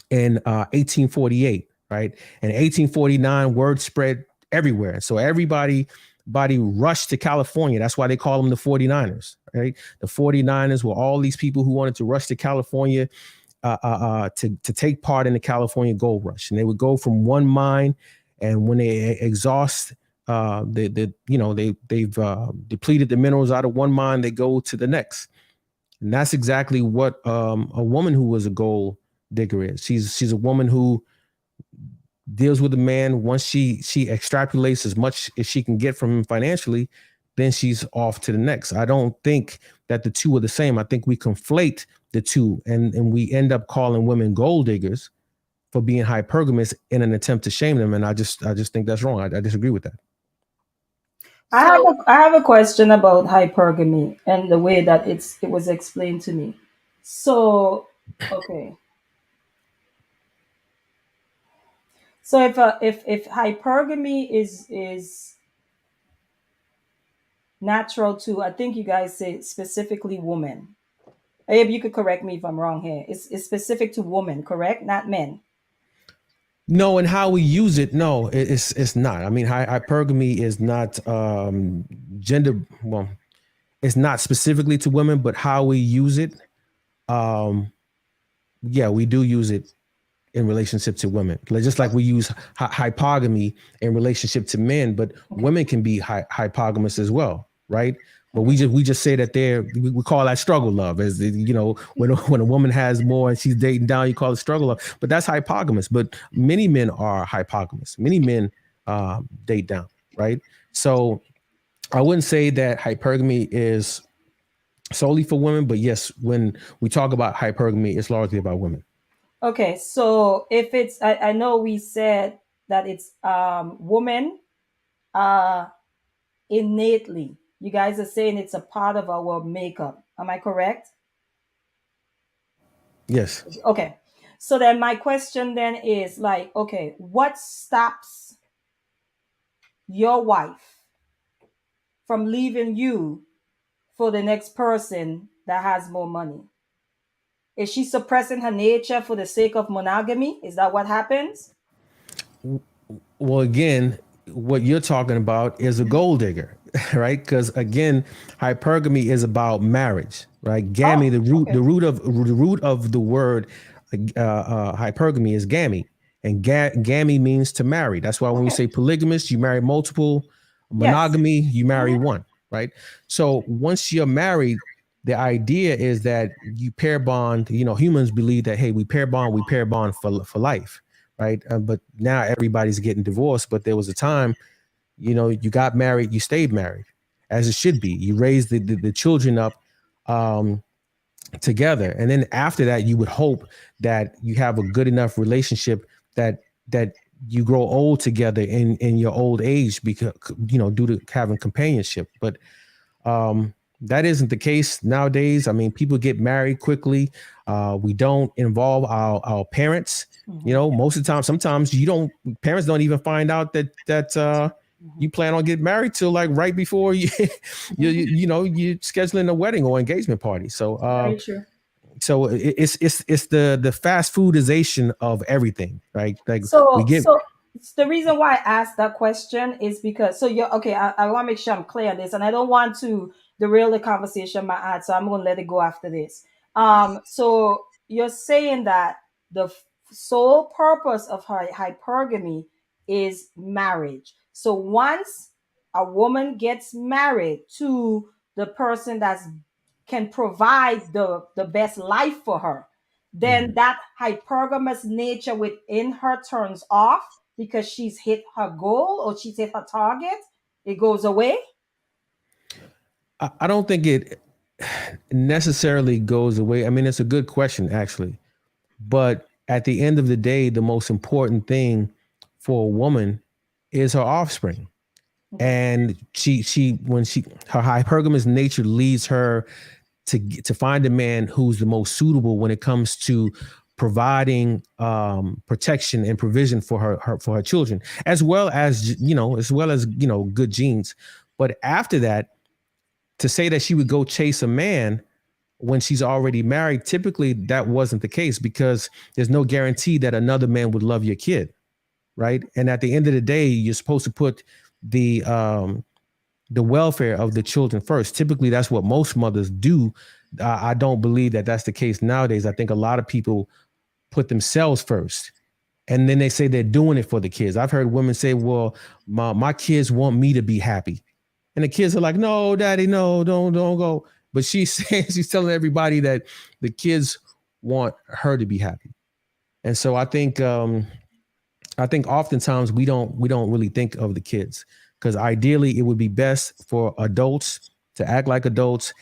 S2: in 1848, right? In 1849, word spread everywhere. So everybody rushed to California. That's why they call them the 49ers, right? The 49ers were all these people who wanted to rush to California to take part in the California gold rush. And they would go from one mine, and when they exhaust they've depleted the minerals out of one mine, they go to the next. And that's exactly what a woman who was a gold digger is. She's a woman who deals with a man. Once she extrapolates as much as she can get from him financially, then she's off to the next. I don't think that the two are the same. I think we conflate the two, and we end up calling women gold diggers for being hypergamous in an attempt to shame them. And I just think that's wrong. I disagree with that.
S1: So,
S3: I have a question about hypergamy and the way that it was explained to me. So, okay. So if hypergamy is natural to, I think you guys say specifically women. Maybe you could correct me if I'm wrong here. It's specific to women, correct? Not men.
S2: No, and how we use it, no, it's not. I mean, hypergamy is not gender. Well, it's not specifically to women, but how we use it, um, yeah, we do use it in relationship to women. Just like we use hypogamy in relationship to men, but
S3: Okay.
S2: women can be hypogamous as well, right? But we just say that we call that struggle love, as when a woman has more and she's dating down, you call it struggle love. But that's hypogamous. But many men are hypogamous. Many men date down, right? So I wouldn't say that hypergamy is solely for women, but yes, when we talk about hypergamy, it's largely about women.
S3: Okay, so if it's I know we said that it's woman uh innately. You guys are saying it's a part of our makeup. Am I correct?
S2: Yes.
S3: Okay. So then my question then is like, okay, what stops your wife from leaving you for the next person that has more money? Is she suppressing her nature for the sake of monogamy? Is that what happens?
S2: Well, again, what you're talking about is a gold digger, right? Because again, hypergamy is about marriage, right? Gamy,
S3: Oh,
S2: the root,
S3: okay.
S2: the root of the word hypergamy is gamy, and gamy means to marry. That's why when we
S3: Okay.
S2: say polygamous, you marry multiple.
S3: Yes.
S2: Monogamy, you marry
S3: Mhm.
S2: one, right? So once you're married, the idea is that you pair bond. Humans believe that, hey, we pair bond for life, right? But now everybody's getting divorced. But there was a time, you got married, you stayed married, as it should be. You raised the children up um, together, and then after that, you would hope that you have a good enough relationship that you grow old together in your old age, because due to having companionship. But that isn't the case nowadays. I mean, people get married quickly. We don't involve our parents.
S3: Mhm.
S2: Most of the time, sometimes you don't. Parents don't even find out that
S3: Mhm.
S2: you plan on getting married till like right before you're scheduling a wedding or engagement party. So
S3: Very true.
S2: it's the fast foodization of everything, right? Like we
S3: So,
S2: get.
S3: the reason why I asked that question is because so you're okay. I want to make sure I'm clear on this, and I don't want to derail the conversation, my ad. So I'm going to let it go after this. So you're saying that the sole purpose of hypergamy is marriage. So once a woman gets married to the person that's can provide the best life for her, then that hypergamous nature within her turns off because she's hit her goal or she's hit her target. It goes away.
S2: I don't think it necessarily goes away. I mean, it's a good question, actually. But at the end of the day, the most important thing for a woman is her offspring. And her hypergamous nature leads her to find a man who's the most suitable when it comes to providing protection and provision for her children, as well as good genes. But after that, to say that she would go chase a man when she's already married, typically that wasn't the case, because there's no guarantee that another man would love your kid, right? And at the end of the day, you're supposed to put the welfare of the children first. Typically, that's what most mothers do. I don't believe that that's the case nowadays. I think a lot of people put themselves first, and then they say they're doing it for the kids. I've heard women say, well, my kids want me to be happy. And the kids are like, no, daddy, no, don't go. But she's telling everybody that the kids want her to be happy. And so I think oftentimes we don't really think of the kids, because ideally it would be best for adults to act like adults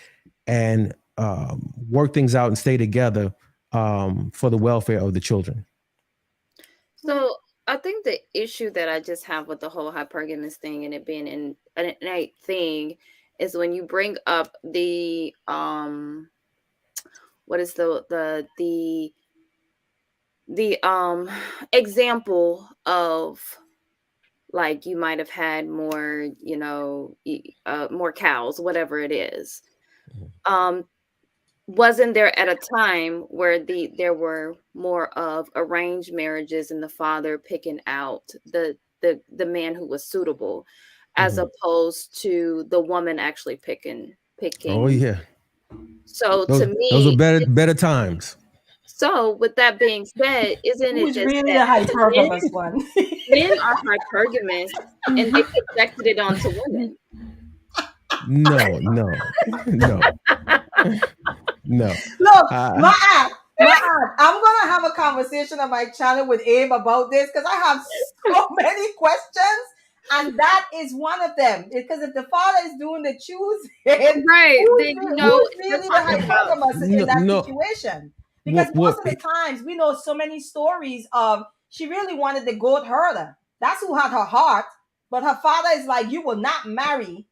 S2: and work things out and stay together for the welfare of the children.
S1: So I think the issue that I just have with the whole hypergamous thing and it being an innate thing is when you bring up the what is the example of, like, you might have had more, more cows, whatever it is. Wasn't there at a time where there were more of arranged marriages and the father picking out the man who was suitable, as opposed to the woman actually picking?
S2: Oh yeah.
S1: So
S2: those
S1: to me,
S2: are better times.
S1: So with that being said, isn't it
S3: Who's
S1: just
S3: really
S1: that
S3: the hypergamous one?
S1: men are hypergamous and they projected it onto women?
S2: No.
S3: Look, my aunt, I'm gonna have a conversation on my channel with Abe about this, because I have so many questions, and that is one of them. Because if the father is doing the choosing,
S1: right,
S3: who's
S1: then
S3: really the hypergamous in that situation? Because most of the times we know so many stories of she really wanted the goat herder. That's who had her heart, but her father is like, you will not marry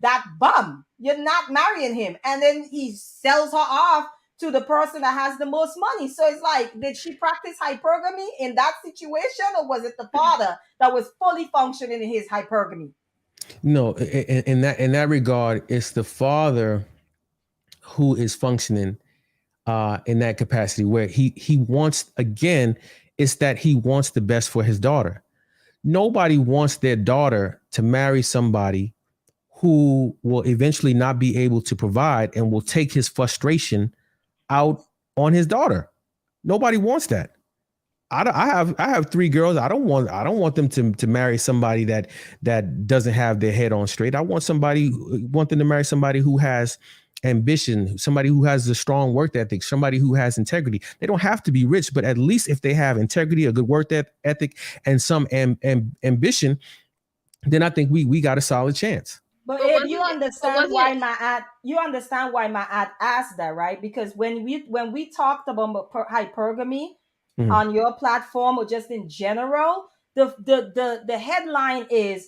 S3: that bum. You're not marrying him. And then he sells her off to the person that has the most money. So it's like, did she practice hypergamy in that situation, or was it the father that was fully functioning in his hypergamy?
S2: No, in that regard, it's the father who is functioning in that capacity, where he wants, again, it's that he wants the best for his daughter. Nobody wants their daughter to marry somebody who will eventually not be able to provide and will take his frustration out on his daughter. Nobody wants that. I have 3 girls. I don't want them to marry somebody that doesn't have their head on straight. I want them to marry somebody who has ambition, somebody who has a strong work ethic, somebody who has integrity. They don't have to be rich, but at least if they have integrity, a good work ethic, and some ambition, then I think we got a solid chance.
S3: But if you understand why my aunt asked that, right? Because when we talked about hypergamy on your platform, or just in general, the headline is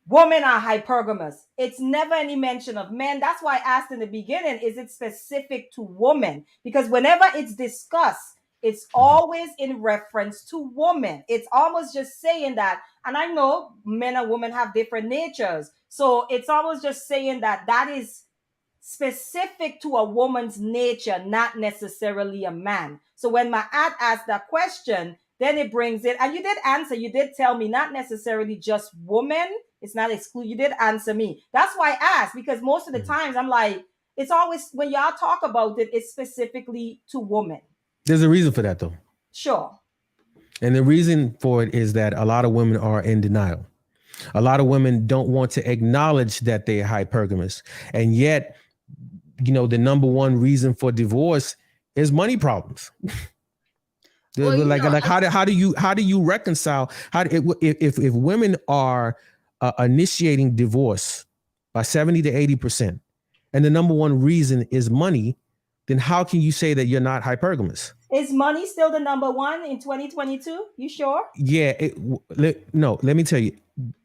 S3: women are hypergamous. It's never any mention of men. That's why I asked in the beginning, is it specific to women? Because whenever it's discussed, it's always in reference to women. It's almost just saying that, and I know men and women have different natures. So it's almost just saying that is specific to a woman's nature, not necessarily a man. So when my aunt asked that question, then it brings it, and you did answer, you did tell me not necessarily just women, it's not exclude. You did answer me. That's why I asked, because most of the times I'm like, it's always, when y'all talk about it, it's specifically to women.
S2: There's a reason for that, though.
S3: Sure.
S2: And the reason for it is that a lot of women are in denial. A lot of women don't want to acknowledge that they are hypergamous. And yet the number one reason for divorce is money problems.
S1: Well,
S2: Like how do you reconcile if women are initiating divorce by 70 to 80%, and the number one reason is money, then how can you say that you're not hypergamous?
S3: Is money still the number one in 2022? You sure?
S2: Yeah, no, let me tell you,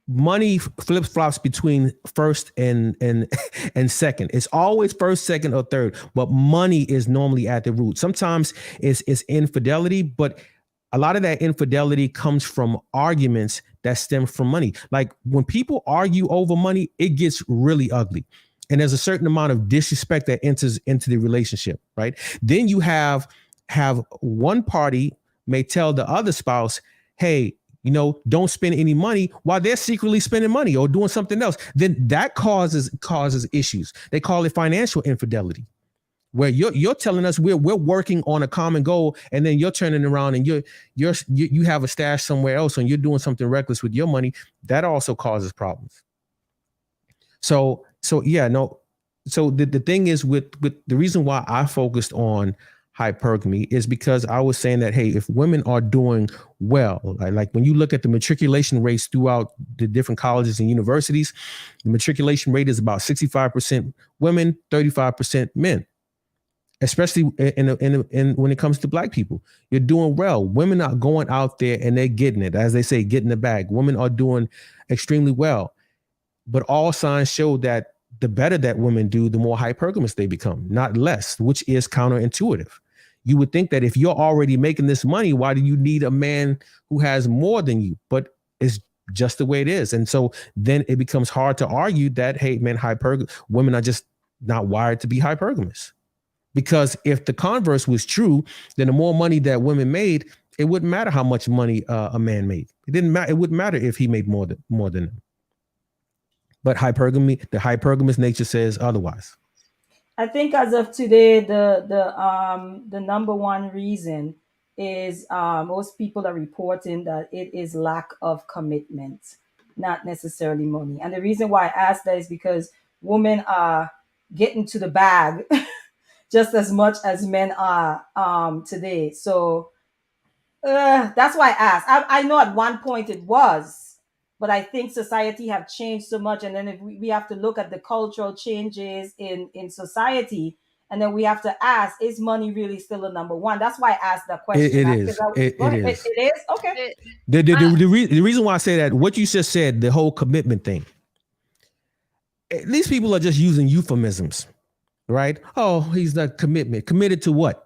S2: money flip flops between first and and second. It's always first, second, or third, but money is normally at the root. Sometimes it's infidelity, but a lot of that infidelity comes from arguments that stem from money. Like when people argue over money, it gets really ugly. And there's a certain amount of disrespect that enters into the relationship, right? Then you have one party may tell the other spouse, hey, don't spend any money, while they're secretly spending money or doing something else. Then that causes issues. They call it financial infidelity, where you're telling us we're working on a common goal, and then you're turning around and you have a stash somewhere else and you're doing something reckless with your money. That also causes problems. So yeah, no. So the thing is, with the reason why I focused on hypergamy is because I was saying that, hey, if women are doing well, like when you look at the matriculation rates throughout the different colleges and universities, the matriculation rate is about 65% women, 35% men. Especially in when it comes to Black people, you're doing well. Women are going out there and they're getting it, as they say, getting the bag. Women are doing extremely well, but all signs show that the better that women do, the more hypergamous they become, not less, which is counterintuitive. You would think that if you're already making this money, why do you need a man who has more than you? But it's just the way it is. And so then it becomes hard to argue that, hey, man, women are just not wired to be hypergamous. Because if the converse was true, then the more money that women made, it wouldn't matter how much money a man made. It didn't matter. It wouldn't matter if he made more than them. But the hypergamous nature says otherwise.
S3: I think as of today, the number one reason is most people are reporting that it is lack of commitment, not necessarily money. And the reason why I ask that is because women are getting to the bag just as much as men are today. So that's why I asked. I know at one point it was, but I think society have changed so much, and then if we have to look at the cultural changes in society, and then we have to ask: is money really still a number one? That's why I asked that question.
S2: It is. It is.
S3: It is okay.
S2: The reason why I say that, what you just said, the whole commitment thing. These people are just using euphemisms, right? Oh, he's not committed to what?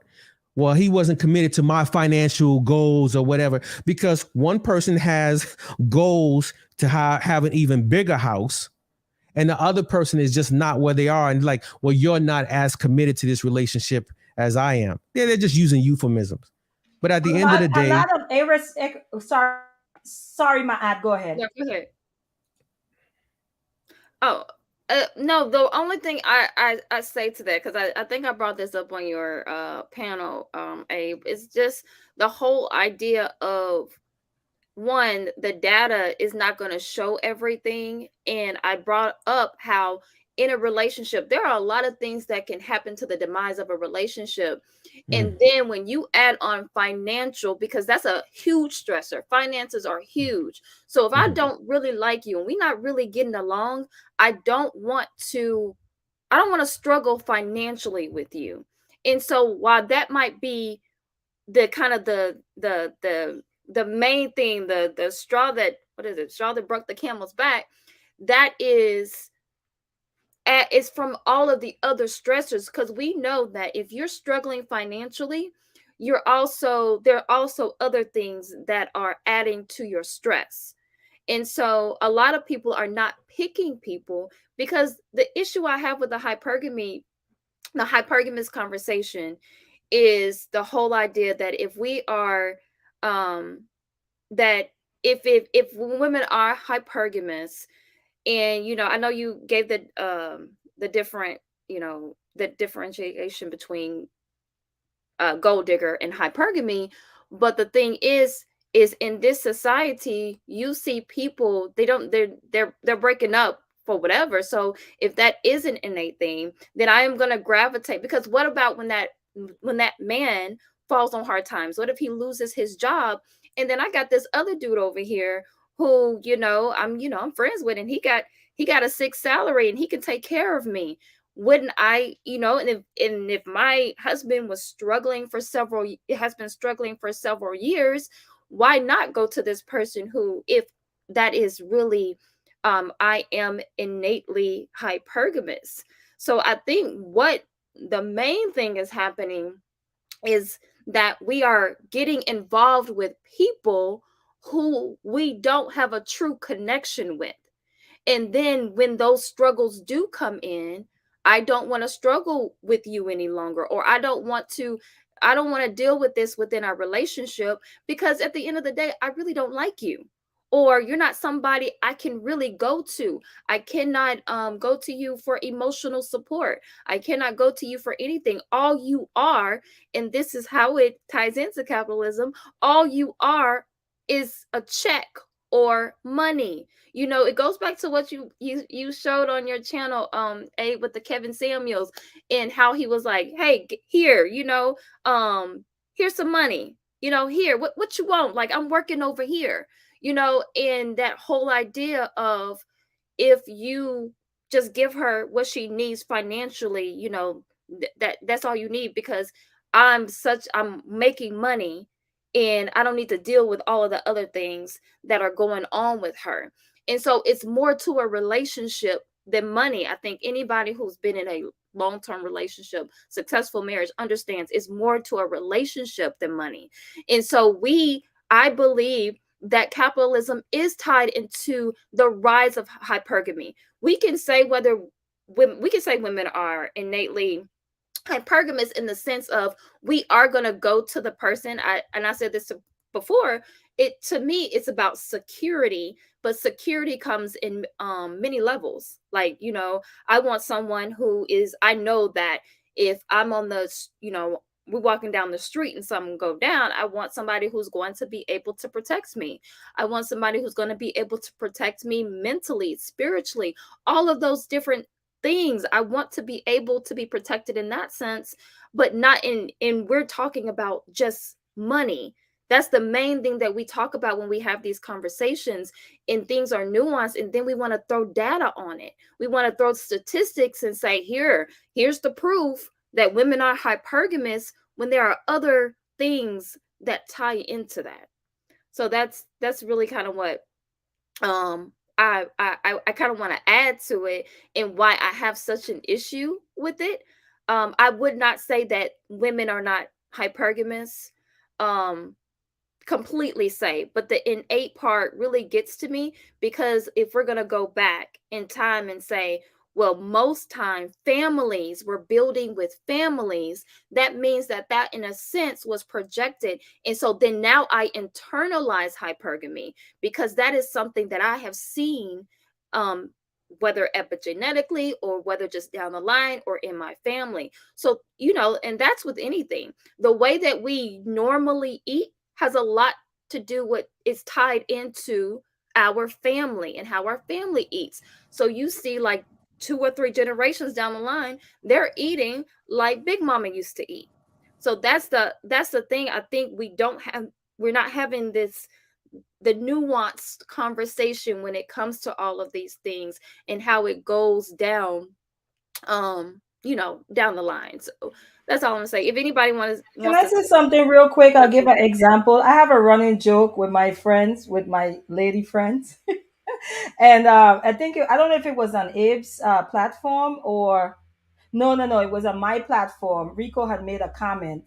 S2: Well, he wasn't committed to my financial goals or whatever, because one person has goals to have an even bigger house, and the other person is just not where they are. And like, well, you're not as committed to this relationship as I am. Yeah, they're just using euphemisms. But at the end of the day,
S3: a lot of sorry, my ad. Go ahead.
S1: Yeah, go ahead. Oh, no, the only thing I say to that, because I think I brought this up on your panel, Abe, is just the whole idea of, one, the data is not going to show everything. And I brought up how in a relationship, there are a lot of things that can happen to the demise of a relationship. And then when you add on financial, because that's a huge stressor, finances are huge. So if I don't really like you and we're not really getting along, I don't want to struggle financially with you. And so while that might be the kind of the main thing, the straw that, what is it, straw that broke the camel's back, that is from all of the other stressors, because we know that if you're struggling financially, there are also other things that are adding to your stress. And so a lot of people are not picking people, because the issue I have with the hypergamous conversation is the whole idea that if we are that if women are hypergamous, and I know you gave the different, the differentiation between gold digger and hypergamy, but the thing is in this society, you see people, they're breaking up for whatever. So if that is an innate thing, then I am going to gravitate, because what about when that man falls on hard times? What if he loses his job, and then I got this other dude over here who, I'm friends with, and he got a six salary and he can take care of me. Wouldn't I, and if my husband was struggling for several has been struggling for several years, why not go to this person who, if that is really, I am innately hypergamous. So I think what the main thing is happening is that we are getting involved with people who we don't have a true connection with. And then when those struggles do come in, I don't want to struggle with you any longer, or I don't want to deal with this within our relationship, because at the end of the day, I really don't like you, or you're not somebody I can really go to. I cannot go to you for emotional support. I cannot go to you for anything. All you are, and this is how it ties into capitalism, all you are is a check or money. It goes back to what you showed on your channel, Abe, with the Kevin Samuels, and how he was like, hey, here, here's some money, here, what you want, like, I'm working over here, and that whole idea of, if you just give her what she needs financially, that's all you need, because I'm making money, and I don't need to deal with all of the other things that are going on with her. And so it's more to a relationship than money. I think anybody who's been in a long-term relationship, successful marriage, understands it's more to a relationship than money. And so I believe that capitalism is tied into the rise of hypergamy. We can say women are innately hypergamous, in the sense of, we are going to go to the person. I said this before, it to me, it's about security, but security comes in many levels. Like, I want someone who is, I know that if I'm on the, we're walking down the street and something go down, I want somebody who's going to be able to protect me. I want somebody who's going to be able to protect me mentally, spiritually, all of those different things. I want to be able to be protected in that sense, but not in we're talking about just money. That's the main thing that we talk about when we have these conversations, and things are nuanced, and then we want to throw data on it. We want to throw statistics and say, here's the proof that women are hypergamous, when there are other things that tie into that. So that's really kind of what I kind of want to add to it, and why I have such an issue with it. I would not say that women are not hypergamous. Um, Completely say, but the innate part really gets to me, because if we're going to go back in time and say, well, most time families were building with families, that means that in a sense was projected. And so then now I internalize hypergamy, because that is something that I have seen, um whether epigenetically, or whether just down the line, or in my family. So, and that's with anything. The way that we normally eat has a lot to do with, is tied into our family and how our family eats. So you see, like, 2 or 3 generations down the line, they're eating like Big Mama used to eat. So that's the thing. I think we're not having the nuanced conversation when it comes to all of these things, and how it goes down, down the line. So that's all I'm gonna say. If anybody
S3: Can
S1: wants
S3: I
S1: to
S3: say something real quick? I'll
S1: go
S3: give
S1: to
S3: an example. I have a running joke with my friends, with my lady friends. And I don't know if it was on Abe's platform, or no, no, no, it was on my platform. Rico had made a comment.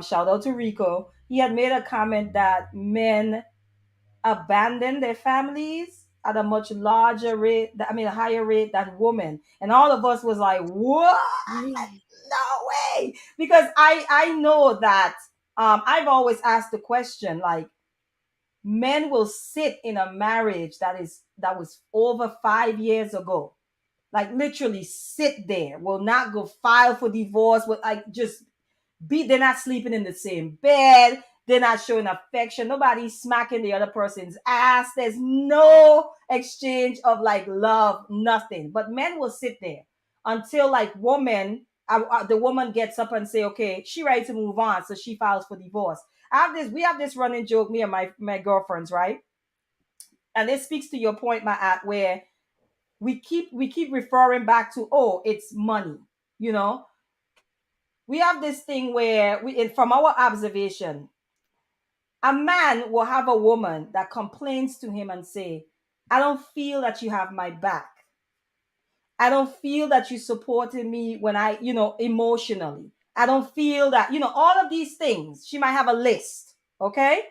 S3: Shout out to Rico. He had made a comment that men abandon their families at a much larger rate, I mean, a higher rate than women. And all of us was like, what? No way. Because I know that I've always asked the question, like, men will sit in a marriage that was over 5 years ago, like literally sit there, will not go file for divorce, will like just be, they're not sleeping in the same bed, They're not showing affection. Nobody's smacking the other person's ass. There's no exchange of like love, nothing. But men will sit there until like the woman gets up and say, okay, she ready to move on, so she files for divorce. We have this running joke, me and my girlfriends, right? And this speaks to your point, Matt, where we keep referring back to, oh, it's money, you know. We have this thing where from our observation, a man will have a woman that complains to him and say, I don't feel that you have my back. I don't feel that you supported me when emotionally. I don't feel that, all of these things. She might have a list, okay?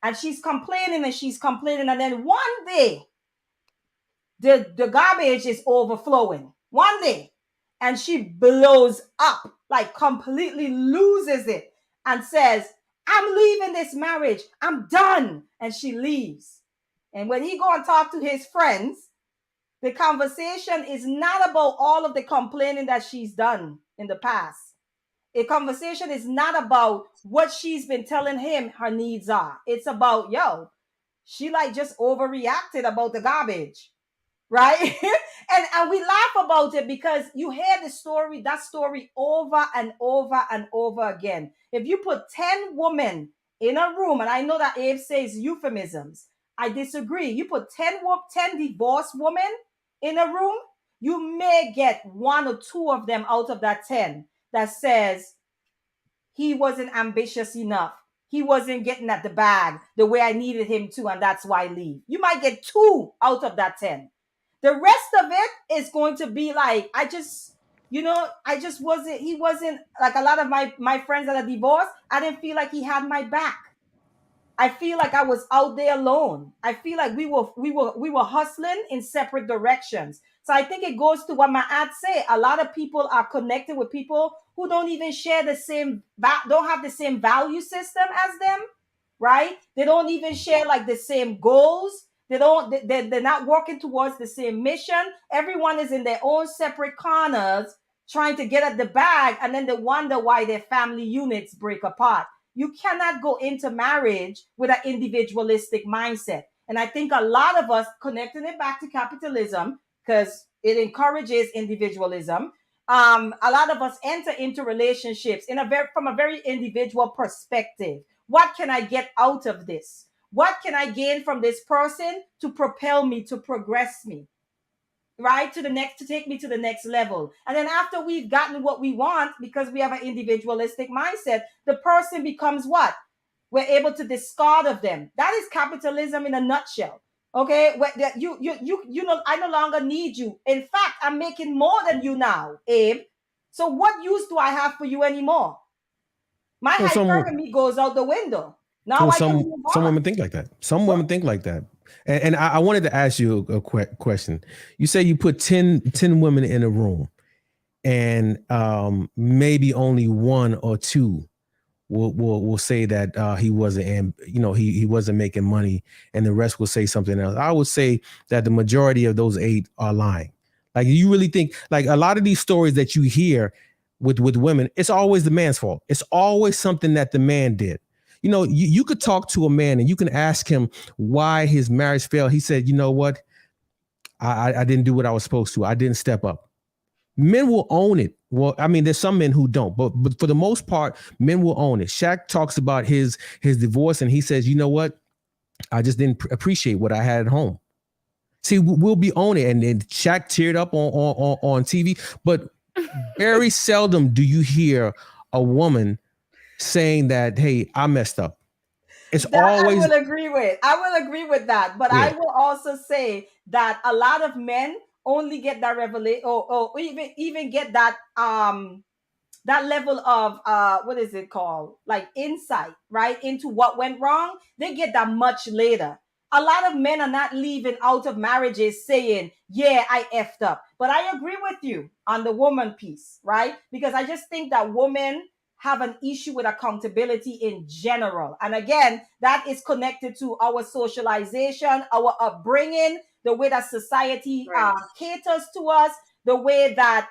S3: And she's complaining and she's complaining. And then one day, the garbage is overflowing. One day. And she blows up, like completely loses it and says, I'm leaving this marriage. I'm done. And she leaves. And when he go and talk to his friends, the conversation is not about all of the complaining that she's done in the past. A conversation is not about what she's been telling him her needs are. It's about, she like just overreacted about the garbage, right? and we laugh about it because you hear that story over and over and over again. If you put 10 women in a room, and I know that Abe says euphemisms, I disagree. You put 10 divorced women in a room, you may get one or two of them out of that 10 that says he wasn't ambitious enough. He wasn't getting at the bag the way I needed him to, and that's why I leave. You might get 2 out of that 10. The rest of it is going to be like, he wasn't like a lot of my friends that are divorced. I didn't feel like he had my back. I feel like I was out there alone. I feel like we were hustling in separate directions. So I think it goes to what my aunt say. A lot of people are connected with people who don't even share don't have the same value system as them, right? They don't even share like the same goals. They're not working towards the same mission. Everyone is in their own separate corners trying to get at the bag, and then they wonder why their family units break apart. You cannot go into marriage with an individualistic mindset. And I think a lot of us, connecting it back to capitalism, because it encourages individualism, a lot of us enter into relationships from a very individual perspective. What can I get out of this? What can I gain from this person to propel me, to progress me? Right, to take me to the next level. And then after we've gotten what we want, because we have an individualistic mindset, the person becomes what? We're able to discard of them. That is capitalism in a nutshell. Okay, I no longer need you. In fact, I'm making more than you now, Abe. So what use do I have for you anymore? My
S2: Well, some
S3: hypergamy goes out the window. Now
S2: well,
S3: I can
S2: some
S3: move
S2: some
S3: on.
S2: women think like that. Some women think like that. And I wanted to ask you a question. You say you put 10 women in a room, and maybe only one or two will say that he wasn't, and he wasn't making money, and the rest will say something else. I would say that the majority of those 8 are lying. Like, you really think, like, a lot of these stories that you hear with women, it's always the man's fault. It's always something that the man did. You could talk to a man and you can ask him why his marriage failed. He said, you know what? I didn't do what I was supposed to. I didn't step up. Men will own it. Well, I mean, there's some men who don't, but for the most part, men will own it. Shaq talks about his divorce, and he says, you know what? I just didn't appreciate what I had at home. See, we'll be on it, and Shaq teared up on TV, but very seldom do you hear a woman saying that, hey, I messed up. It's
S3: That I
S2: always,
S3: will agree with. I will agree with that. But I
S2: yeah.
S3: will also say that a lot of men only get that revelation, or even get that level of what is it called, like insight, right, into what went wrong. They get that much later. A lot of men are not leaving out of marriages saying, yeah, I effed up. But I agree with you on the woman piece, right? Because I just think that women have an issue with accountability in general. And again, that is connected to our socialization, our upbringing, the way that society
S1: Right.
S3: caters to us. the way that,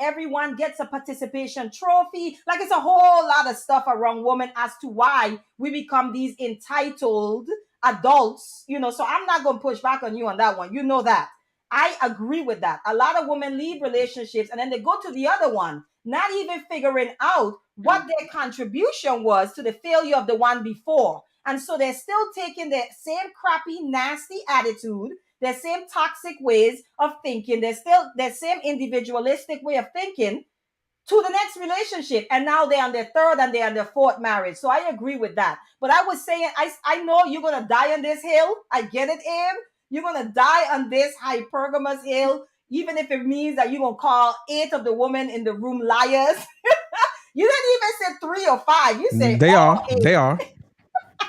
S3: everyone gets a participation trophy. Like, it's a whole lot of stuff around women as to why we become these entitled adults, so I'm not going to push back on you on that one. You know that. I agree with that. A lot of women leave relationships and then they go to the other one, not even figuring out what their contribution was to the failure of the one before. And so they're still taking the same crappy, nasty attitude, their same toxic ways of thinking, their same individualistic way of thinking to the next relationship. And now they're on their third and they're on their fourth marriage. So I agree with that. But I was saying, I know you're going to die on this hill. I get it, Abe. You're going to die on this hypergamous hill, even if it means that you're going to call 8 of the women in the room liars. You didn't even say 3 or 5. You say
S2: They are.
S3: 8.
S2: They are.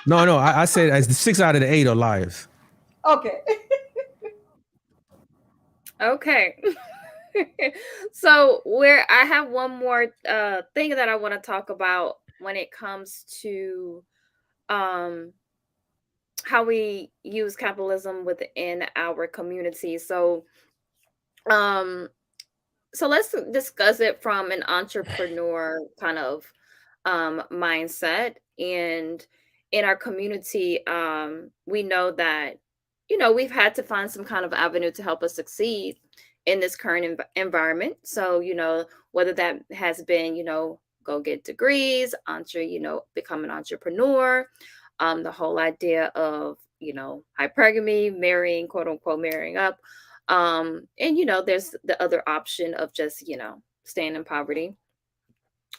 S2: No. I said as the 6 out of the 8 are liars.
S3: Okay.
S1: Okay. So where I have one more thing that I want to talk about when it comes to um how we use capitalism within our community. Um so let's discuss it from an entrepreneur kind of mindset. And in our community, we know that, we've had to find some kind of avenue to help us succeed in this current environment. So, whether that has been, go get degrees, become an entrepreneur, the whole idea of, hypergamy, marrying, quote unquote, marrying up. And, there's the other option of just, staying in poverty.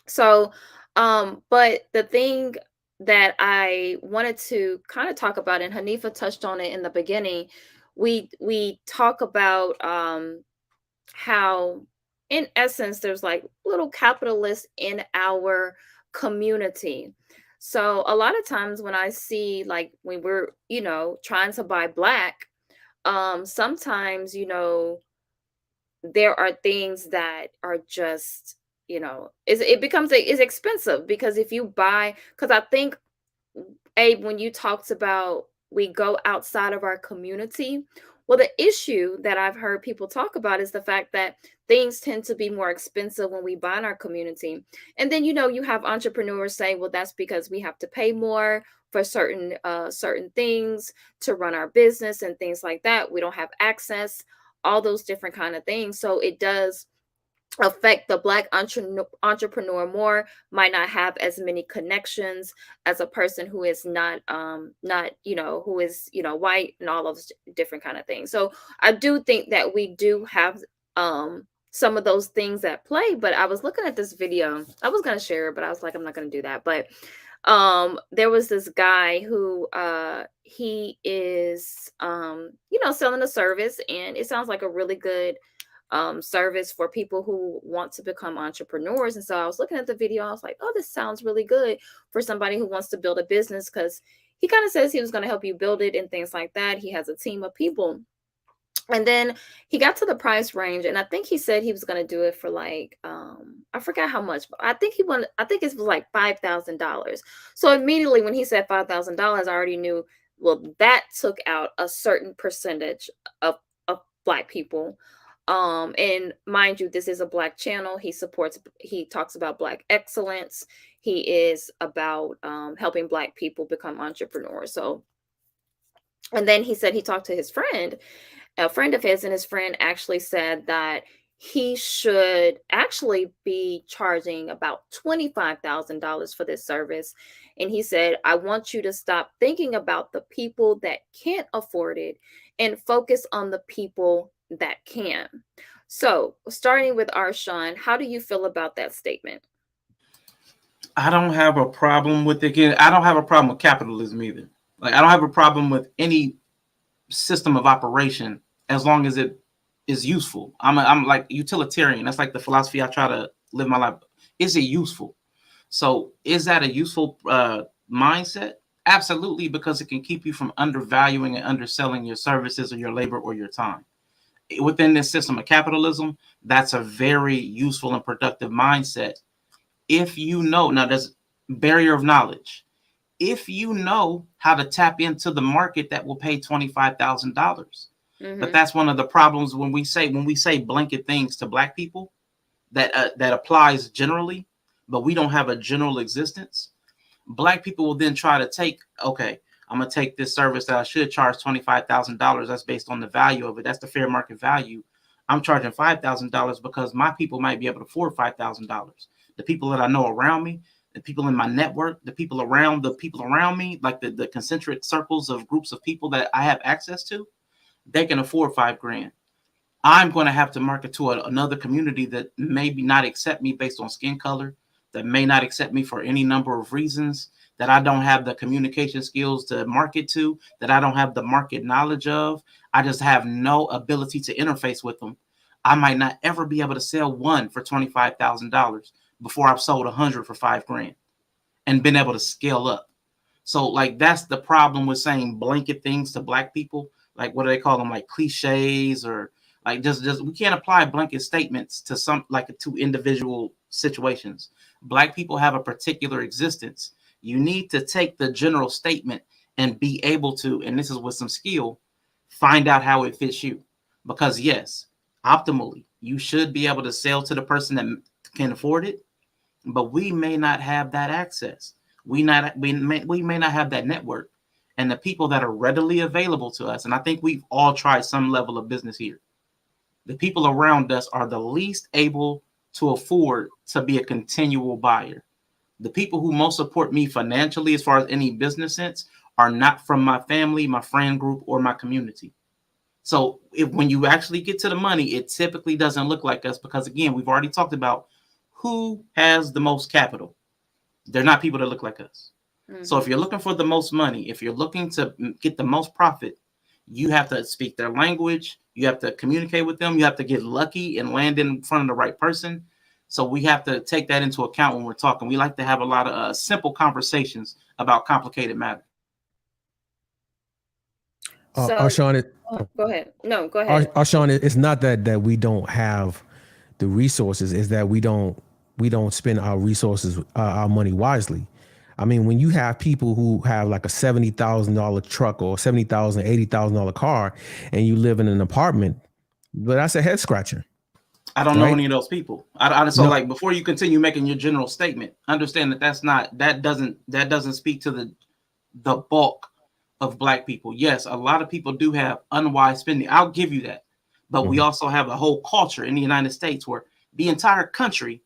S1: So, but the thing that I wanted to kind of talk about, and Hanifa touched on it in the beginning, we talk about how, in essence, there's like little capitalists in our community. So a lot of times when I see, like, when we're, trying to buy black, sometimes, there are things that are just, it becomes is expensive, because if you buy, because I think, Abe, when you talked about we go outside of our community, well, the issue that I've heard people talk about is the fact that things tend to be more expensive when we buy in our community. And then, you have entrepreneurs say, well, that's because we have to pay more for certain things to run our business and things like that. We don't have access, all those different kind of things. So it does affect the black entrepreneur more, might not have as many connections as a person who is not who is white, and all those different kind of things. So I do think that we do have some of those things at play. But I was looking at this video, I was going to share it, but I was like, I'm not going to do that. But there was this guy who he is selling a service, and it sounds like a really good service for people who want to become entrepreneurs. And so I was looking at the video, I was like, oh, this sounds really good for somebody who wants to build a business, because he kind of says he was going to help you build it and things like that. He has a team of people. And then he got to the price range, and I think he said he was going to do it for like I forgot how much, but I think it was like $5,000. So immediately when he said $5,000, I already knew, well, that took out a certain percentage of black people. And mind you, this is a black channel. He talks about black excellence. He is about helping black people become entrepreneurs. So, and then he said he talked to his friend, a friend of his, and his friend actually said that he should actually be charging about $25,000 for this service. And he said, I want you to stop thinking about the people that can't afford it and focus on the people that can. So, starting with Arshawn, how do you feel about that statement?
S4: I don't have a problem with it. Again, I don't have a problem with capitalism either. Like, I don't have a problem with any system of operation as long as it is useful. I'm like utilitarian. That's like the philosophy I try to live my life. Is it useful? So is that a useful mindset? Absolutely, because it can keep you from undervaluing and underselling your services or your labor or your time. Within this system of capitalism, that's a very useful and productive mindset. If you know, now there's barrier of knowledge. If you know how to tap into the market that will pay $25,000, But
S1: Mm-hmm.
S4: that's one of the problems when we say blanket things to Black people that applies generally, but we don't have a general existence. Black people will then try to take, okay, I'm gonna take this service that I should charge $25,000. That's based on the value of it. That's the fair market value. I'm charging $5,000 because my people might be able to afford $5,000. The people that I know around me, the people in my network, the people around me, like the concentric circles of groups of people that I have access to, they can afford 5 grand. I'm going to have to market to another community that maybe not accept me based on skin color, that may not accept me for any number of reasons, that I don't have the communication skills to market to, that I don't have the market knowledge of. I just have no ability to interface with them. I might not ever be able to sell one for $25,000 before I've sold 100 for 5 grand and been able to scale up. So like that's the problem with saying blanket things to Black people. Like what do they call them? Like cliches or like just we can't apply blanket statements to some like to individual situations. Black people have a particular existence. You need to take the general statement and be able to, and this is with some skill, find out how it fits you. Because yes, optimally, you should be able to sell to the person that can afford it, but we may not have that access. We may not have that network and the people that are readily available to us. And I think we've all tried some level of business here. The people around us are the least able to afford to be a continual buyer. The people who most support me financially, as far as any business sense, are not from my family, my friend group, or my community. So when you actually get to the money, it typically doesn't look like us because, again, we've already talked about who has the most capital. They're not people that look like us. So if
S1: Mm-hmm.
S4: you're looking for the most money, if you're looking to get the most profit, you have to speak their language. You have to communicate with them. You have to get lucky and land in front of the right person. So we have to take that into account when we're talking. We like to have a lot of simple conversations about complicated matters.
S1: So,
S2: Arshawn,
S1: go ahead. No, go ahead.
S2: Arshawn, it's not that we don't have the resources; is that we don't spend our resources, our money wisely. I mean, when you have people who have like a $70,000 truck or $80,000 car, and you live in an apartment, but that's a head scratcher,
S4: I don't know
S2: right?
S4: any of those people. So
S2: No,
S4: like before you continue making your general statement, understand that that doesn't speak to the bulk of Black people. Yes, a lot of people do have unwise spending. I'll give you that. But we
S2: mhm,
S4: also have a whole culture in the United States where the entire country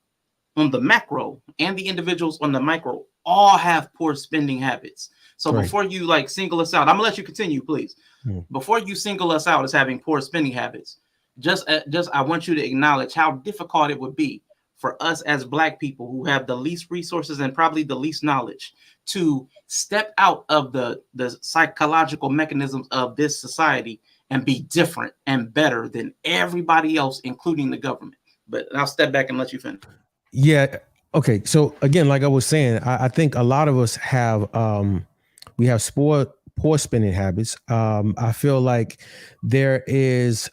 S4: on the macro and the individuals on the micro all have poor spending habits. So
S2: right.
S4: before you like single us out, I'm gonna let you continue, please.
S2: Mhm.
S4: Before you single us out as having poor spending habits, just I want you to acknowledge how difficult it would be for us as Black people who have the least resources and probably the least knowledge to step out of the psychological mechanisms of this society and be different and better than everybody else, including the government. But I'll step back and let you finish.
S2: Yeah. Okay. So again, like I was saying, I think a lot of us have we have poor spending habits. I feel like there is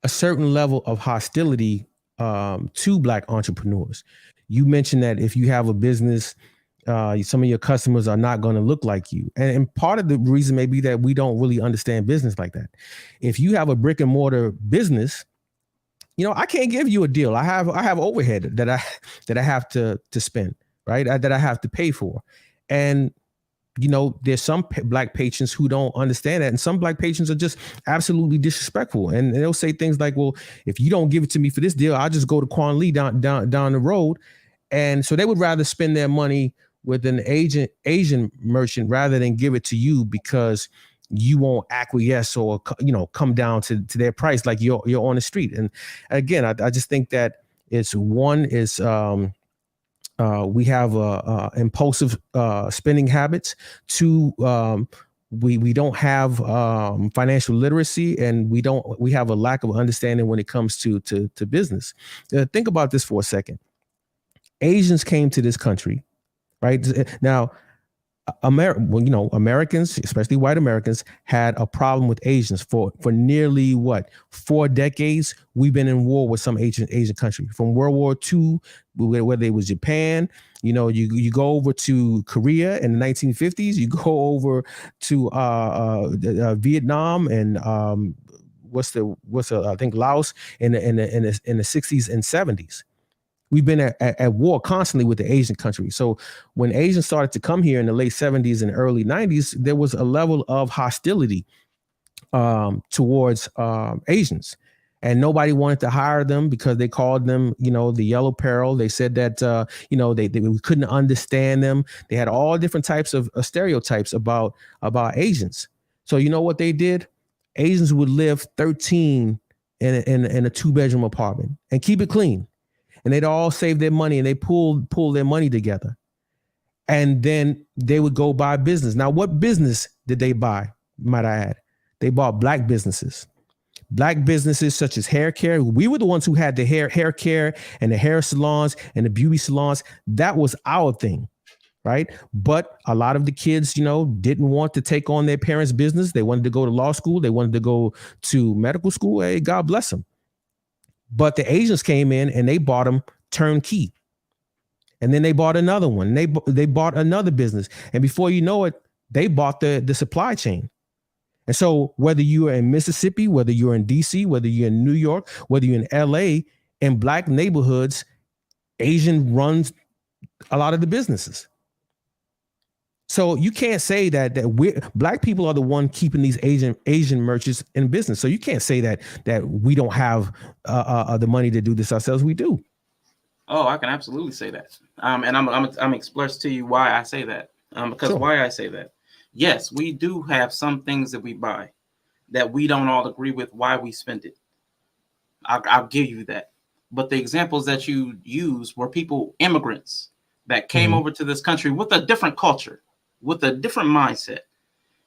S2: a certain level of hostility to Black entrepreneurs. You mentioned that if you have a business, some of your customers are not going to look like you, and part of the reason may be that we don't really understand business like that. If you have a brick and mortar business, I can't give you a deal. I have overhead that I have to spend, right? That I have to pay for. And there's some Black patrons who don't understand that, and some Black patrons are just absolutely disrespectful, and they'll say things like, "Well, if you don't give it to me for this deal, I'll just go to Quan Lee down the road." And so they would rather spend their money with an Asian merchant rather than give it to you because you won't acquiesce or come down to their price like you're on the street. And again, I just think that it's one is we have impulsive spending habits. Two, we don't have financial literacy, and we have a lack of understanding when it comes to business. Think about this for a second. Asians came to this country, right? Now, Americans, especially white Americans, had a problem with Asians for nearly 4 decades. We've been in war with some Asian country from World War II, whether it was Japan. You go over to Korea in the 1950s. You go over to Vietnam and I think Laos in the 60s and 70s. We've been at war constantly with the Asian countries. So when Asians started to come here in the late 70s and early 90s, there was a level of hostility towards Asians. And nobody wanted to hire them because they called them, the yellow peril. They said that, we couldn't understand them. They had all different types of stereotypes about Asians. So you know what they did? Asians would live 13 in a 2-bedroom apartment and keep it clean. And they'd all save their money and they pull their money together. And then they would go buy business. Now, what business did they buy, might I add? They bought black businesses. Black businesses such as hair care. We were the ones who had the hair care and the hair salons and the beauty salons. That was our thing, right? But a lot of the kids, didn't want to take on their parents' business. They wanted to go to law school. They wanted to go to medical school. Hey, God bless them. But the Asians came in and they bought them turnkey. And then they bought another one. They bought another business. And before you know it, they bought the supply chain. And so whether you're in Mississippi, whether you're in DC, whether you're in New York, whether you're in LA, in black neighborhoods, Asian runs a lot of the businesses. So you can't say that black people are the one keeping these Asian merchants in business. So you can't say that we don't have the money to do this ourselves. We do.
S4: Oh, I can absolutely say that. And I'm express to you why I say that. Because
S2: Sure.
S4: why I say that. Yes, we do have some things that we buy that we don't all agree with why we spend it. I'll give you that. But the examples that you use were immigrants that came over to this country with a different culture, with a different mindset.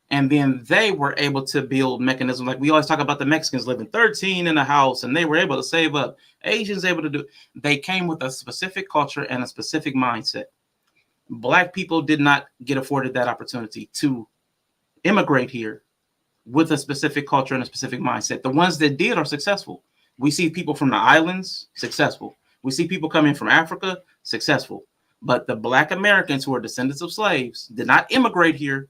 S4: And then they were able to build mechanisms. Like we always talk about the Mexicans living 13 in a house and they were able to save up. Asians able to do. They came with a specific culture and a specific mindset. Black people did not get afforded that opportunity to immigrate here with a specific culture and a specific mindset. The ones that did are successful. We see people from the islands, successful. We see people coming from Africa, successful. But the Black Americans who are descendants of slaves did not immigrate here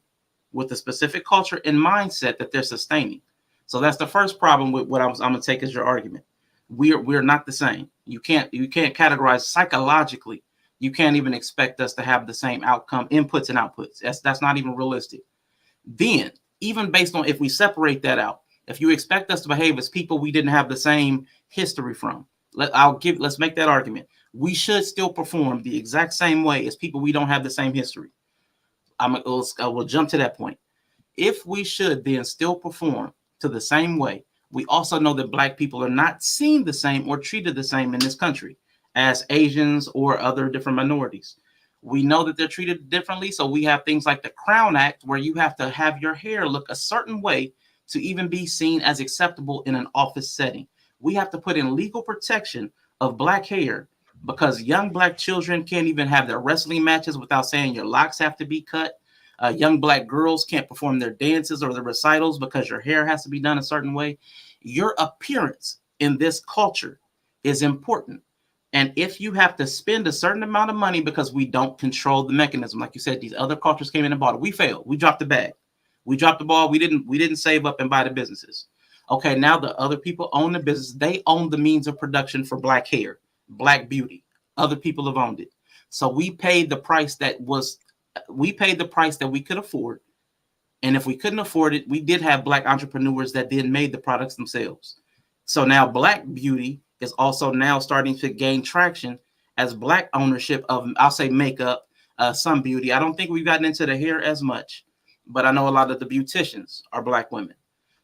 S4: with a specific culture and mindset that they're sustaining. So that's the first problem with what I'm going to take as your argument. We're not the same. You can't categorize psychologically. You can't even expect us to have the same outcome, inputs and outputs. That's not even realistic. Then, even based on if we separate that out, if you expect us to behave as people we didn't have the same history from, let's make that argument. We should still perform the exact same way as people we don't have the same history. I will jump to that point. If we should then still perform to the same way, we also know that Black people are not seen the same or treated the same in this country as Asians or other different minorities. We know that they're treated differently. So we have things like the Crown Act, where you have to have your hair look a certain way to even be seen as acceptable in an office setting. We have to put in legal protection of Black hair because young Black children can't even have their wrestling matches without saying your locks have to be cut. Young Black girls can't perform their dances or their recitals because your hair has to be done a certain way. Your appearance in this culture is important. And if you have to spend a certain amount of money because we don't control the mechanism, like you said, these other cultures came in and bought it. We failed. We dropped the bag. We dropped the ball. We didn't save up and buy the businesses. Okay, now the other people own the business. They own the means of production for Black hair, Black beauty. Other people have owned it. So we paid the price that we could afford. And if we couldn't afford it, we did have Black entrepreneurs that then made the products themselves. So now Black beauty is also now starting to gain traction as Black ownership of, I'll say, makeup, some beauty. I don't think we've gotten into the hair as much, but I know a lot of the beauticians are Black women.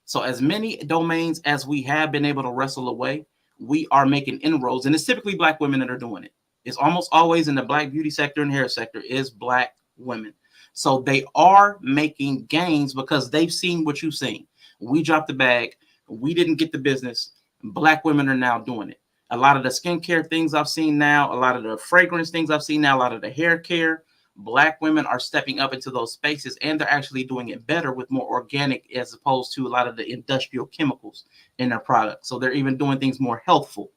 S4: So as many domains as we have been able to wrestle away, we are making inroads, and it's typically Black women that are doing it. It's almost always in the Black beauty sector and hair sector is Black women. So they are making gains because they've seen what you've seen. We dropped the bag. We didn't get the business. Black women are now doing it. A lot of the skincare things I've seen now, a lot of the fragrance things I've seen now, a lot of the hair care, Black women are stepping up into those spaces, and they're actually doing it better with more organic as opposed to a lot of the industrial chemicals in their products. So they're even doing things more healthful.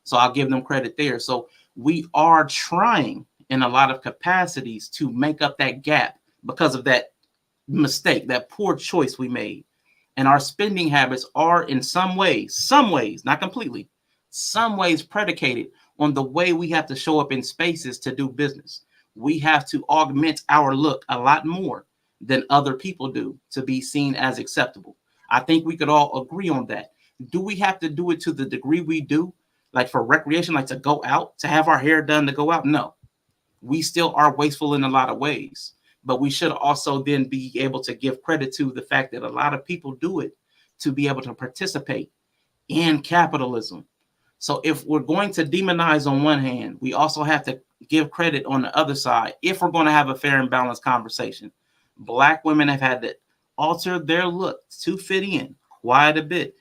S4: So I'll give them credit there. So we are trying in a lot of capacities to make up that gap because of that mistake, that poor choice we made. And our spending habits are in some ways, not completely, some ways predicated on the way we have to show up in spaces to do business. We have to augment our look a lot more than other people do to be seen as acceptable. I think we could all agree on that. Do we have to do it to the degree we do? Like for recreation, like to go out, to have our hair done to go out? No. We still are wasteful in a lot of ways. But we should also then be able to give credit to the fact that a lot of people do it to be able to participate in capitalism. So if we're going to demonize on one hand, we also have to give credit on the other side if we're going to have a fair and balanced conversation. Black women have had to alter their look to fit in quite a bit.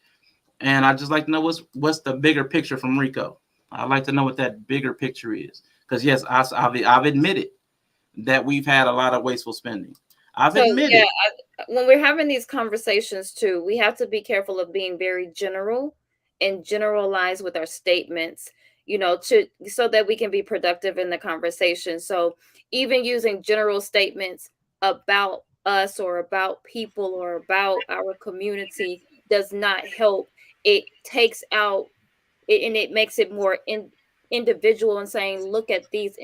S4: And I just like to know what's the bigger picture from Rico. I'd like to know what that bigger picture is. Because yes, I've admitted that we've had a lot of wasteful spending. I've
S1: So yeah,
S4: admitted.
S1: when we're having these conversations too, we have to be careful of being very general and generalize with our statements, to so that we can be productive in the conversation. So even using general statements about us or about people or about our community does not help. It takes out it, and it makes it more individual and saying, look at these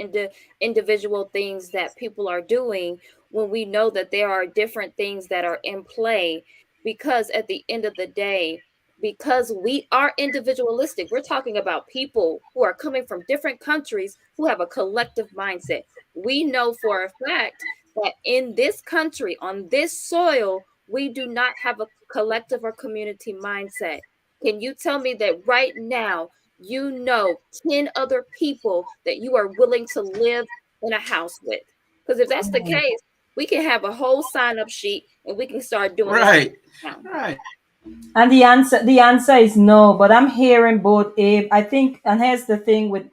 S1: individual things that people are doing, when we know that there are different things that are in play. Because at the end of the day, because we are individualistic, we're talking about people who are coming from different countries who have a collective mindset. We know for a fact that in this country, on this soil, we do not have a collective or community mindset. Can you tell me that right now you know 10 other people that you are willing to live in a house with? Because if that's the
S3: Mhm.
S1: case, we can have a whole sign up sheet and we can start doing this
S4: Right.
S1: now.
S4: Right.
S3: And the answer is no, but I'm hearing both, Abe. I think, and here's the thing with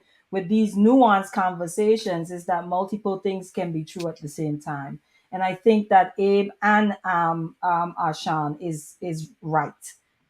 S3: these nuanced conversations is that multiple things can be true at the same time. And I think that Abe and Ashan is right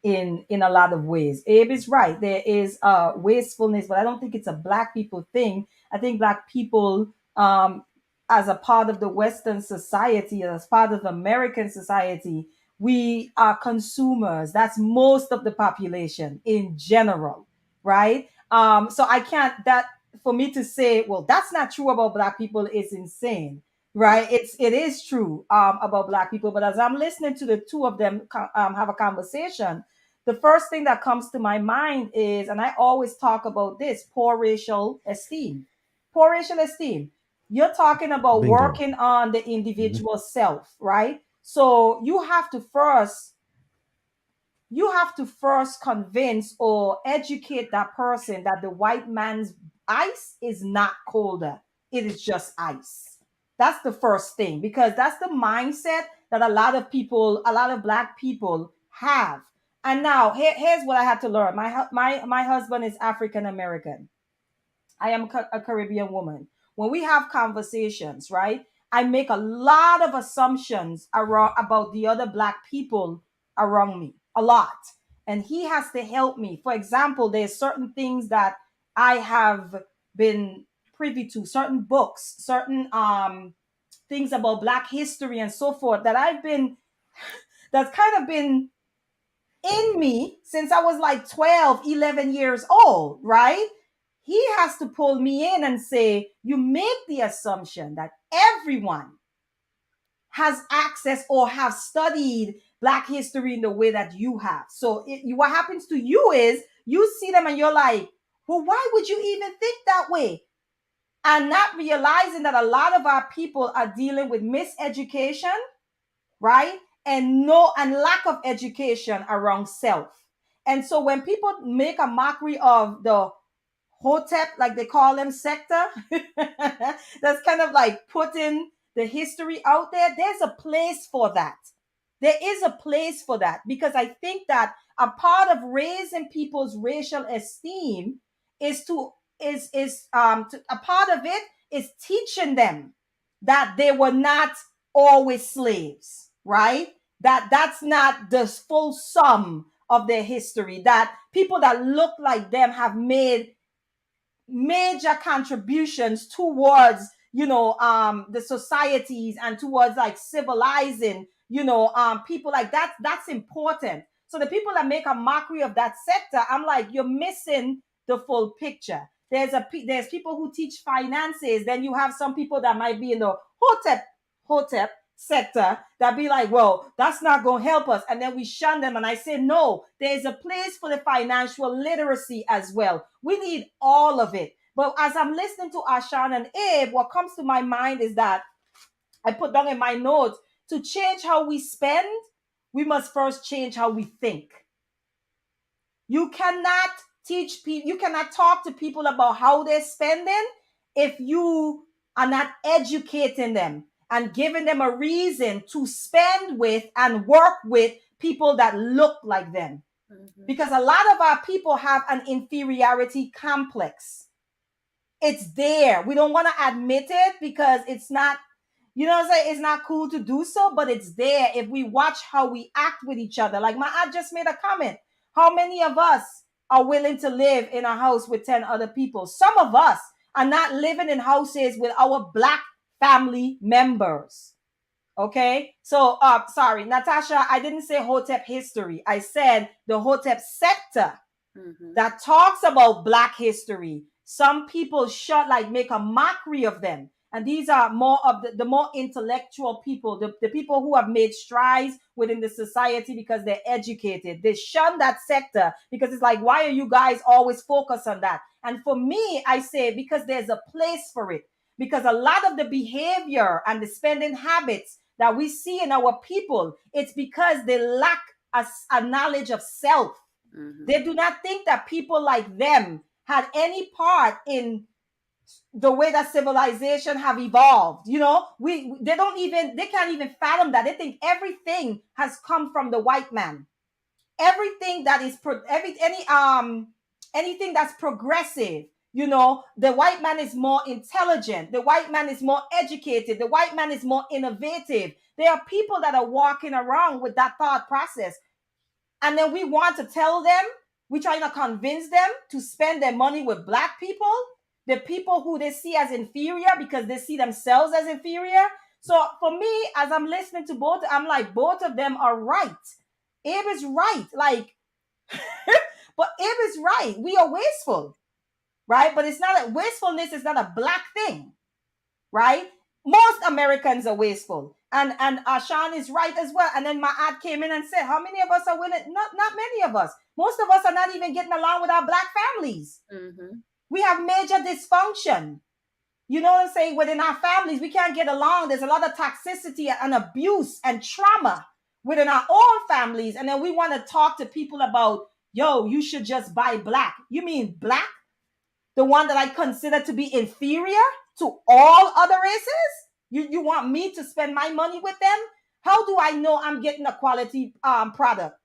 S3: in a lot of ways. Abe is right. There is wastefulness, but I don't think it's a black people thing. I think black people, as a part of the Western society, as part of American society, we are consumers. That's most of the population in general, right? So I can't, that for me to say, well, that's not true about black people is insane, right? It is true about black people, but as I'm listening to the two of them have a conversation, the first thing that comes to my mind is, and I always talk about this, poor racial esteem. Poor racial esteem. You're talking about
S2: Bingo.
S3: working on the
S2: Mhm.
S3: individual self, right? So you have to first convince or educate that person that the white man's ice is not colder. It is just ice. That's the first thing, because that's the mindset that a lot of black people have. And now here's what I had to learn. My husband is African American. I am a Caribbean woman. When we have conversations, right, I make a lot of assumptions around about the other black people around me, a lot. And he has to help me. For example, there's certain things that I have been privy to, certain books, certain things about black history and so forth that's kind of been in me since I was like 12, 11 years old, right? He has to pull me in and say, you make the assumption that everyone has access or have studied black history in the way that you have. So what happens to you is you see them and you're like, well, why would you even think that way? And not realizing that a lot of our people are dealing with miseducation, right? And no and lack of education around self. And so when people make a mockery of the Hotep, like they call them, sector, that's kind of like putting the history out there. There's a place for that. There is a place for that, because I think that a part of raising people's racial esteem is a part of it is teaching them that they were not always slaves, right? That's not the full sum of their history. That people that look like them have made major contributions towards the societies and towards like civilizing people like that. That's important. So the people that make a mockery of that sector, I'm like, you're missing the full picture. There's people who teach finances. Then you have some people that might be in the hotep sector that be like, well, that's not going to help us. And then we shun them. And I say, no, there's a place for the financial literacy as well. We need all of it. But as I'm listening to Ashan and Abe, what comes to my mind is that I put down in my notes, to change how we spend, we must first change how we think. You cannot teach people, you cannot talk to people about how they're spending if you are not educating them and giving them a reason to spend with and work with people that look like them. Mm-hmm. Because a lot of our people have an inferiority complex. It's there. We don't want to admit it because it's not, it's not cool to do so, but it's there if we watch how we act with each other. Like my aunt just made a comment. How many of us are willing to live in a house with 10 other people? Some of us are not living in houses with our Black family members. Okay? So, sorry, Natasha, I didn't say Hotep history. I said the Hotep sector that talks about Black history. Some people make a mockery of them. And these are more of the more intellectual people, the people who have made strides within the society because they're educated. They shun that sector because it's like, why are you guys always focused on that? And for me, I say because there's a place for it. Because a lot of the behavior and the spending habits that we see in our people, it's because they lack a knowledge of self. Mm-hmm. They do not think that people like them had any part in the way that civilization have evolved. They can't even fathom that. They think everything has come from the white man. Everything that is anything that's progressive, the white man is more intelligent. The white man is more educated. The white man is more innovative. There are people that are walking around with that thought process. And then we want to tell them, we're trying to convince them to spend their money with Black people, the people who they see as inferior because they see themselves as inferior. So for me, as I'm listening to both, I'm like, both of them are right. Abe is right. But Abe is right. We are wasteful, right? But it's not wastefulness is not a Black thing, right? Most Americans are wasteful. And Ashan is right as well. And then my aunt came in and said, how many of us are willing? Not many of us. Most of us are not even getting along with our Black families. Mm-hmm. We have major dysfunction. You know what I'm saying? Within our families, we can't get along. There's a lot of toxicity and abuse and trauma within our own families. And then we want to talk to people about, yo, you should just buy Black. You mean Black? The one that I consider to be inferior to all other races? You want me to spend my money with them? How do I know I'm getting a quality product?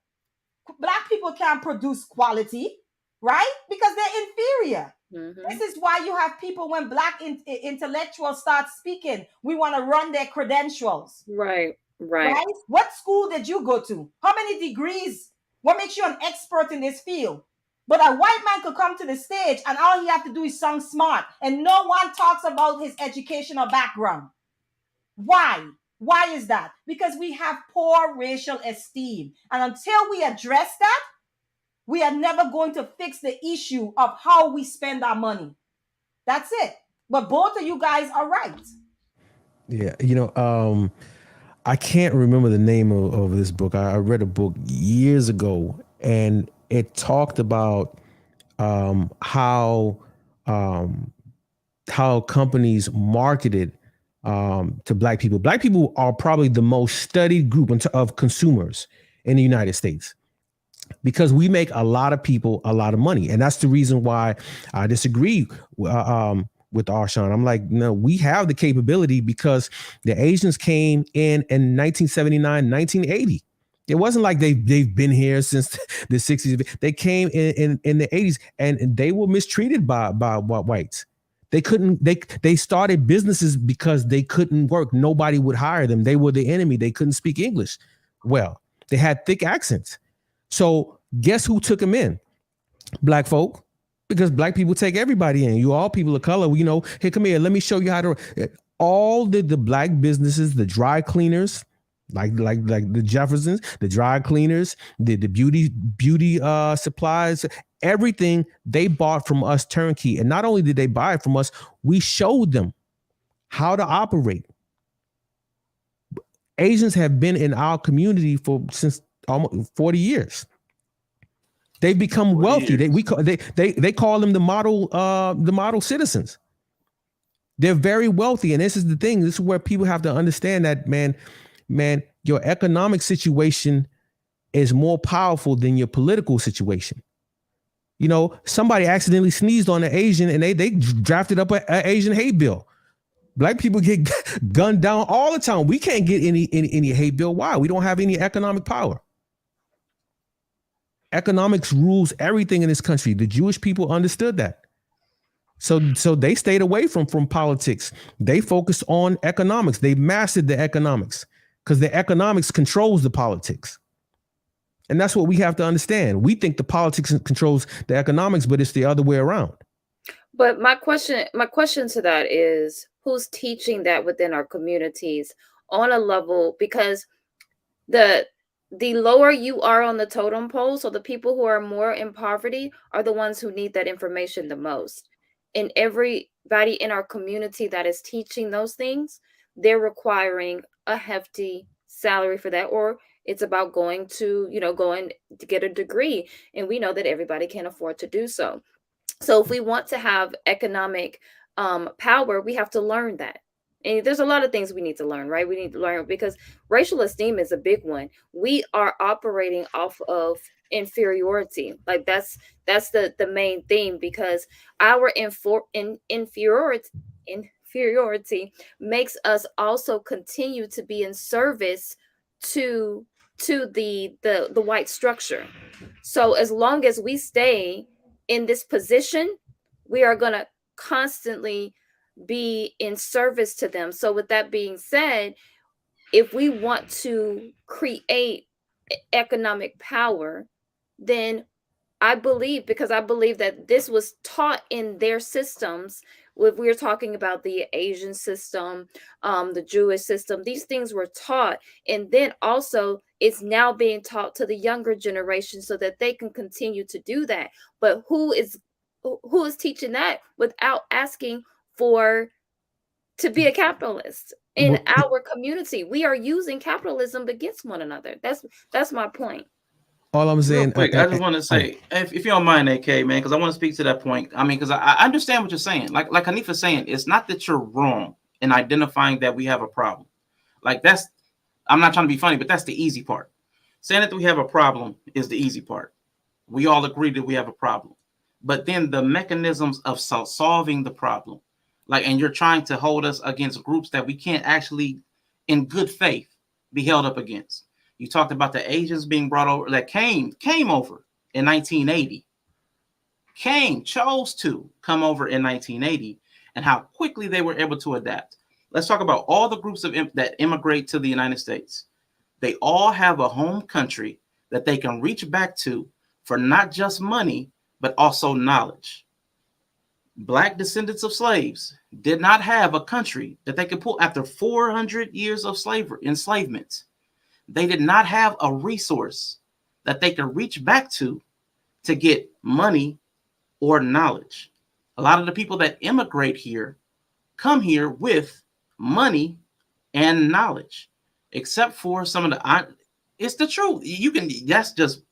S3: Black people can't produce quality, right? Because they're inferior. Mm-hmm. This is why you have people when Black intellectuals start speaking, we want to run their credentials.
S1: Right.
S3: What school did you go to? How many degrees? What makes you an expert in this field? But a white man could come to the stage and all he have to do is sound smart. And no one talks about his educational background. Why? Why is that? Because we have poor racial esteem. And until we address that, we are never going to fix the issue of how we spend our money. That's it. But both of you guys are right.
S2: Yeah. I can't remember the name of this book. I read a book years ago, and it talked about how companies marketed to Black people. Black people are probably the most studied group of consumers in the United States because we make a lot of people a lot of money. And that's the reason why I disagree with Arshawn. I'm like, no, we have the capability because the Asians came in 1979, 1980. It wasn't like they've been here since the 60s. They came in the 80s and they were mistreated by whites. They started businesses because they couldn't work. Nobody would hire them. They were the enemy. They couldn't speak English well. They had thick accents. So guess who took them in? Black folk, because Black people take everybody in. You all people of color, hey, come here. Let me show you how to. All the Black businesses, the dry cleaners, like the Jeffersons, the dry cleaners, the beauty supplies, everything they bought from us turnkey. And not only did they buy it from us, we showed them how to operate. Asians have been in our community since almost 40 years. They've become wealthy. They call them the model citizens. They're very wealthy, and this is the thing. This is where people have to understand that, man, your economic situation is more powerful than your political situation. You know, somebody accidentally sneezed on an Asian, and they drafted up an Asian hate bill. Black people get gunned down all the time. We can't get any hate bill. Why? We don't have any economic power. Economics rules everything in this country. The Jewish people understood that. So they stayed away from politics. They focused on economics. They mastered the economics because the economics controls the politics. And that's what we have to understand. We think the politics controls the economics, but it's the other way around.
S1: But my question to that is, who's teaching that within our communities on a level? Because the lower you are on the totem pole, so the people who are more in poverty are the ones who need that information the most. And everybody in our community that is teaching those things, they're requiring a hefty salary for that, or it's about going to get a degree. And we know that everybody can't afford to do so. So if we want to have economic power, we have to learn that. And there's a lot of things we need to learn, right? We need to learn because racial esteem is a big one. We are operating off of inferiority. Like that's the main thing, because our inferiority makes us also continue to be in service to the white structure. So as long as we stay in this position, we are going to constantly be in service to them. So with that being said, if we want to create economic power, then I believe that this was taught in their systems. If we're talking about the Asian system, the Jewish system, these things were taught. And then also it's now being taught to the younger generation so that they can continue to do that. But who is teaching that without asking to be a capitalist in our community? We are using capitalism against one another. That's my point.
S2: All I'm saying,
S4: real quick, I just want to say, if you don't mind, AK, man, because I want to speak to that point. I mean, because I understand what you're saying. Like Hanifa's saying, it's not that you're wrong in identifying that we have a problem. Like I'm not trying to be funny, but that's the easy part. Saying that we have a problem is the easy part. We all agree that we have a problem. But then the mechanisms of solving the problem, and you're trying to hold us against groups that we can't actually, in good faith, be held up against. You talked about the Asians being brought over, that came over in 1980. Chose to come over in 1980, and how quickly they were able to adapt. Let's talk about all the groups that immigrate to the United States. They all have a home country that they can reach back to for not just money, but also knowledge. Black descendants of slaves did not have a country that they could pull after 400 years of enslavement. They did not have a resource that they could reach back to get money or knowledge. A lot of the people that immigrate here come here with money and knowledge, except for some of it's the truth. That's just,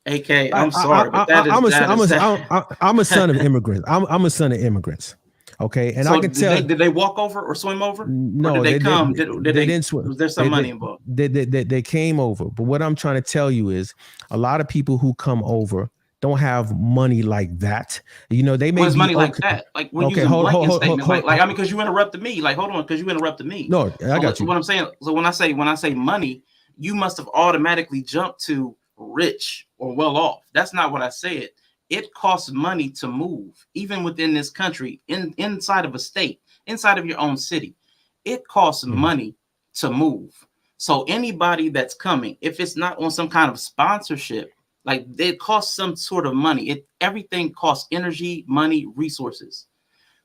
S4: AK, I'm sorry, but
S2: I'm a son of immigrants. I'm a son of immigrants. Okay, and so I can tell.
S4: Did they walk over or swim over?
S2: No,
S4: or did they come?
S2: They didn't swim.
S4: Was there some money involved?
S2: They came over. But what I'm trying to tell you is, a lot of people who come over don't have money like that. You know, they may.
S4: What is money like that? Like we're using blanket statements. Like I mean, because you interrupted me. Like hold on, because you interrupted me.
S2: No, I got you.
S4: What I'm saying. So when I say money, you must have automatically jumped to rich or well off. That's not what I said. It costs money to move, even within this country, inside of a state, inside of your own city. It costs money to move. So anybody that's coming, if it's not on some kind of sponsorship, like it costs some sort of money. Everything costs energy, money, resources.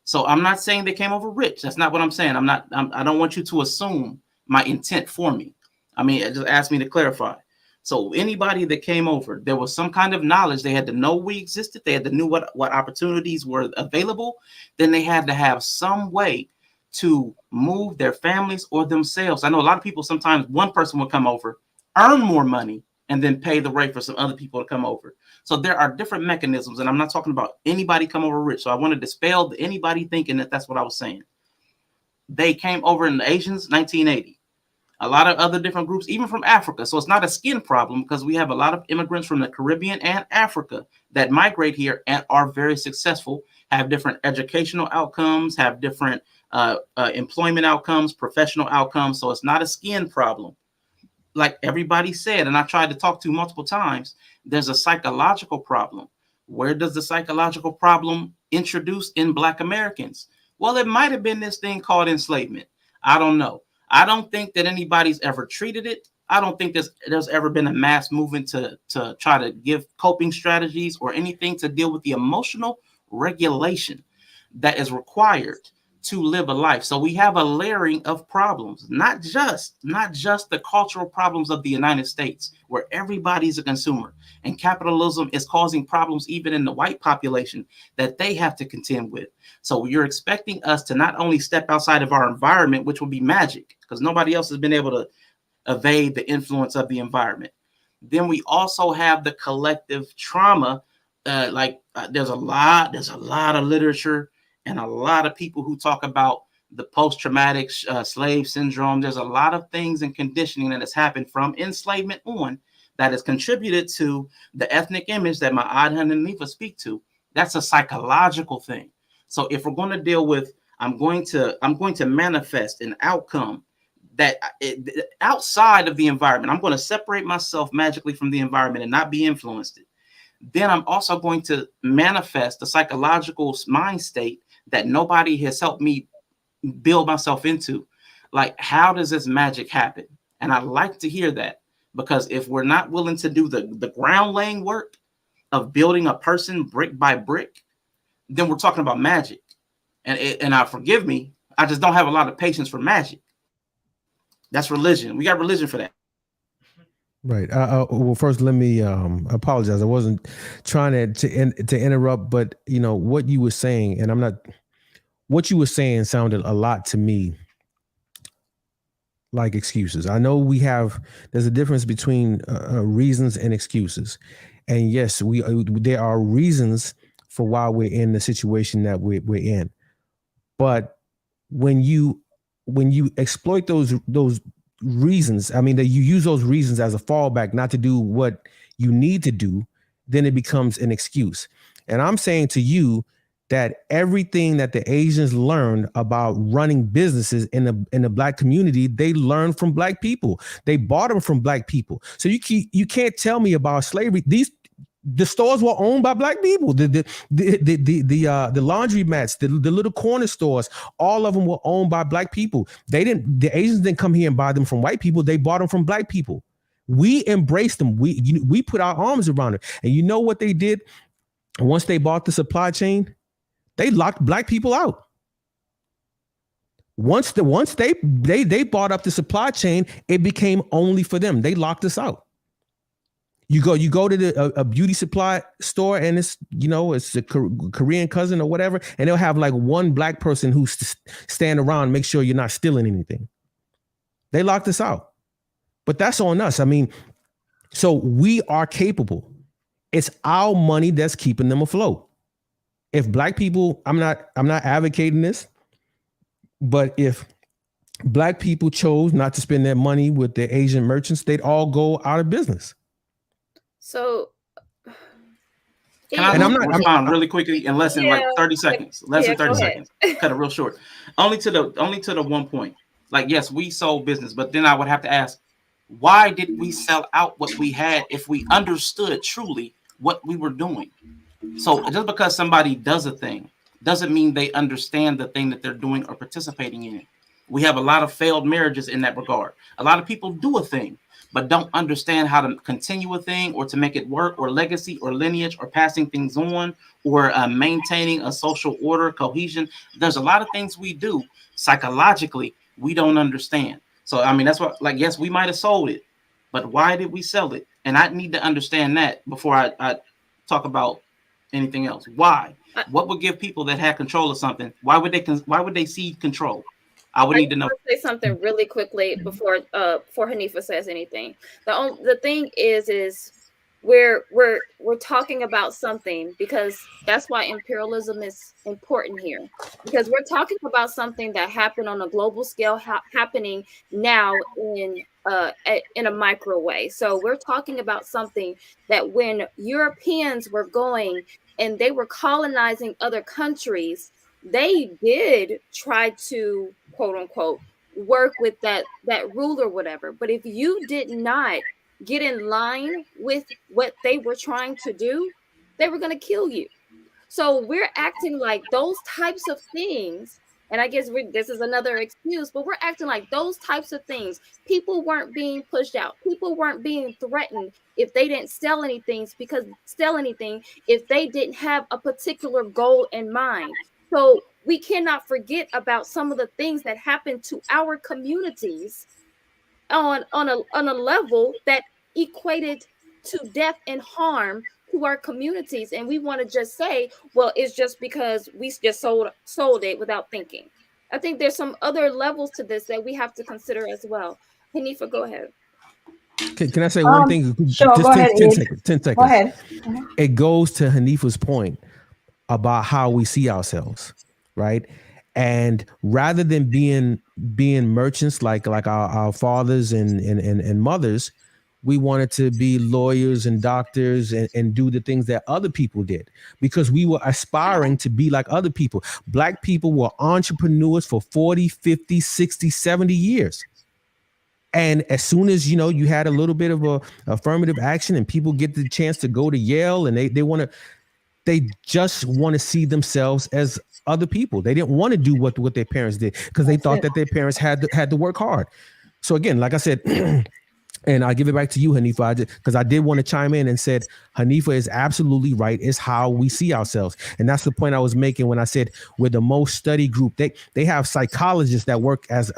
S4: So I'm not saying they came over rich. That's not what I'm saying. I don't want you to assume my intent for me. I mean, it just asked me to clarify. So anybody that came over, there was some kind of knowledge. They had to know we existed. They had to know what opportunities were available. Then they had to have some way to move their families or themselves. I know a lot of people, sometimes one person will come over, earn more money, and then pay the rate for some other people to come over. So there are different mechanisms, and I'm not talking about anybody come over rich. So I want to dispel anybody thinking that that's what I was saying. They came over in the Asians, 1980. A lot of other different groups, even from Africa. So it's not a skin problem because we have a lot of immigrants from the Caribbean and Africa that migrate here and are very successful, have different educational outcomes, have different employment outcomes, professional outcomes. So it's not a skin problem. Like everybody said, and I tried to talk to multiple times, there's a psychological problem. Where does the psychological problem introduce in Black Americans? Well, it might have been this thing called enslavement. I don't know. I don't think that anybody's ever treated it. I don't think there's ever been a mass movement to try to give coping strategies or anything to deal with the emotional regulation that is required to live a life. So we have a layering of problems, not just the cultural problems of the United States, where everybody's a consumer, and capitalism is causing problems even in the white population that they have to contend with. So you're expecting us to not only step outside of our environment, which will be magic, because nobody else has been able to evade the influence of the environment. Then we also have the collective trauma. There's a lot of literature and a lot of people who talk about the post-traumatic slave syndrome. There's a lot of things and conditioning that has happened from enslavement on that has contributed to the ethnic image that my Adhan and Nifa speak to. That's a psychological thing. So if we're going to deal with, I'm going to manifest an outcome that outside of the environment. I'm going to separate myself magically from the environment and not be influenced. Then I'm also going to manifest the psychological mind state that nobody has helped me build myself into. Like, how does this magic happen? And I like to hear that, because if we're not willing to do the ground laying work of building a person brick by brick, then we're talking about magic. And forgive me, I just don't have a lot of patience for magic. That's religion. We got religion for that.
S2: Right. Well, first, let me apologize. I wasn't trying to interrupt, but you know what you were saying, and I'm not. What you were saying sounded a lot to me like excuses. I know there's a difference between reasons and excuses, and yes, there are reasons for why we're in the situation that we're in, but when you exploit those reasons, I mean, that you use those reasons as a fallback not to do what you need to do, then it becomes an excuse. And I'm saying to you that everything that the Asians learned about running businesses in the Black community, they learned from Black people. They bought them from Black people. So you can't tell me about slavery. The stores were owned by Black people. The laundry mats, the little corner stores, all of them were owned by Black people. The Asians didn't come here and buy them from white people. They bought them from Black people. We embraced them. We put our arms around it. And you know what they did? Once they bought the supply chain, they locked Black people out. Once they bought up the supply chain, it became only for them. They locked us out. You go to a beauty supply store, and it's a Korean cousin or whatever, and they'll have like one Black person who stand around, make sure you're not stealing anything. They locked us out, but that's on us. I mean, so we are capable. It's our money that's keeping them afloat. If Black people, I'm not advocating this, but if Black people chose not to spend their money with the Asian merchants, they'd all go out of business.
S1: So,
S4: can I respond really quickly in less than like 30 seconds? Less than 30 seconds. Cut it real short. Only to the one point. Like, yes, we sold business, but then I would have to ask, why did we sell out what we had if we understood truly what we were doing? So just because somebody does a thing doesn't mean they understand the thing that they're doing or participating in. We have a lot of failed marriages in that regard. A lot of people do a thing, but don't understand how to continue a thing or to make it work, or legacy or lineage, or passing things on, or maintaining a social order, cohesion. There's a lot of things we do psychologically we don't understand. So I mean, that's what, like, yes, we might have sold it, but why did we sell it? And I need to understand that before I talk about anything else. Why?
S1: I,
S4: What would give people that had control of something? Why would they cede control? I would
S1: I
S4: need to
S1: just
S4: know.
S1: want to say something really quickly before Hanifa says anything. The thing is we're talking about something because that's why imperialism is important here, because we're talking about something that happened on a global scale, happening now in a micro way. So we're talking about something that when Europeans were going and they were colonizing other countries, they did try to quote unquote work with that rule or whatever. But if you did not get in line with what they were trying to do, they were going to kill you. So we're acting like those types of things, and I guess this is another excuse, but we're acting like those types of things. People weren't being pushed out. People weren't being threatened if they didn't sell anything if they didn't have a particular goal in mind. So we cannot forget about some of the things that happened to our communities on a level that equated to death and harm to our communities, and we want to just say, well, it's just because we just sold it without thinking. I think there's some other levels to this that we have to consider as well. Hanifa, go ahead.
S2: Can I say one thing?
S3: Sure,
S2: Just
S3: go ahead,
S2: 10
S3: Abe.
S2: seconds. 10
S3: Go
S2: seconds.
S3: ahead.
S2: It goes to Hanifa's point about how we see ourselves, right? And rather than being merchants like our fathers and mothers, we wanted to be lawyers and doctors and do the things that other people did because we were aspiring to be like other people. Black people were entrepreneurs for 40, 50, 60, 70 years. And as soon as you had a little bit of a affirmative action and people get the chance to go to Yale and they just want to see themselves as other people. They didn't want to do what their parents did because they
S3: That's
S2: thought
S3: it.
S2: that their parents had to work hard. So again, like I said, and I give it back to you, Hanifa, because I did want to chime in and said Hanifa is absolutely right. It's how we see ourselves, and that's the point I was making when I said we're the most studied group. They have psychologists that work as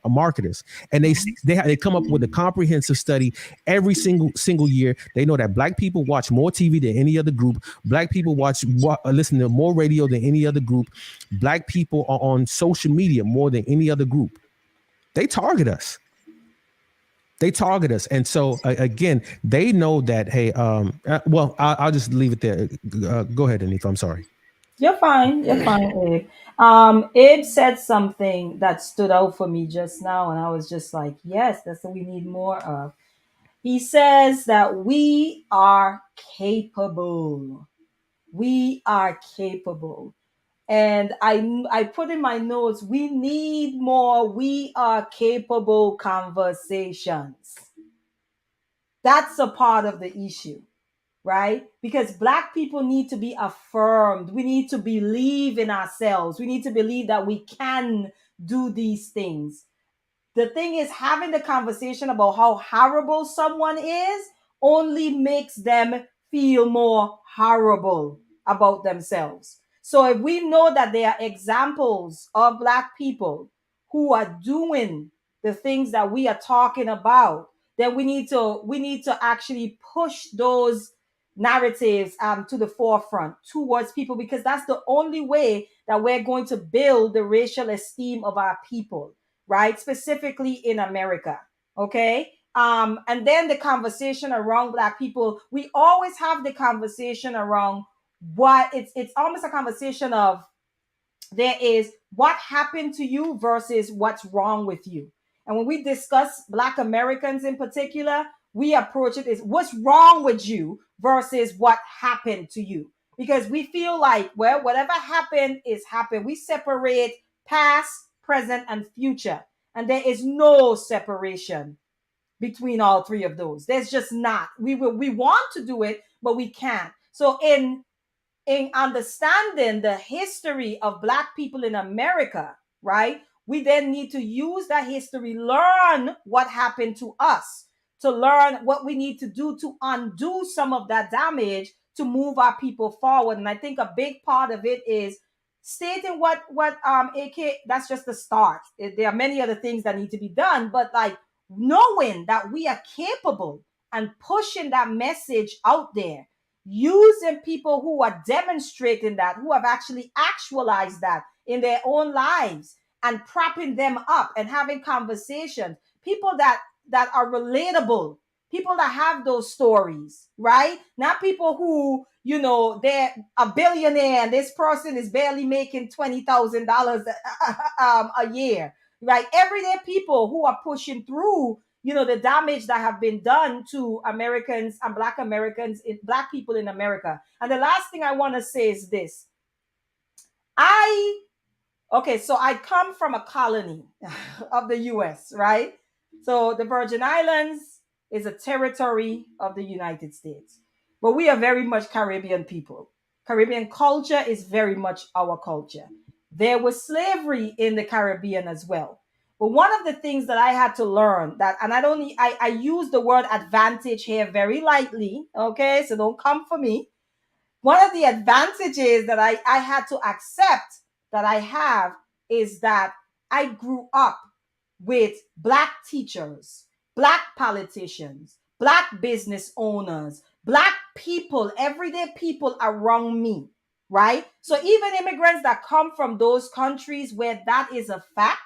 S2: marketers, and they come up with a comprehensive study every single year. They know that Black people watch more TV than any other group. Black people listen to more radio than any other group. Black people are on social media more than any other group. They target us. And so again, they know that. Hey, well, I'll just leave it there. Go ahead, Anif. I'm sorry.
S3: You're fine. You're fine, Abe. Abe said something that stood out for me just now, and I was just like, yes, that's what we need more of. He says that we are capable. We are capable. And I put in my notes, we need more we are capable conversations. That's a part of the issue, right? Because Black people need to be affirmed. We need to believe in ourselves. We need to believe that we can do these things. The thing is, having the conversation about how horrible someone is only makes them feel more horrible about themselves. So if we know that there are examples of Black people who are doing the things that we are talking about, then we need to actually push those narratives to the forefront towards people, because that's the only way that we're going to build the racial esteem of our people, right? Specifically in America. Okay. And then the conversation around Black people, we always have the conversation around what it's almost a conversation of there is what happened to you versus what's wrong with you. And when we discuss Black Americans in particular, we approach it as what's wrong with you versus what happened to you. Because we feel like, well, whatever happened is happened. We separate past, present, and future. And there is no separation between all three of those. There's just not. We want to do it, but we can't. So in understanding the history of Black people in America, right? We then need to use that history, learn what happened to us, to learn what we need to do to undo some of that damage to move our people forward. And I think a big part of it is stating what AK, that's just the start. There are many other things that need to be done, but like knowing that we are capable and pushing that message out there, using people who are demonstrating that, who have actually actualized that in their own lives, and propping them up and having conversations, people that are relatable, people that have those stories, right? Not people who, you know, they're a billionaire and this person is barely making $20,000 a year, right? Everyday people who are pushing through, you know, the damage that have been done to Americans and Black Americans, Black people in America. And the last thing I want to say is this. So I come from a colony of the US, right? So the Virgin Islands is a territory of the United States. But we are very much Caribbean people. Caribbean culture is very much our culture. There was slavery in the Caribbean as well. But one of the things that I had to learn that, and I use the word advantage here very lightly, okay? So don't come for me. One of the advantages that I had to accept that I have is that I grew up with Black teachers, Black politicians, Black business owners, Black people, everyday people around me, right? So even immigrants that come from those countries where that is a fact,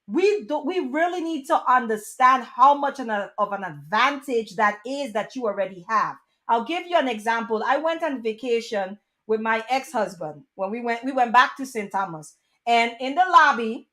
S3: we really need to understand how much of an advantage that is that you already have. I'll give you an example. I went on vacation with my ex-husband when we went back to St. Thomas, and in the lobby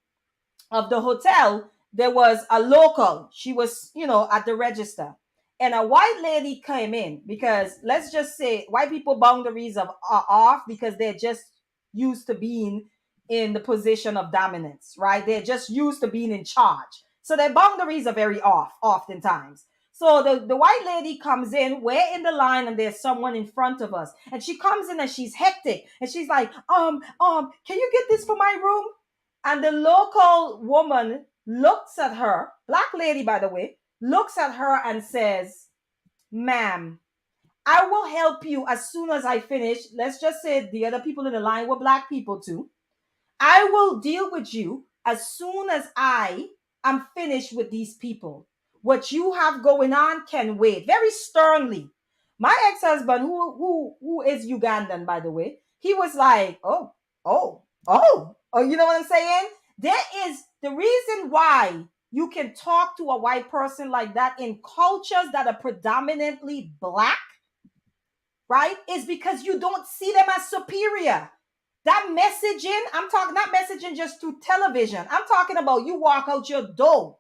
S3: of the hotel there was a local. She was, you know, at the register, and a white lady came in, because let's just say white people boundaries are off because they're just used to being in the position of dominance, right? They're just used to being in charge. So their boundaries are very off oftentimes. So the white lady comes in, we're in the line and there's someone in front of us. And she comes in and she's hectic. And she's like, can you get this for my room? And the local woman looks at her, Black lady, by the way, looks at her and says, ma'am, I will help you as soon as I finish. Let's just say the other people in the line were Black people too. I will deal with you as soon as I am finished with these people. What you have going on can wait. Very sternly. My ex-husband, who is Ugandan, by the way, he was like, you know what I'm saying? There is the reason why you can talk to a white person like that in cultures that are predominantly Black, right? Is because you don't see them as superior. That messaging, I'm talking not messaging just through television. I'm talking about you walk out your door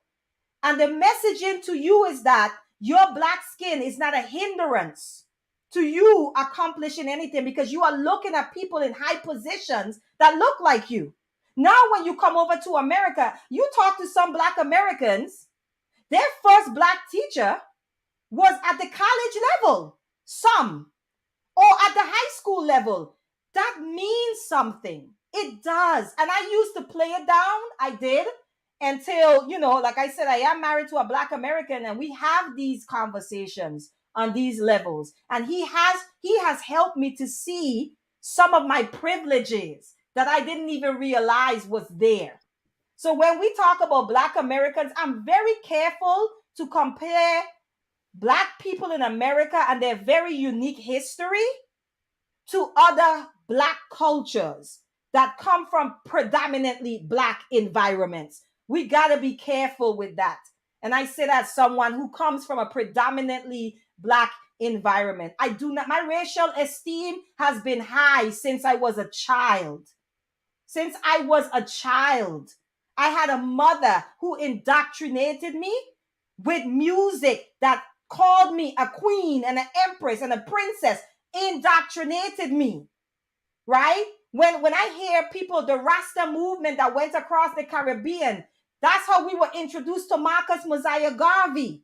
S3: and the messaging to you is that your Black skin is not a hindrance to you accomplishing anything, because you are looking at people in high positions that look like you. Now, when you come over to America, you talk to some Black Americans, their first Black teacher was at the college level, some, or at the high school level. That means something. It does. And I used to play it down. I did, until, you know, like I said, I am married to a Black American and we have these conversations on these levels. And he has helped me to see some of my privileges that I didn't even realize was there. So when we talk about Black Americans, I'm very careful to compare Black people in America and their very unique history to other Black cultures that come from predominantly Black environments. We got to be careful with that. And I say that someone who comes from a predominantly Black environment. I do not, my racial esteem has been high since I was a child. Since I was a child, I had a mother who indoctrinated me with music that called me a queen and an empress and a princess, indoctrinated me, right? When I hear people, the Rasta movement that went across the Caribbean, that's how we were introduced to Marcus Mosiah Garvey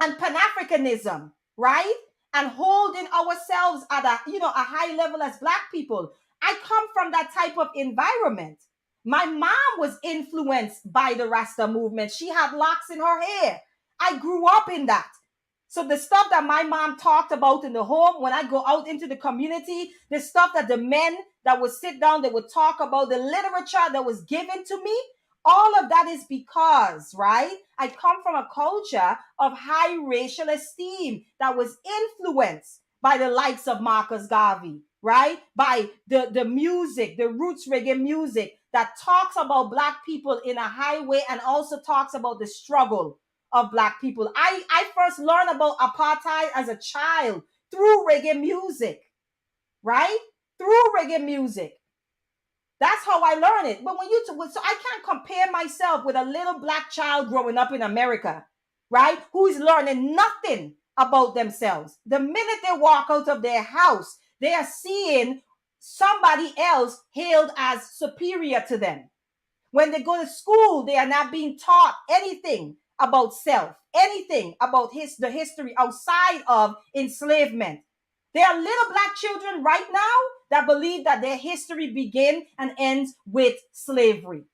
S3: and Pan-Africanism, right? And holding ourselves at a high level as Black people. I come from that type of environment. My mom was influenced by the Rasta movement. She had locks in her hair. I grew up in that. So the stuff that my mom talked about in the home, when I go out into the community, the stuff that the men that would sit down, they would talk about the literature that was given to me. All of that is because, right, I come from a culture of high racial esteem that was influenced by the likes of Marcus Garvey, right? By the music, the roots reggae music that talks about Black people in a high way and also talks about the struggle of Black people. I first learned about apartheid as a child through reggae music, right? Through reggae music. That's how I learned it. But when you, so I can't compare myself with a little Black child growing up in America, right? Who is learning nothing about themselves. The minute they walk out of their house, they are seeing somebody else hailed as superior to them. When they go to school, they are not being taught anything about self, anything about the history outside of enslavement. There are little Black children right now that believe that their history begins and ends with slavery.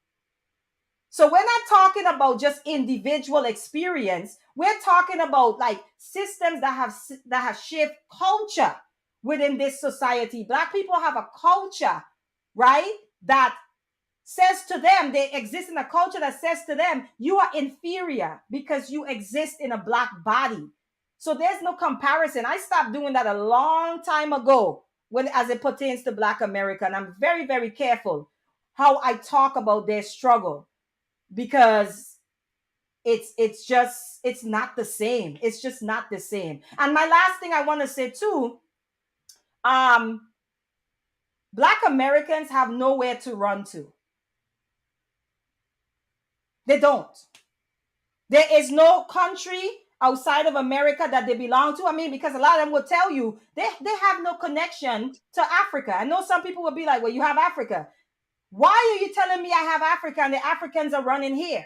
S3: So we're not talking about just individual experience. We're talking about like systems that have shaped culture within this society. Black people have a culture, right, that says to them, they exist in a culture that says to them, you are inferior because you exist in a Black body. So there's no comparison. I stopped doing that a long time ago when, as it pertains to Black America. And I'm very, very careful how I talk about their struggle, because it's not the same. It's just not the same. And my last thing I want to say too, Black Americans have nowhere to run to. They don't. There is no country outside of America that they belong to. I mean, because a lot of them will tell you they have no connection to Africa. I know some people will be like, well, you have Africa. Why are you telling me I have Africa and the Africans are running here?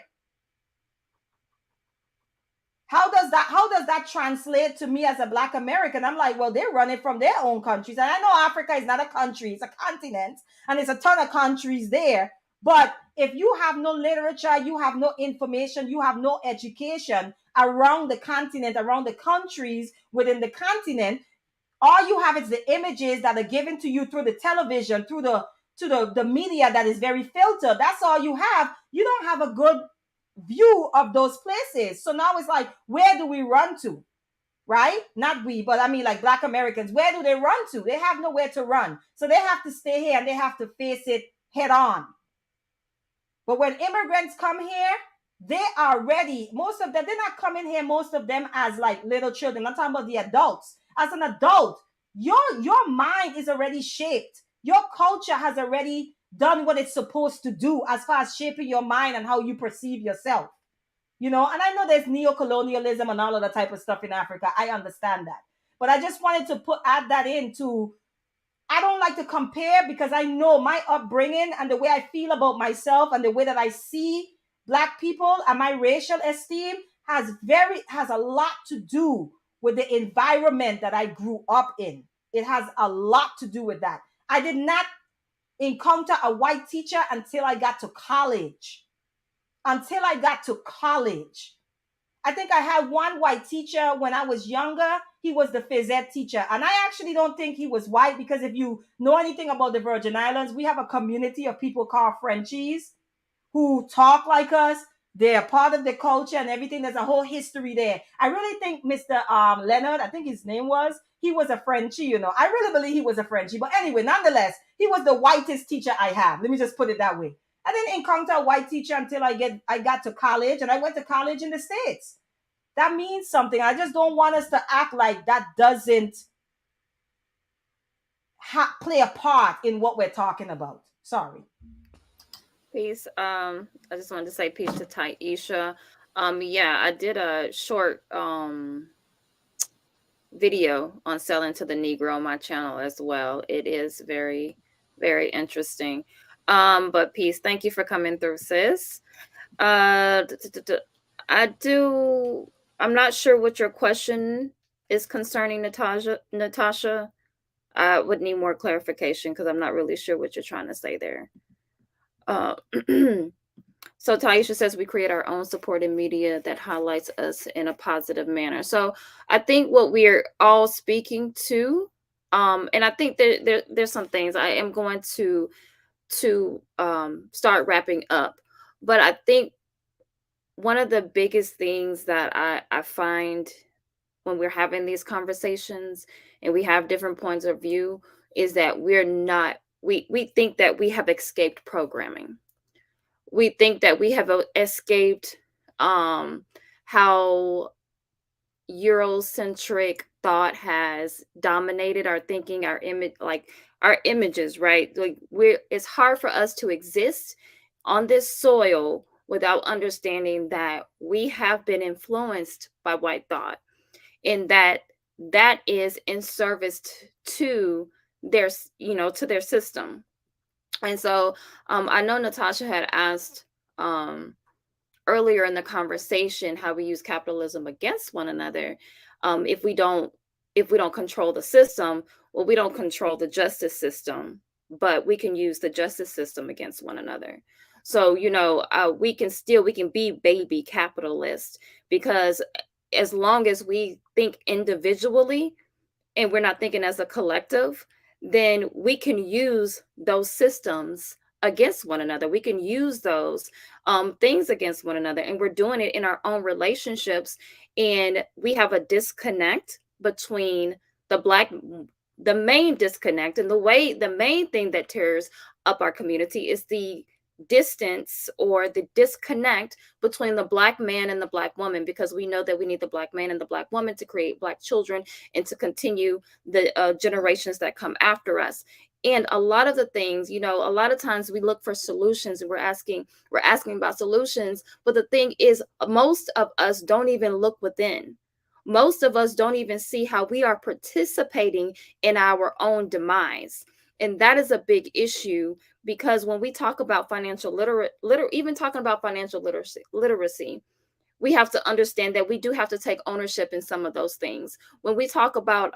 S3: How does that translate to me as a Black American? I'm like, well, they're running from their own countries. And I know Africa is not a country, it's a continent, and there's a ton of countries there. But if you have no literature, you have no information, you have no education around the continent, around the countries within the continent, all you have is the images that are given to you through the television, through the media that is very filtered. That's all you have. You don't have a good view of those places. So now it's like, where do we run to? Right? Not we, but I mean like Black Americans. Where do they run to? They have nowhere to run. So they have to stay here and they have to face it head on. But when immigrants come here, they are ready. Most of them, they're not coming here, most of them as like little children. I'm talking about the adults. As an adult, your mind is already shaped. Your culture has already done what it's supposed to do as far as shaping your mind and how you perceive yourself. You know, and I know there's neo-colonialism and all of that type of stuff in Africa. I understand that. But I just wanted to add that into, I don't like to compare because I know my upbringing and the way I feel about myself and the way that I see Black people and my racial esteem has a lot to do with the environment that I grew up in. It has a lot to do with that. I did not encounter a white teacher until I got to college. Until I got to college. I think I had one white teacher when I was younger. He was the phys ed teacher. And I actually don't think he was white, because if you know anything about the Virgin Islands, we have a community of people called Frenchies who talk like us. They're part of the culture and everything. There's a whole history there. I really think Mr. Leonard, I think his name was, he was a Frenchie, you know. I really believe he was a Frenchie. But anyway, nonetheless, he was the whitest teacher I have. Let me just put it that way. I didn't encounter a white teacher until I got to college, and I went to college in the States. That means something. I just don't want us to act like that doesn't play a part in what we're talking about. Sorry.
S1: Peace. I just wanted to say peace to Taisha. Yeah, I did a short video on selling to the Negro on my channel as well. It is very, very interesting. But peace. Thank you for coming through, sis. I'm not sure what your question is concerning, Natasha. I would need more clarification because I'm not really sure what you're trying to say there. So Taisha says we create our own supported media that highlights us in a positive manner. So I think what we're all speaking to And I think there's some things I am going to start wrapping up, but I think one of the biggest things that I find when we're having these conversations and we have different points of view is that we're not we think that we have escaped programming. We think that we have escaped how Eurocentric thought has dominated our thinking, our image, like our images, right? Like it's hard for us to exist on this soil without understanding that we have been influenced by white thought, and that is in service to their, to their system. And so I know Natasha had asked um earlier in the conversation how we use capitalism against one another. If we don't control the system, well, we don't control the justice system, but we can use the justice system against one another. So we can be baby capitalists, because as long as we think individually and we're not thinking as a collective, then we can use those systems against one another. We can use those things against one another, and we're doing it in our own relationships. And we have a disconnect between the black, the main disconnect, and the main thing that tears up our community is the distance or the disconnect between the black man and the black woman, because we know that we need the black man and the black woman to create black children and to continue the generations that come after us. And a lot of the things, a lot of times we look for solutions, and we're asking about solutions, but the thing is, most of us don't even look within. Most of us don't even see how we are participating in our own demise. And that is a big issue, because when we talk about financial even talking about financial literacy, we have to understand that we do have to take ownership in some of those things. When we talk about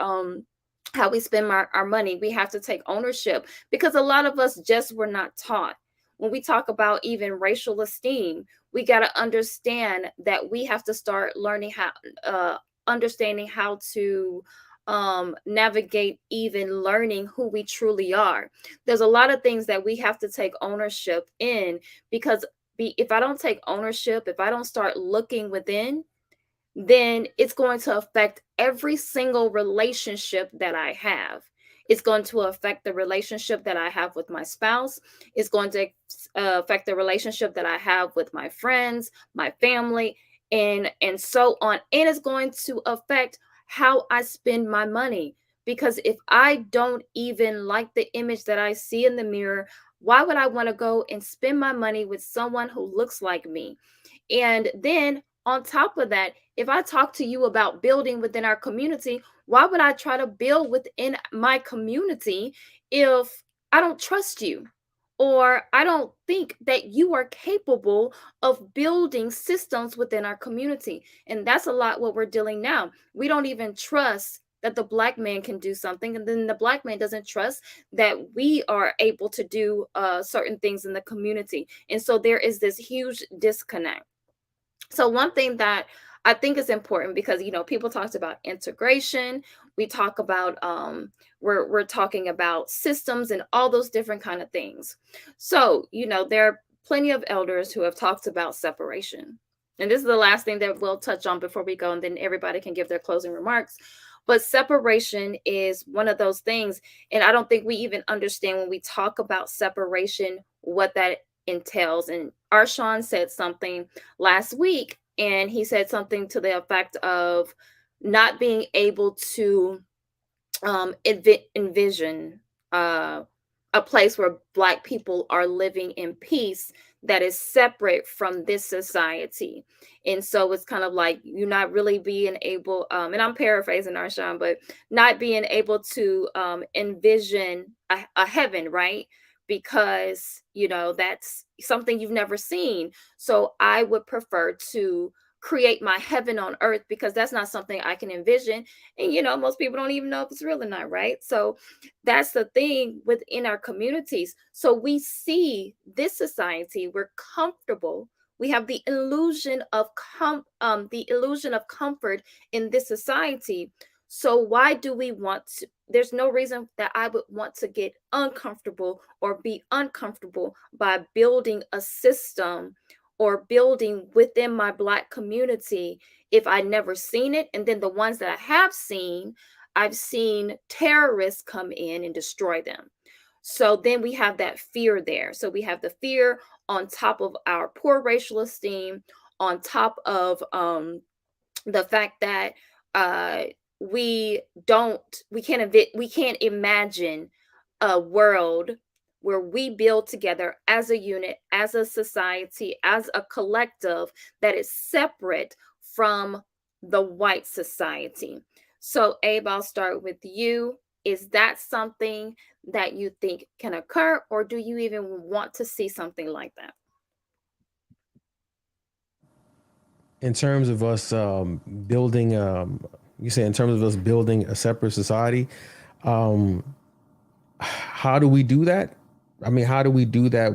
S1: how we spend our money, we have to take ownership, because a lot of us just were not taught. When we talk about even racial esteem, we got to understand that we have to start learning how, understanding how to navigate even learning who we truly are. There's a lot of things that we have to take ownership in, because if I don't take ownership, if I don't start looking within, then it's going to affect every single relationship that I have. It's going to affect the relationship that I have with my spouse. It's going to affect the relationship that I have with my friends, my family, and so on. And it's going to affect how I spend my money. Because if I don't even like the image that I see in the mirror, why would I want to go and spend my money with someone who looks like me? And then on top of that, if I talk to you about building within our community, why would I try to build within my community if I don't trust you? Or I don't think that you are capable of building systems within our community. And that's a lot what we're dealing now. We don't even trust that the black man can do something, and then the black man doesn't trust that we are able to do certain things in the community. And so there is this huge disconnect. So one thing that I think is important, because people talked about integration, we talk about we're talking about systems and all those different kind of things. So there are plenty of elders who have talked about separation, and this is the last thing that we'll touch on before we go, and then everybody can give their closing remarks. But separation is one of those things, and I don't think we even understand when we talk about separation what that entails. And Arshawn said something last week, and he said something to the effect of not being able to envision uh, a place where black people are living in peace that is separate from this society. And so it's kind of like you're not really being able, and I'm paraphrasing Arshawn, but not being able to envision a heaven, right? Because that's something you've never seen. So I would prefer to create my heaven on earth, because that's not something I can envision. And most people don't even know if it's real or not, right? So that's the thing within our communities. So we see this society, we're comfortable, we have the illusion of comfort in this society. So why do we want to? There's no reason that I would want to get uncomfortable or be uncomfortable by building a system or building within my Black community if I never seen it. And then the ones that I have seen, I've seen terrorists come in and destroy them. So then we have that fear there. So we have the fear on top of our poor racial esteem, on top of the fact that uh, we can't imagine a world where we build together as a unit, as a society, as a collective that is separate from the white society. So, Abe, I'll start with you. Is that something that you think can occur, or do you even want to see something like that?
S2: In terms of us building, you say in terms of us building a separate society, um, how do we do that? I mean, how do we do that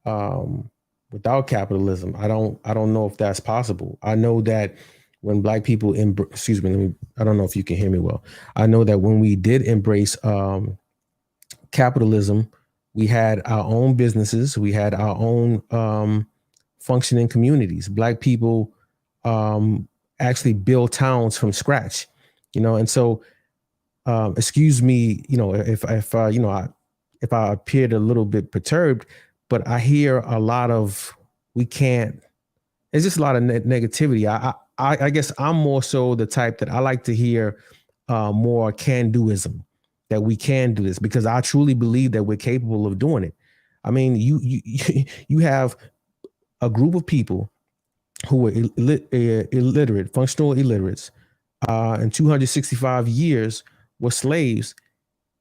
S2: um, without capitalism? I don't know if that's possible. I know that when Black people, excuse me, I don't know if you can hear me well. I know that when we did embrace capitalism, we had our own businesses, we had our own functioning communities. Black people actually build towns from scratch, and so excuse me, if if I appeared a little bit perturbed, but I hear a lot of we can't. It's just a lot of negativity. I guess I'm more so the type that I like to hear more can doism, that we can do this because I truly believe that we're capable of doing it. I mean, you have a group of people who were illiterate, functional illiterates, in 265 years were slaves.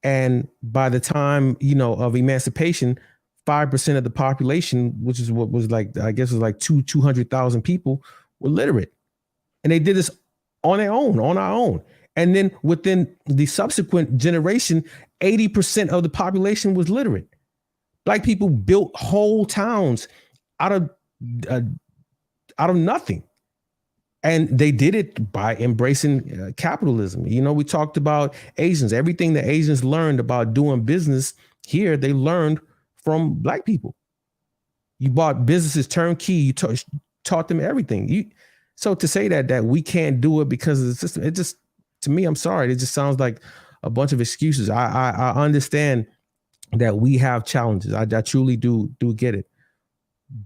S2: And by the time, of emancipation, 5% of the population, which is what was like, I guess it was like 200,000 people were literate. And they did this on their own, on our own. And then within the subsequent generation, 80% of the population was literate. Black people built whole towns out of uh, nothing. And they did it by embracing capitalism. We talked about Asians. Everything that Asians learned about doing business here, they learned from Black people. You bought businesses turnkey. You taught them everything. So to say that we can't do it because of the system, it just, to me, I'm sorry, it just sounds like a bunch of excuses. I understand that we have challenges. I truly do get it.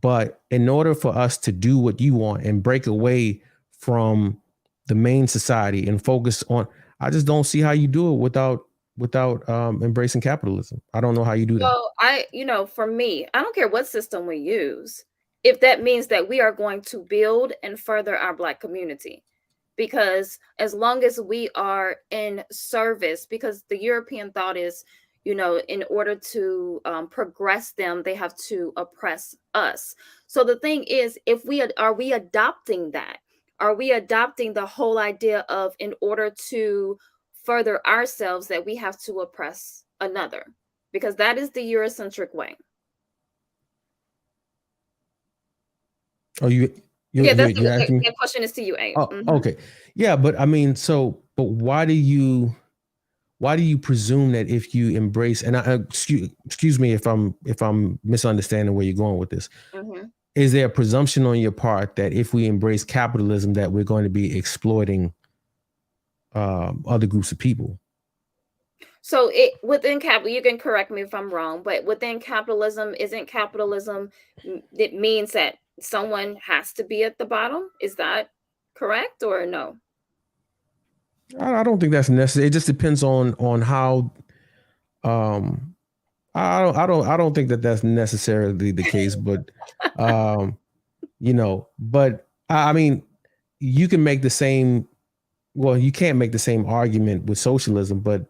S2: But in order for us to do what you want and break away from the main society and focus on, I just don't see how you do it without embracing capitalism. I don't know how you do that.
S1: Well, for me, I don't care what system we use, if that means that we are going to build and further our Black community. Because as long as we are in service, because the European thought is, in order to progress them, they have to oppress us. So the thing is, if are we adopting that? Are we adopting the whole idea of, in order to further ourselves, that we have to oppress another? Because that is the Eurocentric way.
S2: Oh, you're asking me?
S1: That question is to you, A.
S2: Oh, okay. Yeah, but I mean, but why do you presume that if you embrace, and excuse me if I'm misunderstanding where you're going with this, is there a presumption on your part that if we embrace capitalism that we're going to be exploiting other groups of people?
S1: So within capital, you can correct me if I'm wrong, but within capitalism, isn't capitalism, it means that someone has to be at the bottom? Is that correct or no?
S2: I don't think that's necessary. It just depends on how. I don't think that that's necessarily the case, but but I mean, you can make the same. Well, you can't make the same argument with socialism, but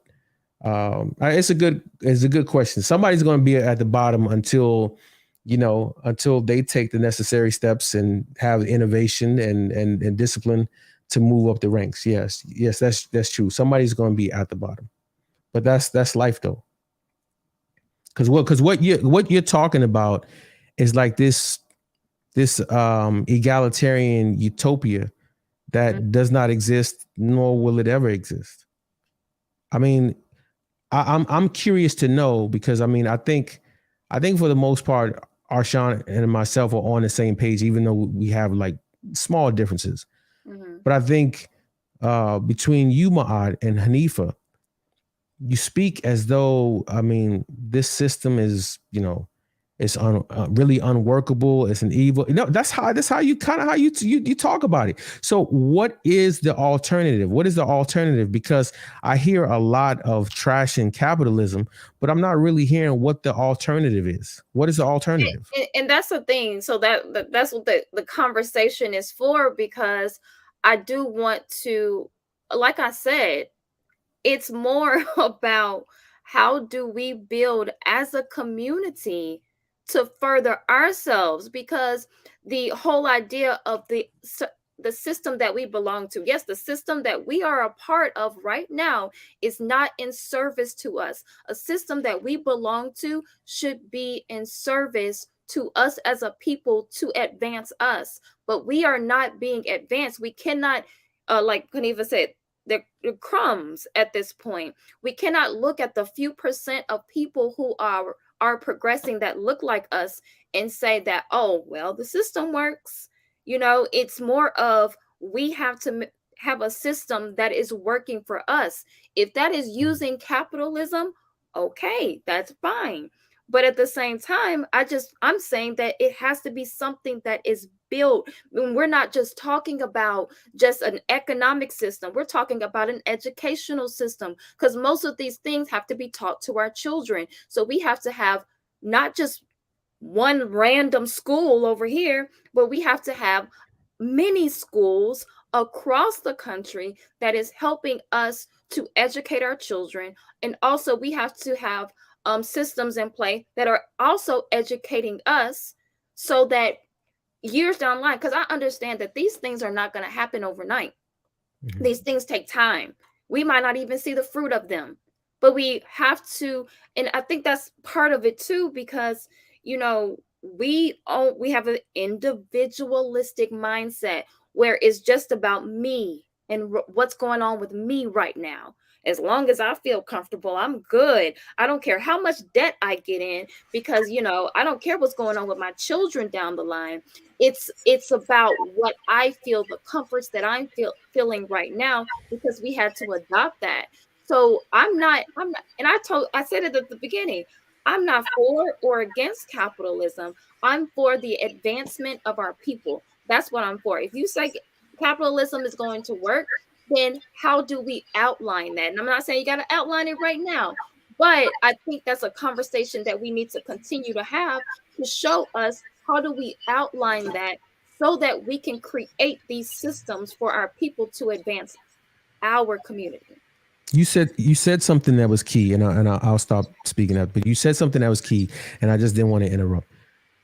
S2: it's a good question. Somebody's going to be at the bottom until they take the necessary steps and have innovation and discipline to move up the ranks. Yes, that's true. Somebody's going to be at the bottom, but that's life though. Because what you're talking about is like this egalitarian utopia that does not exist, nor will it ever exist. I mean, I'm curious to know, because I mean, I think for the most part, Arshawn and myself are on the same page, even though we have like small differences.
S1: Mm-hmm.
S2: But I think between you, Ma'at, and Hanifa, you speak as though, I mean, this system is, you know, it's really unworkable. It's an evil. No, that's how you kind of you talk about it. So what is the alternative? What is the alternative? Because I hear a lot of trash in capitalism, but I'm not really hearing what the alternative is. What is the alternative?
S1: And that's the thing. So that's what the conversation is for, because I do want to, like I said, it's more about how do we build as a community to further ourselves, because the whole idea of the system that we belong to, yes, the system that we are a part of right now, is not in service to us. A system that we belong to should be in service to us as a people, to advance us, but we are not being advanced. We cannot, like Kaniva said, they're crumbs at this point. We cannot look at the few percent of people who are progressing that look like us and say that, oh, well, the system works. You know, it's more of, we have to have a system that is working for us. If that is using capitalism, okay, that's fine. But at the same time, I'm saying that it has to be something that is built. When we're not just talking about just an economic system, we're talking about an educational system, because most of these things have to be taught to our children. So we have to have not just one random school over here, but we have to have many schools across the country that is helping us to educate our children. And also we have to have systems in play that are also educating us, so that years down the line, because I understand that these things are not going to happen overnight. Mm-hmm. These things take time. We might not even see the fruit of them, but we have to, and I think that's part of it too, because, you know, we have an individualistic mindset where it's just about me and what's going on with me right now. As long as I feel comfortable, I'm good. I don't care how much debt I get in, because, you know, I don't care what's going on with my children down the line. It's about what I feel, the comforts that I'm feeling right now, because we had to adopt that. So I'm not, and I said it at the beginning, I'm not for or against capitalism. I'm for the advancement of our people. That's what I'm for. If you say capitalism is going to work, then how do we outline that? And I'm not saying you got to outline it right now, but I think that's a conversation that we need to continue to have, to show us how do we outline that, so that we can create these systems for our people to advance our community.
S2: You said something that was key, and I'll stop speaking up. But you said something that was key, and I just didn't want to interrupt.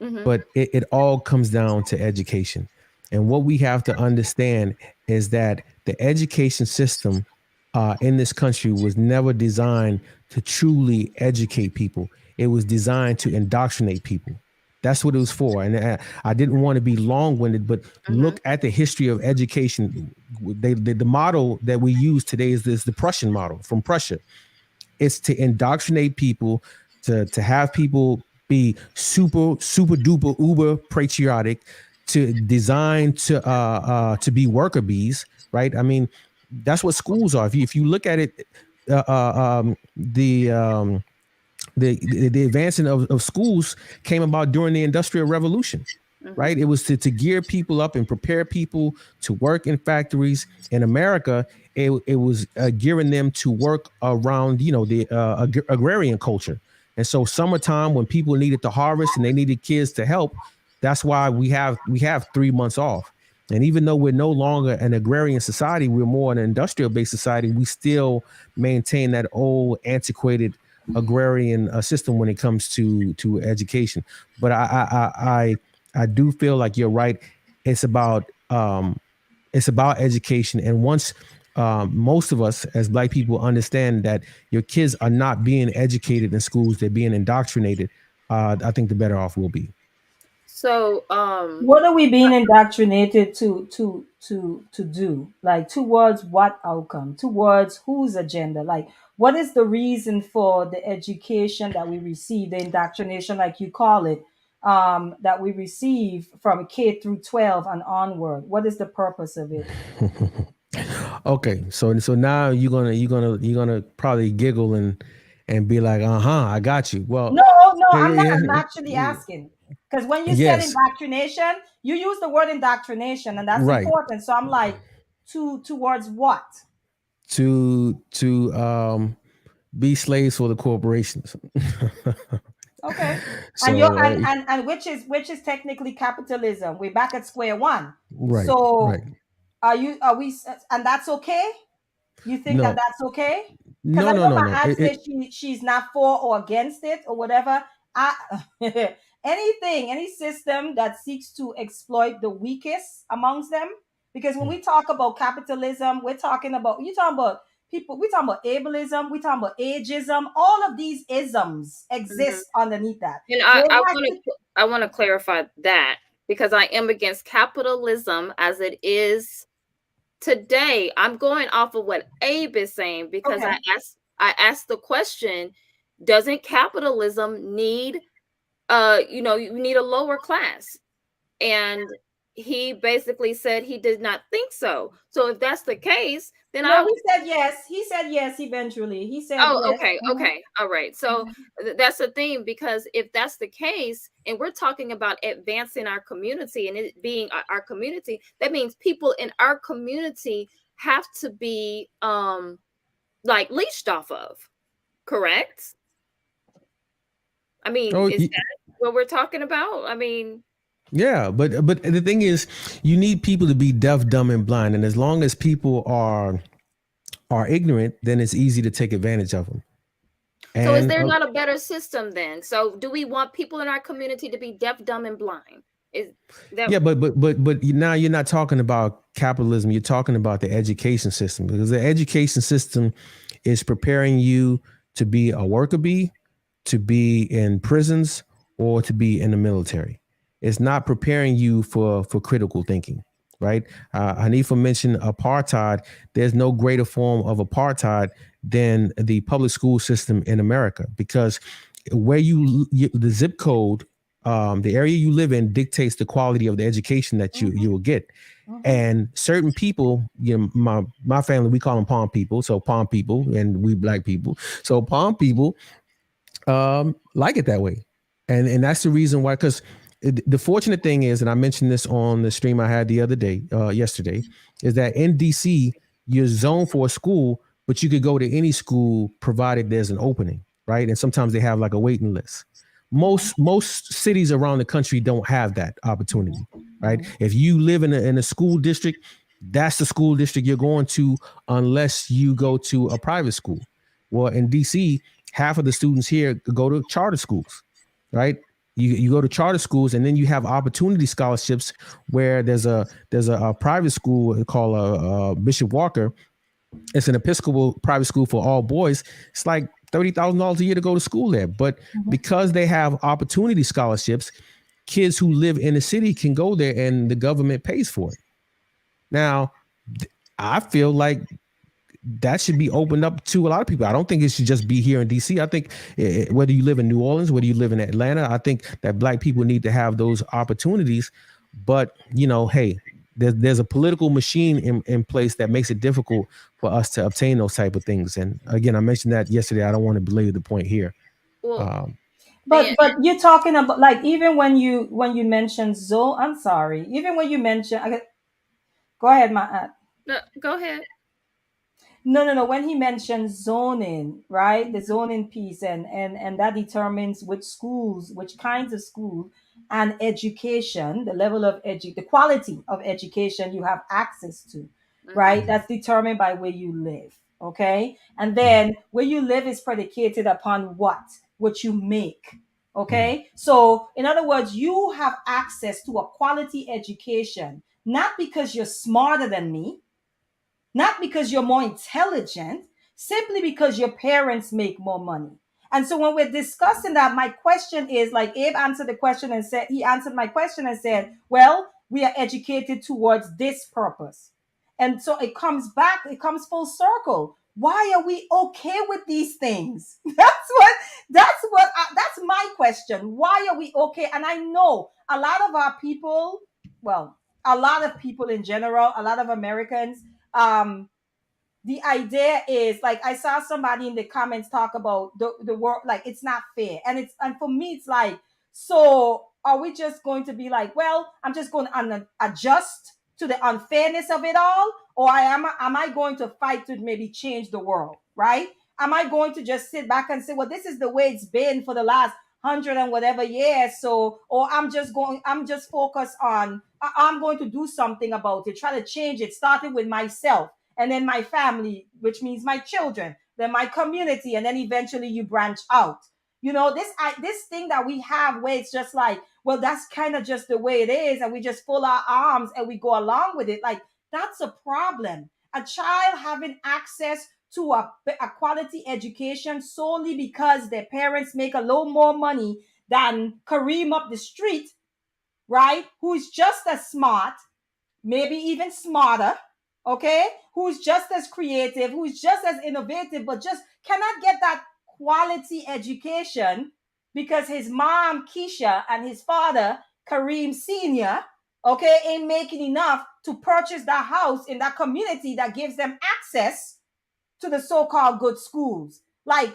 S2: Mm-hmm. But it all comes down to education. And what we have to understand is that the education system in this country was never designed to truly educate people. It was designed to indoctrinate people. That's what it was for. And I didn't want to be long-winded, but look at the history of education. The model that we use today is the Prussian model from Prussia. It's to indoctrinate people, to have people be super duper uber patriotic, to design to be worker bees, right? I mean, that's what schools are. If you look at it, the advancement of schools came about during the Industrial Revolution, right? It was to gear people up and prepare people to work in factories. In America, it was gearing them to work around, you know, the agrarian culture. And so summertime, when people needed to harvest and they needed kids to help, that's why we have 3 months off. And even though we're no longer an agrarian society, we're more an industrial-based society, we still maintain that old antiquated agrarian system when it comes to education. But I do feel like you're right. It's about education. And once most of us as Black people understand that your kids are not being educated in schools, they're being indoctrinated, I think the better off we'll be.
S1: So,
S3: What are we being indoctrinated to do? Like towards what outcome? Towards whose agenda? Like what is the reason for the education that we receive, the indoctrination, like you call it, that we receive from K through 12 and onward? What is the purpose of it?
S2: Okay, so now you're gonna probably giggle and be like, I got you. Well,
S3: No, no, I'm not.
S2: yeah,
S3: I'm actually asking because when you said
S2: yes,
S3: indoctrination, you use the word indoctrination, and that's
S2: right.
S3: important. So I'm like, towards what?
S2: To be slaves for the corporations.
S3: Okay. And you're
S2: So
S3: and which is technically capitalism. We're back at square one.
S2: right, right.
S3: So are we and that's okay? You think that
S2: No,
S3: that's okay? Because
S2: no,
S3: I
S2: no,
S3: know
S2: no,
S3: my
S2: no.
S3: aunt says she's not for or against it or whatever. I any system that seeks to exploit the weakest amongst them. Because when we talk about capitalism, we're talking about you talking about people, we're talking about ableism, we're talking about ageism, all of these isms
S1: mhm.
S3: exist underneath that.
S1: And
S3: There
S1: I
S3: has
S1: want
S3: to
S1: to I want to clarify that because I am against capitalism as it is today. I'm going off of what Abe is saying because
S3: okay.
S1: I asked the question, doesn't capitalism need you need a lower class? And he basically said he did not think so. So if that's the case, then
S3: No,
S1: I
S3: he said yes. He said yes eventually. He said
S1: oh,
S3: yes.
S1: okay,
S3: Mhm,
S1: okay, all right. So
S3: mhm.
S1: that's the thing because if that's the case, and we're talking about advancing our community and it being our community, that means people in our community have to be like leashed off of, correct? I mean,
S2: oh,
S1: is that what we're talking about? I mean,
S2: yeah, but the thing is, you need people to be deaf, dumb, and blind, and as long as people are ignorant, then it's easy to take advantage of them.
S1: so is
S2: And
S1: there not a better system then? So do we want people in our community to be deaf, dumb, and blind? Is that
S2: yeah, but now you're not talking about capitalism. You're talking about the education system because the education system is preparing you to be a worker bee, to be in prisons, or to be in the military. It's not preparing you for critical thinking, right? Hanifa mentioned apartheid. There's no greater form of apartheid than the public school system in America because where the zip code, the area you live in dictates the quality of the education that you
S3: Mhm,
S2: will get.
S3: mhm.
S2: And certain people, my family, we call them palm people, so palm people, and we black people, so palm people like it that way, and that's the reason why. Because the fortunate thing is, and I mentioned this on the stream I had the other day, yesterday, is that in DC you're zoned for a school, but you could go to any school provided there's an opening, right? And sometimes they have like a waiting list. Most cities around the country don't have that opportunity, right? If you live in a school district, that's the school district you're going to, unless you go to a private school. Well, in DC, half of the students here go to charter schools, right? You go to charter schools, and then you have opportunity scholarships where there's a private school called Bishop Walker. It's an Episcopal private school for all boys. It's like $30,000 a year to go to school there, but because they have opportunity scholarships, kids who live in the city can go there, and the government pays for it. Now, I feel like that should be opened up to a lot of people. I don't think it should just be here in DC. I think whether you live in New Orleans, whether you live in Atlanta, I think that black people need to have those opportunities. But hey, there's a political machine in place that makes it difficult for us to obtain those type of things. And again, I mentioned that yesterday. I don't want to belabor the point here.
S1: well,
S2: Um,
S1: and
S3: But you're talking about like even when you mention zone. I'm sorry. Even when you mention, go ahead, my aunt.
S1: no, go ahead.
S3: No, no, no. When he mentioned zoning, right? The zoning piece, and that determines which schools, which kinds of schools, and education, the level of the quality of education you have access to,
S1: Hmm.
S3: right? That's determined by where you live. Okay, and then where you live is predicated upon what you make.
S2: mhm,
S3: Okay, so in other words, you have access to a quality education, not because you're smarter than me, not because you're more intelligent, simply because your parents make more money. And so when we're discussing that, my question is, like Abe answered the question and said, he answered my question and said, well, we are educated towards this purpose. And so it comes back, it comes full circle. Why are we okay with these things? That's my question. Why are we okay? And I know a lot of our people, well, a lot of people in general, a lot of Americans, the idea is, like, I saw somebody in the comments talk about the world, like it's not fair. And for me, it's like, so are we just going to be like, well, I'm just going to adjust to the unfairness of it all? Or am I going to fight to maybe change the world, right? Am I going to just sit back and say, well, this is the way it's been for the last 100 and whatever years, so, or I'm just focused on, I'm going to do something about it, try to change it, starting with myself, and then my family, which means my children, then my community, and then eventually you branch out. You know, this thing that we have where it's just like, well, that's kind of just the way it is, and we just fold our arms and we go along with it. Like, that's a problem. A child having access to a quality education solely because their parents make a little more money than Kareem up the street, right? Who's just as smart, maybe even smarter, okay? Who's just as creative, who's just as innovative, but just cannot get that quality education because his mom, Keisha, and his father, Kareem Sr., okay, ain't making enough to purchase that house in that community that gives them access to the so-called good schools. Like,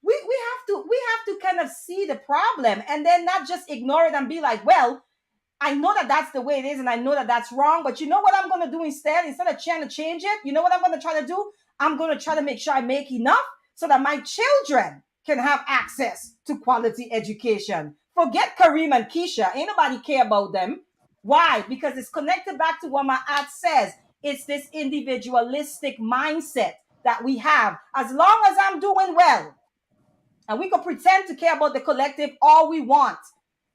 S3: we have to kind of see the problem and then not just ignore it and be like, well, I know that that's the way it is, and I know that that's wrong. But you know what I'm going to do instead? Instead of trying to change it, you know what I'm going to try to do? I'm going to try to make sure I make enough so that my children can have access to quality education. Forget Kareem and Keisha. Ain't nobody care about them. Why? Because it's connected back to what my ad says. It's this individualistic mindset that we have. As long as I'm doing well, and we can pretend to care about the collective all we want,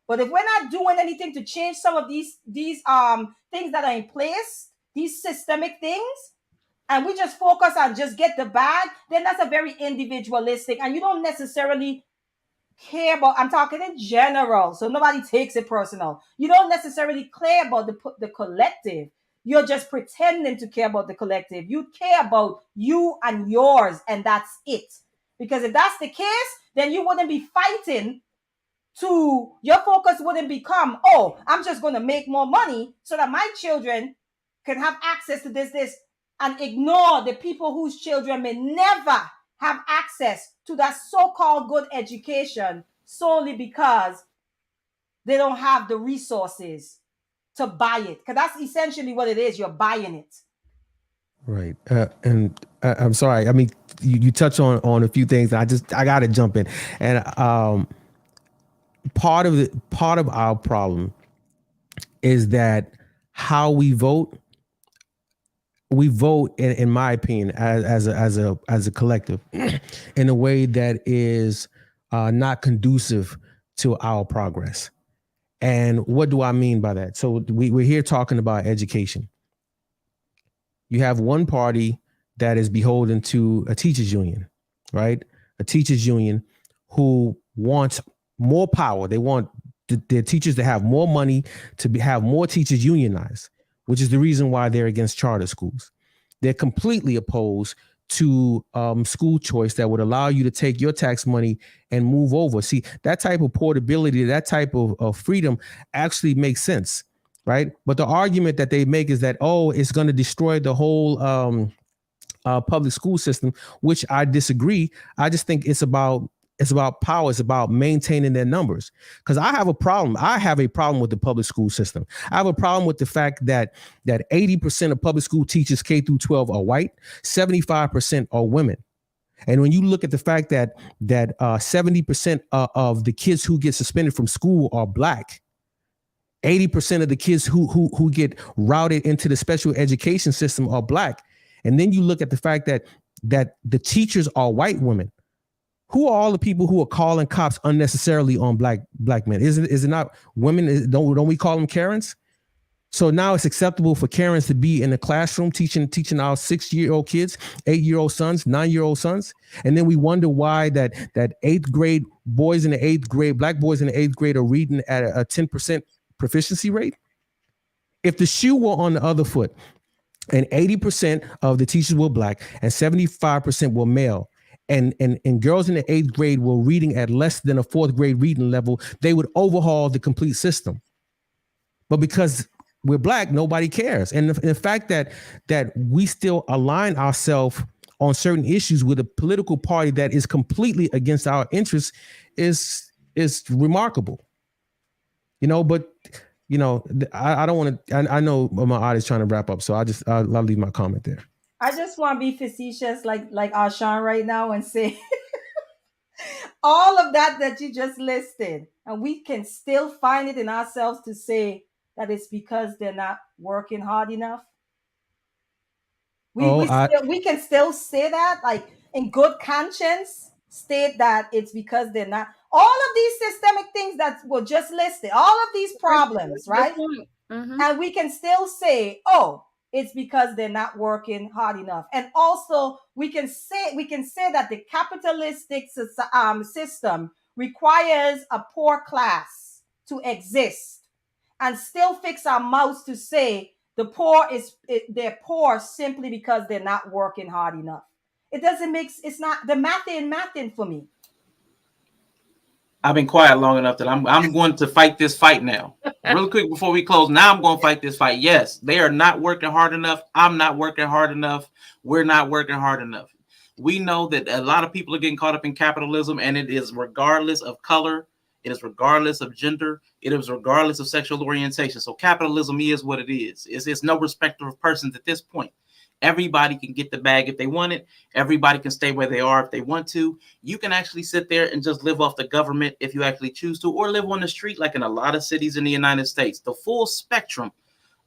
S3: but if we're not doing anything to change some of these things that are in place, these systemic things, and we just focus on just get the bag, then that's a very individualistic, and you don't necessarily care about, I'm talking in general, so nobody takes it personal. You don't necessarily care about the collective. You're just pretending to care about the collective. You care about you and yours, and that's it. Because if that's the case, then you wouldn't be fighting to, your focus wouldn't become, oh, I'm just going to make more money so that my children can have access to this, and ignore the people whose children may never have access to that so-called good education solely because they don't have the resources to buy it. Because that's essentially what it is. You're buying it.
S2: Right. And I'm sorry. I mean, you touch on a few things. I got to jump in. And part of our problem is that how we vote in my opinion, as a collective, in a way that is not conducive to our progress. And what do I mean by that? So we're here talking about education. You have one party that is beholden to a teachers union, right? A teachers union who wants more power. They want their teachers to have more money, to have more teachers unionized, which is the reason why they're against charter schools. They're completely opposed to school choice that would allow you to take your tax money and move over. See, that type of portability, that type of freedom actually makes sense, right? But the argument that they make is that, oh, it's going to destroy the whole public school system, which I disagree. I just think it's about power. It's about maintaining their numbers. Because I have a problem. I have a problem with the public school system. I have a problem with the fact that 80% of public school teachers K through 12 are white, 75% are women. And when you look at the fact that 70% of the kids who get suspended from school are black, 80% of the kids who get routed into the special education system are black. And then you look at the fact that the teachers are white women. Who are all the people who are calling cops unnecessarily on black men? Is it not women? Don't we call them Karens? So now it's acceptable for Karens to be in the classroom teaching our 6-year-old kids, 8-year-old sons, 9-year-old sons, and then we wonder why that eighth grade boys in the eighth grade, black boys in the eighth grade, are reading at a 10% proficiency rate. If the shoe were on the other foot, and 80% of the teachers were black and 75% were male, and girls in the eighth grade were reading at less than a fourth grade reading level, they would overhaul the complete system. But because we're black, nobody cares. And the fact that we still align ourselves on certain issues with a political party that is completely against our interests is remarkable. But I don't want to. I know my audience trying to wrap up, so I'll leave my comment there.
S3: I just want to be facetious, like Arshawn right now, and say all of that you just listed, and we can still find it in ourselves to say that it's because they're not working hard enough. We can still say that, like, in good conscience, state that it's because they're not. All of these systemic things that were just listed, all of these problems, right? Mm-hmm. And we can still say, oh, it's because they're not working hard enough. And also we can say that the capitalistic system requires a poor class to exist, and still fix our mouths to say they're poor simply because they're not working hard enough. It doesn't make, it's not, the math ain't for me.
S4: I've been quiet long enough that I'm going to fight this fight now. Really quick before we close. Now I'm going to fight this fight. Yes, they are not working hard enough. I'm not working hard enough. We're not working hard enough. We know that a lot of people are getting caught up in capitalism, and it is regardless of color. It is regardless of gender. It is regardless of sexual orientation. So capitalism is what it is. It's no respecter of persons at this point. Everybody can get the bag if they want it. Everybody can stay where they are if they want to. You can actually sit there and just live off the government if you actually choose to, or live on the street like in a lot of cities in the United States. The full spectrum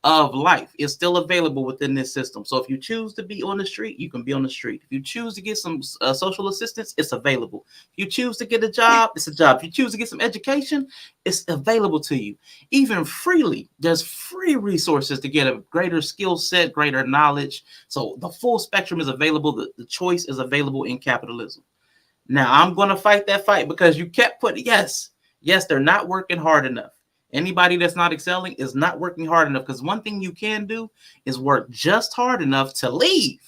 S4: of life is still available within this system. So if you choose to be on the street, you can be on the street. If you choose to get some social assistance, it's available. If you choose to get a job, it's a job. If you choose to get some education, it's available to you. Even freely, there's free resources to get a greater skill set, greater knowledge. So the full spectrum is available. The choice is available in capitalism. Now, I'm going to fight that fight because you kept putting, yes, they're not working hard enough. Anybody that's not excelling is not working hard enough, because one thing you can do is work just hard enough to leave.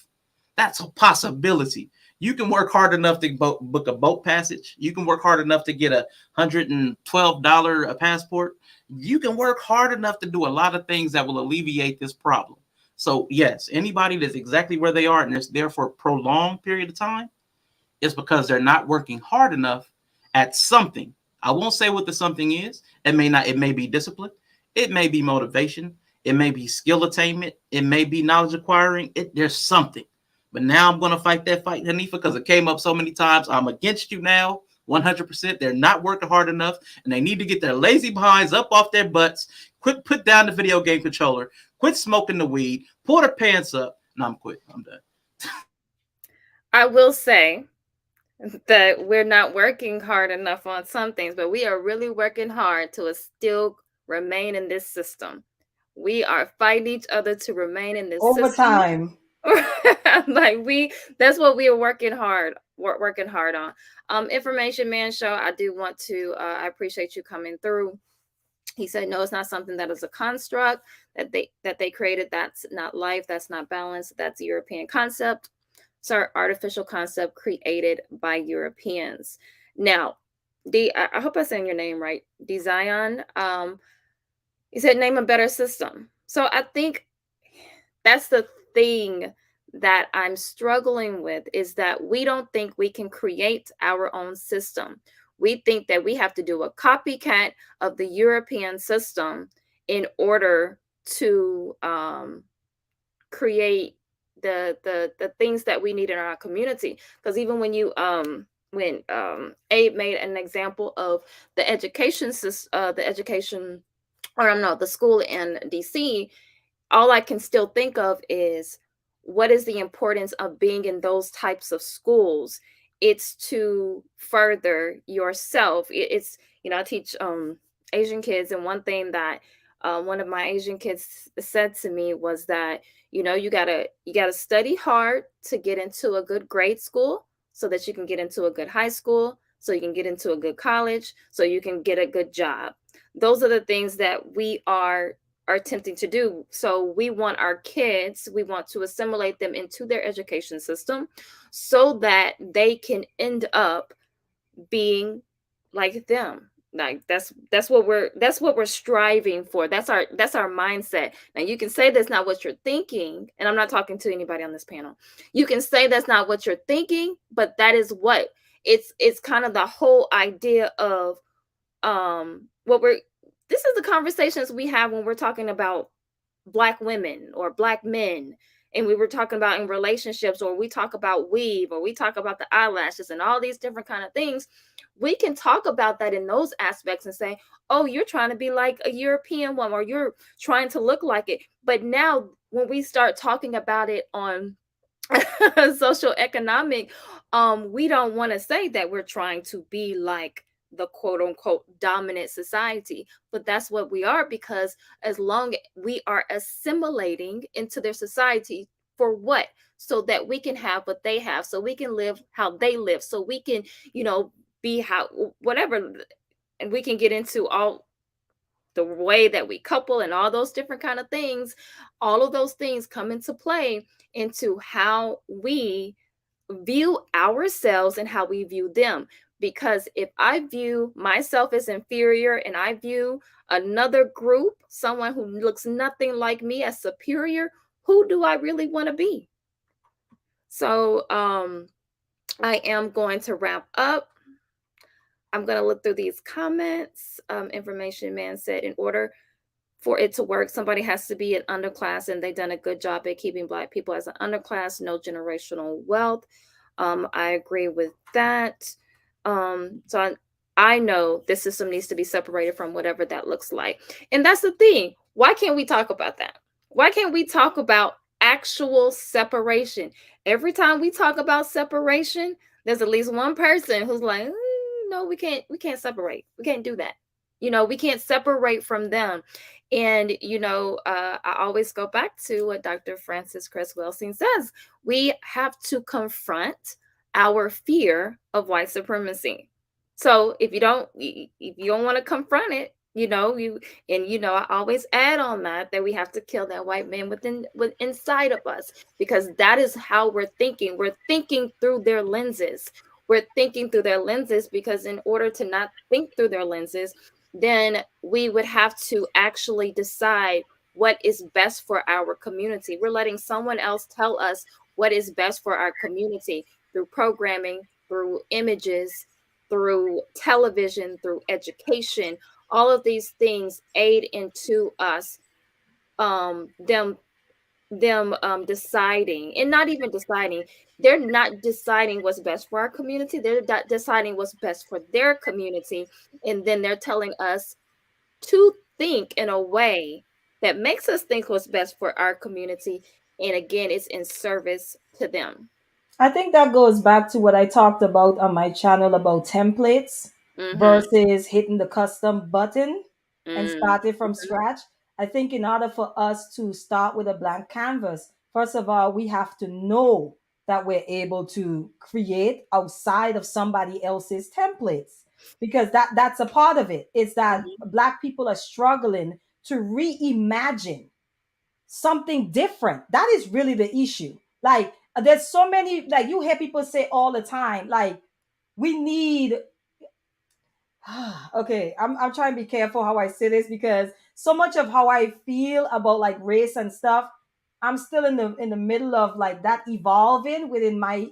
S4: That's a possibility. You can work hard enough to book a boat passage. You can work hard enough to get a $112 a passport. You can work hard enough to do a lot of things that will alleviate this problem. So yes, anybody that's exactly where they are and is there for a prolonged period of time, is because they're not working hard enough at something. I won't say what the something is. It may be discipline. It may be motivation. It may be skill attainment. It may be knowledge acquiring. There's something. But now I'm going to fight that fight, Hanifa, because it came up so many times. I'm against you now, 100%. They're not working hard enough, and they need to get their lazy behinds up off their butts. Quit, put down the video game controller. Quit smoking the weed. Pull their pants up. No, I'm quit. I'm done.
S1: I will say that we're not working hard enough on some things, but we are really working hard to still remain in this system. We are fighting each other to remain in this
S3: overtime.
S1: That's what we are working hard on. Information Man Show, I do want to I appreciate you coming through. He said, no, it's not something that is a construct that they created. That's not life. That's not balance. That's a European concept. So artificial concept created by Europeans. Now, I hope I'm saying your name right, Zion. He said, name a better system. So I think that's the thing that I'm struggling with, is that we don't think we can create our own system. We think that we have to do a copycat of the European system in order to create the things that we need in our community. Because even when you when Abe made an example of the education system, the school in DC, all I can still think of is, what is the importance of being in those types of schools? It's to further yourself. It's, I teach Asian kids, and one thing that one of my Asian kids said to me was that, you gotta study hard to get into a good grade school, so that you can get into a good high school, so you can get into a good college, so you can get a good job. Those are the things that we are attempting to do. So we want our kids, we want to assimilate them into their education system so that they can end up being like them. Like that's what we're striving for. That's our mindset. Now you can say that's not what you're thinking, and I'm not talking to anybody on this panel. You can say that's not what you're thinking, but that is what it's kind of the whole idea of what we're this is the conversations we have when we're talking about black women or black men, and we were talking about in relationships, or we talk about weave, or we talk about the eyelashes and all these different kind of things. We can talk about that in those aspects and say, oh, you're trying to be like a European woman, or you're trying to look like it. But now when we start talking about it on social economic, we don't want to say that we're trying to be like the quote unquote dominant society, but that's what we are, because as long we are assimilating into their society, for what? So that we can have what they have, so we can live how they live, so we can, be how, whatever. And we can get into all the way that we couple and all those different kind of things. All of those things come into play into how we view ourselves and how we view them. Because if I view myself as inferior and I view another group, someone who looks nothing like me, as superior, who do I really want to be? So I am going to wrap up. I'm going to look through these comments. Information man said, in order for it to work, somebody has to be an underclass, and they've done a good job at keeping Black people as an underclass. No generational wealth. I agree with that. So I know the system needs to be separated from whatever that looks like. And that's the thing. Why can't we talk about that? Why can't we talk about actual separation? Every time we talk about separation, there's at least one person who's like, no, we can't separate. We can't do that. We can't separate from them. And I always go back to what Dr. Francis Cress Welsing says. We have to confront our fear of white supremacy. So if you don't want to confront it, I always add on that we have to kill that white man inside of us, because that is how we're thinking. We're thinking through their lenses. We're thinking through their lenses, because in order to not think through their lenses, then we would have to actually decide what is best for our community. We're letting someone else tell us what is best for our community through programming, through images, through television, through education. All of these things aid into us, them deciding, and not even deciding. They're not deciding what's best for our community. They're deciding what's best for their community, and then they're telling us to think in a way that makes us think what's best for our community. And again, it's in service to them.
S3: I think that goes back to what I talked about on my channel about templates
S1: Mm-hmm.
S3: versus hitting the custom button and
S1: Mm-hmm.
S3: starting from scratch. I think in order for us to start with a blank canvas, first of all, we have to know that we're able to create outside of somebody else's templates, because that's a part of it. Is that black people are struggling to reimagine something different. That is really the issue. Like, there's so many, like, you hear people say all the time, like, we need okay, I'm trying to be careful how I say this, because so much of how I feel about like race and stuff, I'm still in the middle of like that evolving within my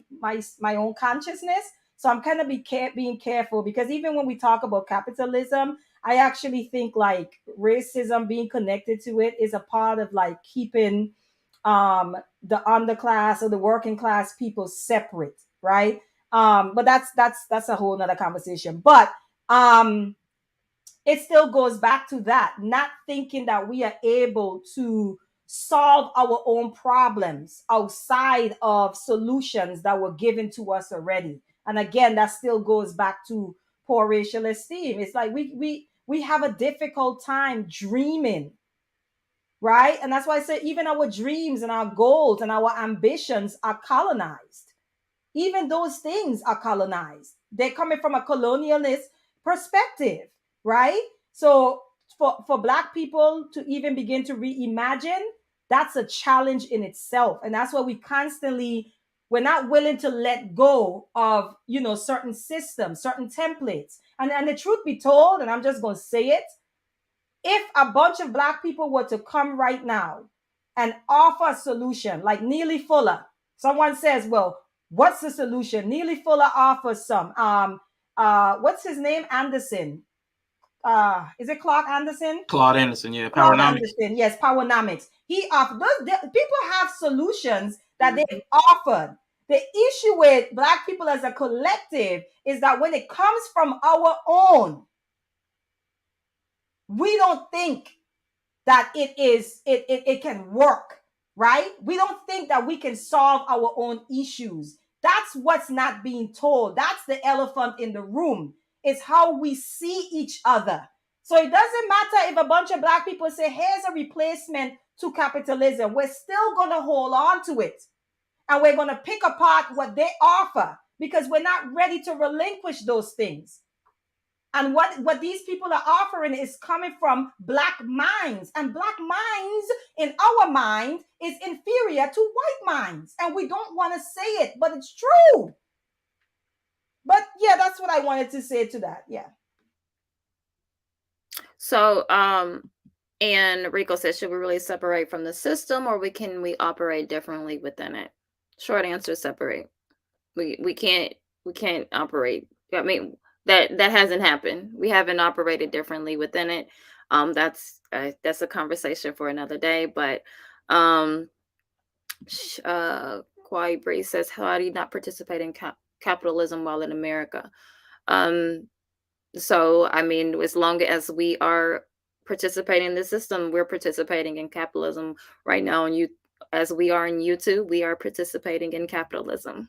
S3: own consciousness. So I'm kind of being careful, because even when we talk about capitalism, I actually think like racism being connected to it is a part of like keeping um the underclass or the working class people separate, right? But that's a whole nother conversation. But um it still goes back to that, not thinking that we are able to solve our own problems outside of solutions that were given to us already. And again, that still goes back to poor racial esteem. It's like we have a difficult time dreaming, right? And that's why I say even our dreams and our goals and our ambitions are colonized. Even those things are colonized. They're coming from a colonialist perspective, right? So for Black people to even begin to reimagine, that's a challenge in itself. And that's why we're not willing to let go of, certain systems, certain templates. And the truth be told, and I'm just going to say it, if a bunch of Black people were to come right now and offer a solution like Neely Fuller, someone says, well, what's the solution? Neely Fuller offers some. What's his name? Anderson. Is it Clark Anderson?
S4: Claude Anderson, yeah,
S3: Clark
S4: Powernomics.
S3: Anderson, yes, Powernomics. He offered people have solutions that they've offered. The issue with Black people as a collective is that when it comes from our own, we don't think that it can work, right? We don't think that we can solve our own issues. That's what's not being told. That's the elephant in the room. It's how we see each other. So it doesn't matter if a bunch of Black people say, here's a replacement to capitalism. We're still going to hold on to it. And we're going to pick apart what they offer because we're not ready to relinquish those things. And what these people are offering is coming from Black minds. And Black minds, in our mind, is inferior to white minds. And we don't want to say it, but it's true. But yeah, that's what I wanted to say to that. Yeah.
S1: So, and Rico says, should we really separate from the system, or can we operate differently within it? Short answer: separate. We can't operate. I mean, that hasn't happened. We haven't operated differently within it. That's a conversation for another day. But Kwai Bree says, how do you not participate in capitalism while in America? So, I mean, as long as we are participating in the system, we're participating in capitalism right now. And as we are in YouTube, we are participating in capitalism.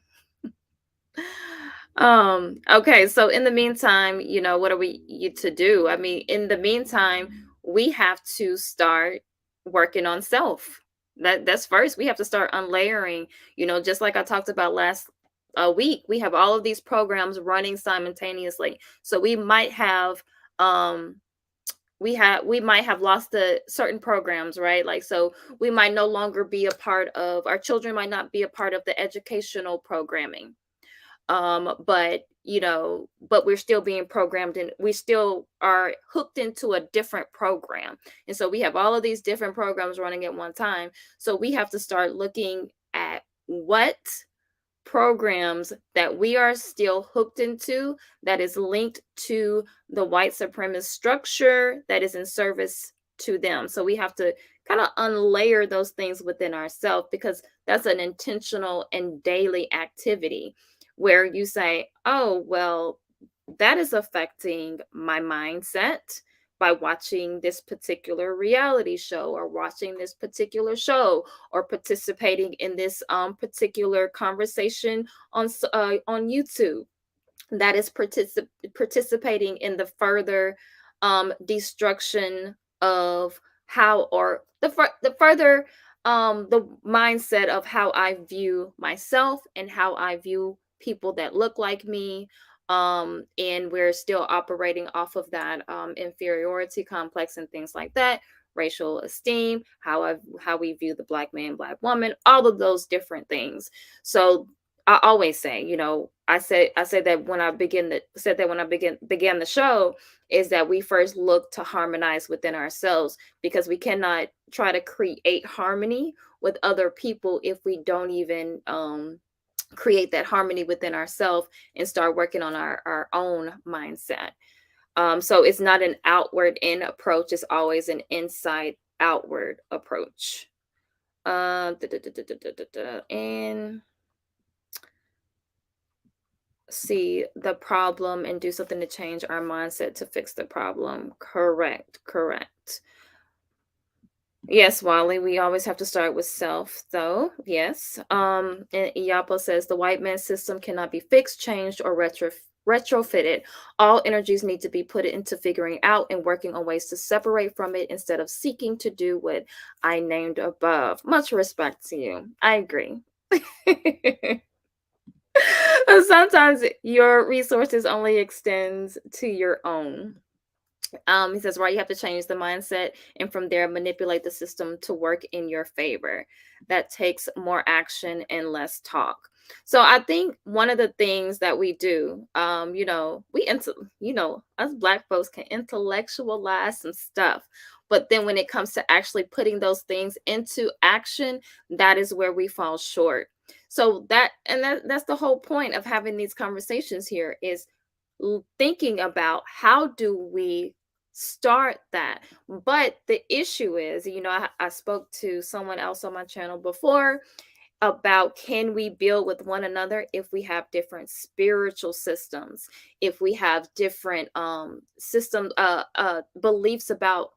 S1: Okay, so in the meantime, what are we to do? I mean, in the meantime, we have to start working on self. That's first. We have to start unlayering, just like I talked about last week. We have all of these programs running simultaneously. So we might have we might have lost the certain programs, right? Like, so we might no longer be a part of, our children might not be a part of the educational programming. But we're still being programmed, and we still are hooked into a different program. And so we have all of these different programs running at one time. So we have to start looking at what programs that we are still hooked into, that is linked to the white supremacist structure, that is in service to them. So we have to kind of unlayer those things within ourselves, because that's an intentional and daily activity where you say, oh, well, that is affecting my mindset by watching this particular reality show, or watching this particular show, or participating in this particular conversation on YouTube. That is participating in the further destruction of how, or the further the mindset of how I view myself and how I view people that look like me. And we're still operating off of that inferiority complex and things like that, racial esteem, how we view the Black man, Black woman, all of those different things. So I always say, I said that when I began the show, is that we first look to harmonize within ourselves, because we cannot try to create harmony with other people if we don't even create that harmony within ourselves and start working on our own mindset. So it's not an outward in approach, it's always an inside outward approach. And see the problem and do something to change our mindset to fix the problem. Correct. Yes, Wally, we always have to start with self, though. Yes. And Iyapo says the white man system cannot be fixed, changed, or retrofitted. All energies need to be put into figuring out and working on ways to separate from it instead of seeking to do what I named above. Much respect to you. I agree. Sometimes your resources only extends to your own. He says, right, you have to change the mindset and from there manipulate the system to work in your favor. That takes more action and less talk. So I think one of the things that we do, us Black folks can intellectualize some stuff, but then when it comes to actually putting those things into action, that is where we fall short. So that's the whole point of having these conversations here is thinking about how do we start that. But the issue is, I spoke to someone else on my channel before about can we build with one another if we have different spiritual systems, if we have different system beliefs about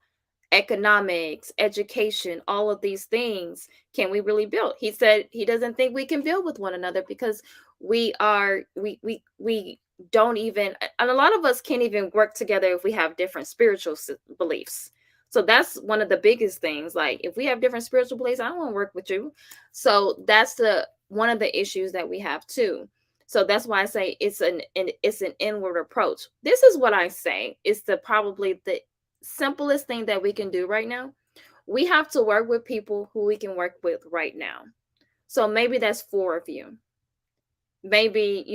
S1: economics, education, all of these things, can we really build? He said he doesn't think we can build with one another because we don't even, and a lot of us can't even work together if we have different spiritual beliefs. So that's one of the biggest things. Like if we have different spiritual beliefs, I don't want to work with you. So that's the one of the issues that we have too. So that's why I say it's an inward approach. This is what I say is probably the simplest thing that we can do right now. We have to work with people who we can work with right now. So maybe that's 4 of you. Maybe,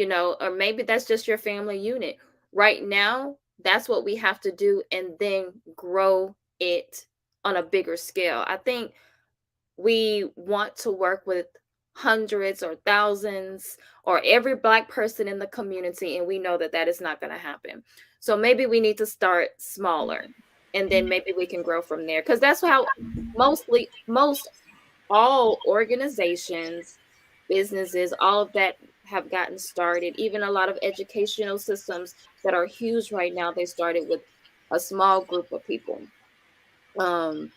S1: or maybe that's just your family unit. Right now, that's what we have to do and then grow it on a bigger scale. I think we want to work with hundreds or thousands or every Black person in the community, and we know that that is not going to happen. So maybe we need to start smaller and then maybe we can grow from there, because that's how most all organizations, businesses, all of that have gotten started. Even a lot of educational systems that are huge right now, they started with a small group of people. um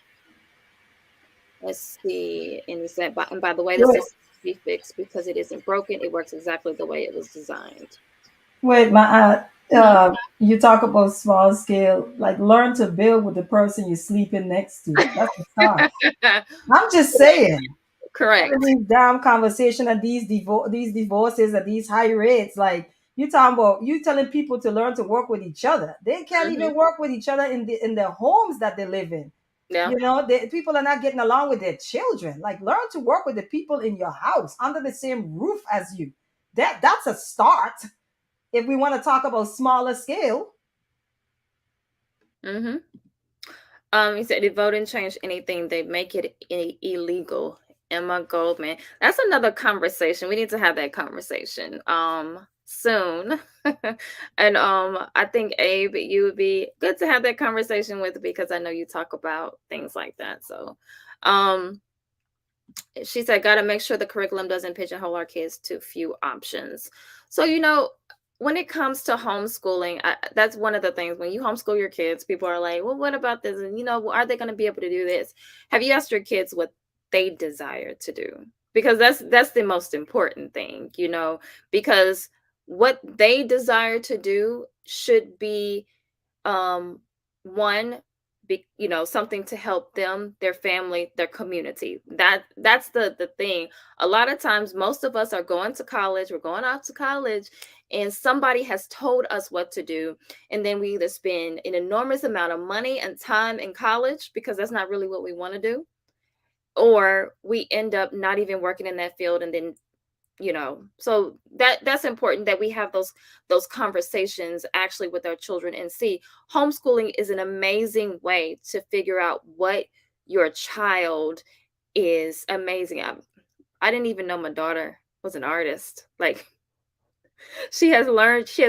S1: let's see. And he said, and by the way, the
S3: Wait,
S1: system must be fixed because it isn't broken. It works exactly the way it was designed.
S3: wait, my you talk about small scale, like learn to build with the person you're sleeping next to. That's the start. I'm just saying. Having
S1: Correct.
S3: these damn conversation and these divorces at these high rates, like you talking about, you telling people to learn to work with each other. They can't
S1: Hmm.
S3: even work with each other in their homes that they live in.
S1: Yeah.
S3: People are not getting along with their children. Like learn to work with the people in your house under the same roof as you. That's a start. If we want to talk about smaller scale,
S1: Hmm. He said, if voting change anything, they make it illegal. Emma Goldman. That's another conversation. We need to have that conversation soon. And I think Abe, you would be good to have that conversation with because I know you talk about things like that. So um she said, gotta make sure the curriculum doesn't pigeonhole our kids to few options. So, when it comes to homeschooling, that's one of the things. When you homeschool your kids, people are like, well, what about this? And, are they going to be able to do this? Have you asked your kids what they desire to do? Because that's the most important thing, because what they desire to do should be um one, something to help them, their family, their community. That's the thing. A lot of times most of us are going to college, we're going off to college, and somebody has told us what to do, and then we either spend an enormous amount of money and time in college because that's not really what we want to do, or we end up not even working in that field, and then so that's important that we have those conversations actually with our children and see homeschooling is an amazing way to figure out what your child is amazing. I didn't even know my daughter was an artist. Like she has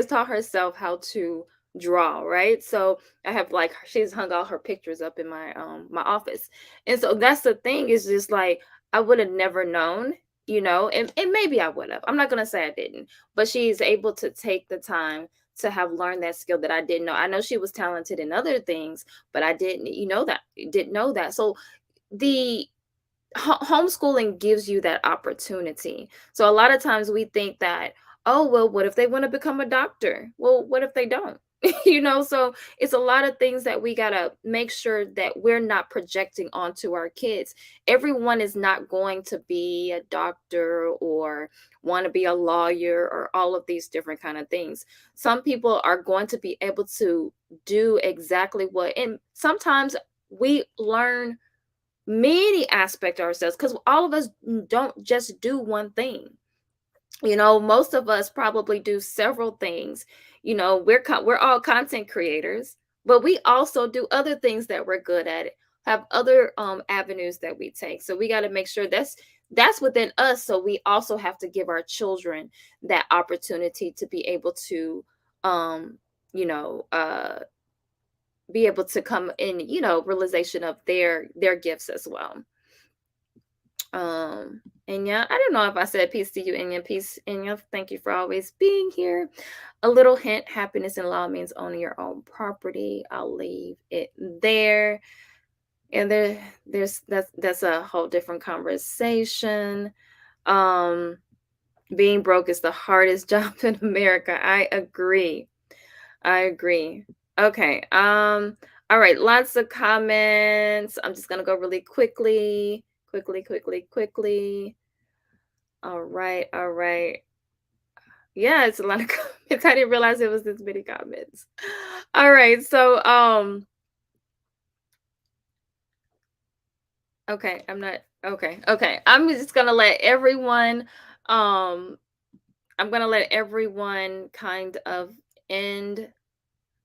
S1: taught herself how to draw, right? So I have like she's hung all her pictures up in my office. And so that's the thing, is just like I would have never known, and maybe I would have. I'm not gonna say I didn't, but she's able to take the time to have learned that skill that I didn't know. I know she was talented in other things, but I didn't know that. So the homeschooling gives you that opportunity. So a lot of times we think that, oh, well, what if they want to become a doctor? Well, what if they don't? So it's a lot of things that we got to make sure that we're not projecting onto our kids. Everyone is not going to be a doctor or want to be a lawyer or all of these different kind of things. Some people are going to be able to do exactly what, and sometimes we learn many aspects of ourselves because all of us don't just do one thing. Most of us probably do several things. We're all content creators, but we also do other things that we're good at, have other avenues that we take. So we got to make sure that's within us. So we also have to give our children that opportunity to be able to um you know be able to come in, realization of their gifts as well. And yeah, I don't know if I said peace to you, Enya. Peace, Enya. Thank you for always being here. A little hint: happiness in law means owning your own property. I'll leave it there. And that's a whole different conversation. Um, being broke is the hardest job in America. I agree. I agree. Okay. All right, lots of comments. I'm just gonna go really quickly. Quickly. All right, all right. Yeah, it's a lot of comments. I didn't realize it was this many comments. All right, so okay, I'm not okay. Um I'm gonna let everyone kind of end,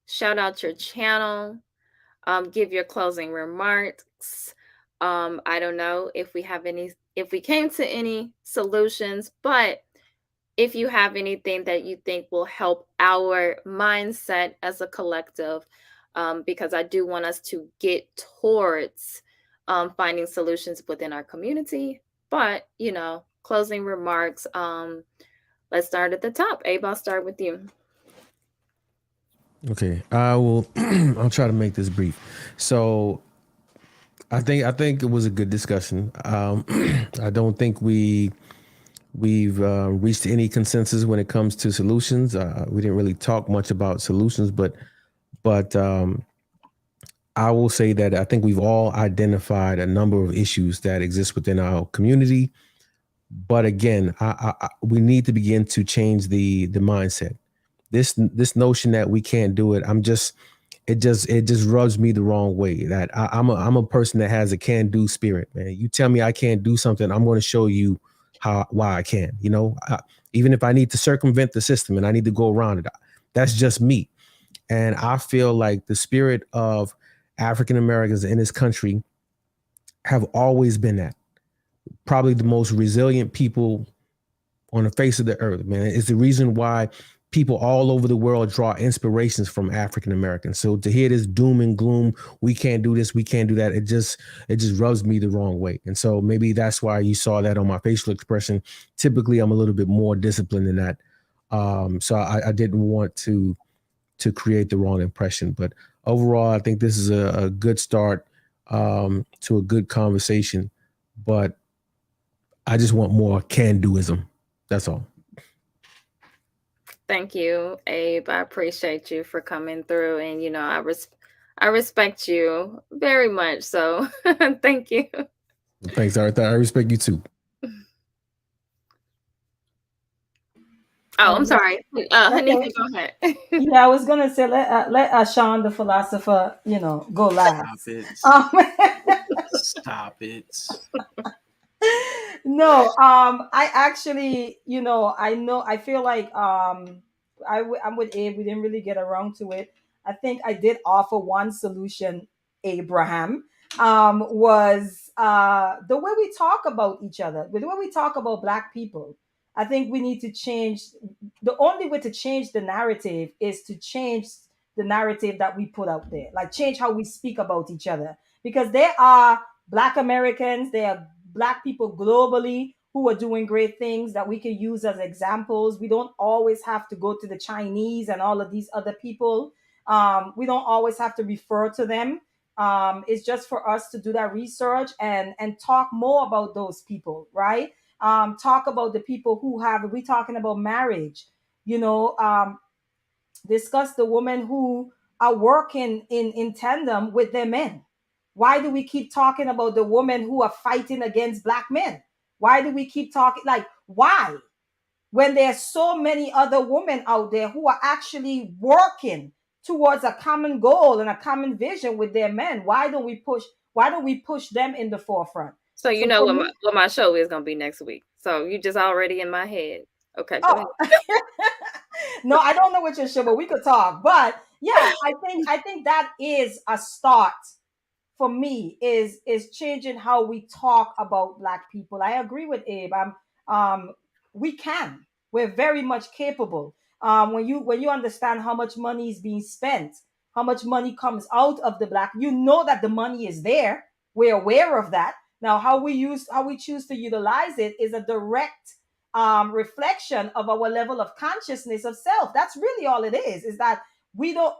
S1: shout out your channel, give your closing remarks. I don't know if we came to any solutions, but if you have anything that you think will help our mindset as a collective, because I do want us to get towards finding solutions within our community. But, closing remarks. Let's start at the top. Abe, I'll start with you.
S2: Okay, I will. I'll try to make this brief. So, I think it was a good discussion. I don't think we've reached any consensus when it comes to solutions. We didn't really talk much about solutions, but I will say that I think we've all identified a number of issues that exist within our community. But again, we need to begin to change the mindset. This notion that we can't do it, it just rubs me the wrong way. That I'm a person that has a can do spirit, man. You tell me I can't do something, I'm going to show you why I can. Even if I need to circumvent the system and I need to go around it, that's just me. And I feel like the spirit of African Americans in this country have always been that. Probably the most resilient people on the face of the earth, man. It's the reason why people all over the world draw inspirations from African Americans. So to hear this doom and gloom, we can't do this, we can't do that, it just rubs me the wrong way. And so maybe that's why you saw that on my facial expression. Typically, I'm a little bit more disciplined than that. So I didn't want to create the wrong impression. But overall, I think this is a good start to a good conversation. But I just want more can-doism. That's all.
S1: Thank you, Abe. I appreciate you for coming through, and I respect you very much. So, thank you.
S2: Thanks, Arthur. I respect you too.
S1: Oh, I'm sorry. Hanifa,
S3: Okay.
S1: go ahead.
S3: Yeah, I was gonna say let Sean the philosopher, go
S4: Stop
S3: last.
S4: it.
S3: Um,
S4: Stop it.
S3: no, I actually, I feel like I'm with Abe. We didn't really get around to it. I think I did offer one solution, Abraham, was the way we talk about each other, the way we talk about Black people. I think we need to change. The only way to change the narrative is to change the narrative that we put out there, like change how we speak about each other, because there are Black Americans, there are Black people globally who are doing great things that we can use as examples. We don't always have to go to the Chinese and all of these other people. We don't always have to refer to them. It's just for us to do that research and talk more about those people, right? talk about the people who have, we talking about marriage, you know, discuss the women who are working in tandem with their men. Why do we keep talking about the women who are fighting against black men? Why do we keep talking, like, why? When there's so many other women out there who are actually working towards a common goal and a common vision with their men, why don't we push them in the forefront?
S1: So you
S3: So
S1: know
S3: for
S1: what
S3: me,
S1: my show is gonna be next week. So you just already in my head. Okay, go
S3: oh,
S1: ahead.
S3: no, I don't know what your show, but we could talk. But yeah, I think that is a start for me, is changing how we talk about black people. I agree with Abe. Um we can. We're very much capable. When you understand how much money is being spent, how much money comes out of the black, you know that the money is there. We're aware of that. Now, how we choose to utilize it is a direct reflection of our level of consciousness of self. That's really all it is that we don't,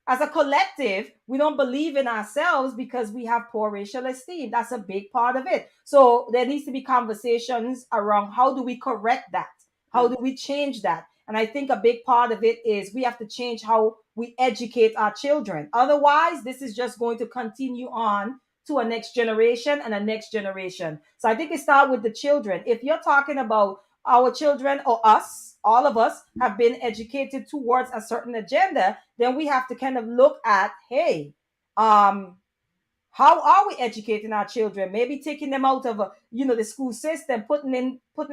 S3: as a collective, we don't believe in ourselves because we have poor racial esteem. That's a big part of it. So there needs to be conversations around how do we correct that? How do we change that? And I think a big part of it is we have to change how we educate our children. Otherwise, this is just going to continue on to a next generation and a next generation. So I think it starts with the children. If you're talking about our children or us, all of us have been educated towards a certain agenda, then we have to kind of look at, hey, um, how are we educating our children? Maybe taking them out of the school system, putting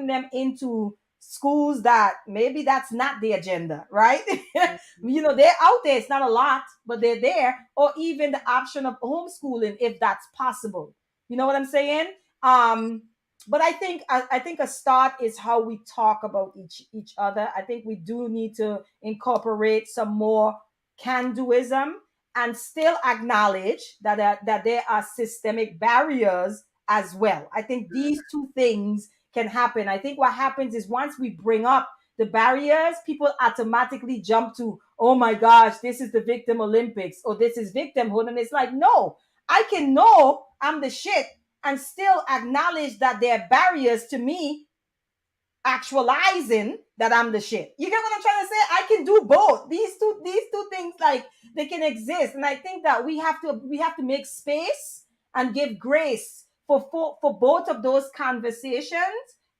S3: them into schools that maybe that's not the agenda, right? They're out there. It's not a lot, but they're there. Or even the option of homeschooling, if that's possible. You know what I'm saying? But I think a start is how we talk about each other. I think we do need to incorporate some more can-doism and still acknowledge that there are systemic barriers as well. I think these two things can happen. I think what happens is once we bring up the barriers, people automatically jump to, oh my gosh, this is the victim Olympics or this is victimhood. And it's like, no, I can know I'm the shit and still acknowledge that there are barriers to me actualizing that I'm the shit. You get what I'm trying to say? I can do both. These two things, like, they can exist. And I think that we have to make space and give grace for both of those conversations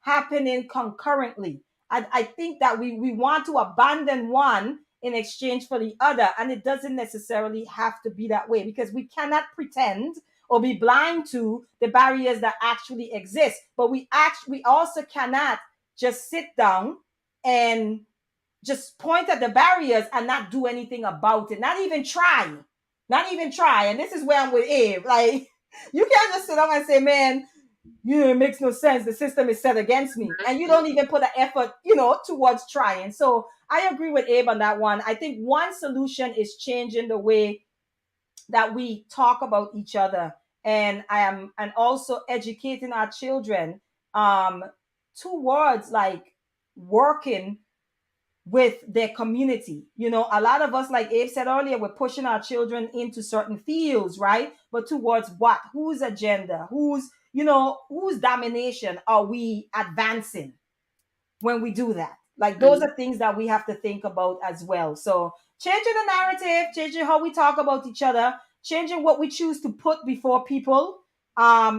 S3: happening concurrently. I think that we want to abandon one in exchange for the other, and it doesn't necessarily have to be that way, because we cannot pretend or be blind to the barriers that actually exist. But we also cannot just sit down and just point at the barriers and not do anything about it, not even try. And this is where I'm with Abe. Like, you can't just sit down and say, man, it makes no sense, the system is set against me, and you don't even put an effort towards trying. So I agree with Abe on that one. I think one solution is changing the way that we talk about each other, and also educating our children um towards, like, working with their community. A lot of us, like Abe said earlier, we're pushing our children into certain fields, right? But towards what? Whose agenda? Whose domination are we advancing when we do that? Like, those are things that we have to think about as well. So changing the narrative, changing how we talk about each other, changing what we choose to put before people,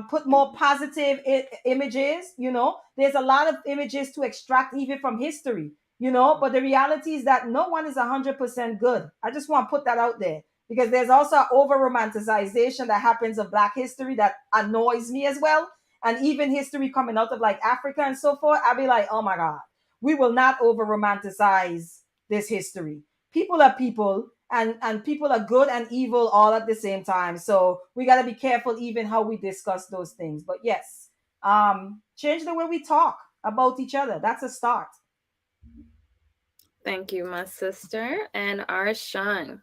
S3: put more positive images. There's a lot of images to extract even from history, but the reality is that no one is 100% good. I just want to put that out there, because there's also over romanticization that happens of black history that annoys me as well. And even history coming out of, like, Africa and so forth, I'll be like, oh my God, we will not over romanticize this history. People are people, and people are good and evil all at the same time. So we got to be careful even how we discuss those things. But yes, change the way we talk about each other. That's a start.
S1: Thank you, my sister, and our Sean.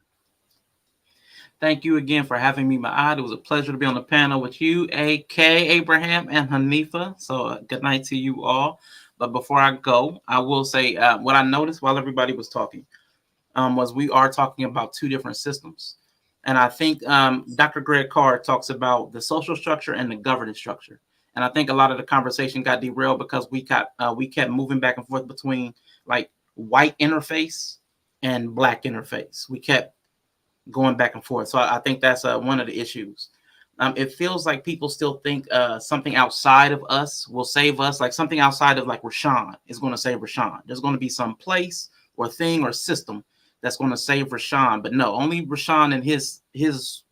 S4: Thank you again for having me, Ma'ad. It was a pleasure to be on the panel with you, AK, Abraham, and Hanifa. So good night to you all. But before I go, I will say what I noticed while everybody was talking was we are talking about two different systems. And I think Dr. Greg Carr talks about the social structure and the governance structure. And I think a lot of the conversation got derailed because we kept moving back and forth between like white interface and black interface. We kept going back and forth. So I think that's one of the issues. It feels like people still think something outside of us will save us, like something outside of like Rashawn is going to save Rashawn. There's going to be some place or thing or system that's going to save Rashawn. But no, only Rashawn and his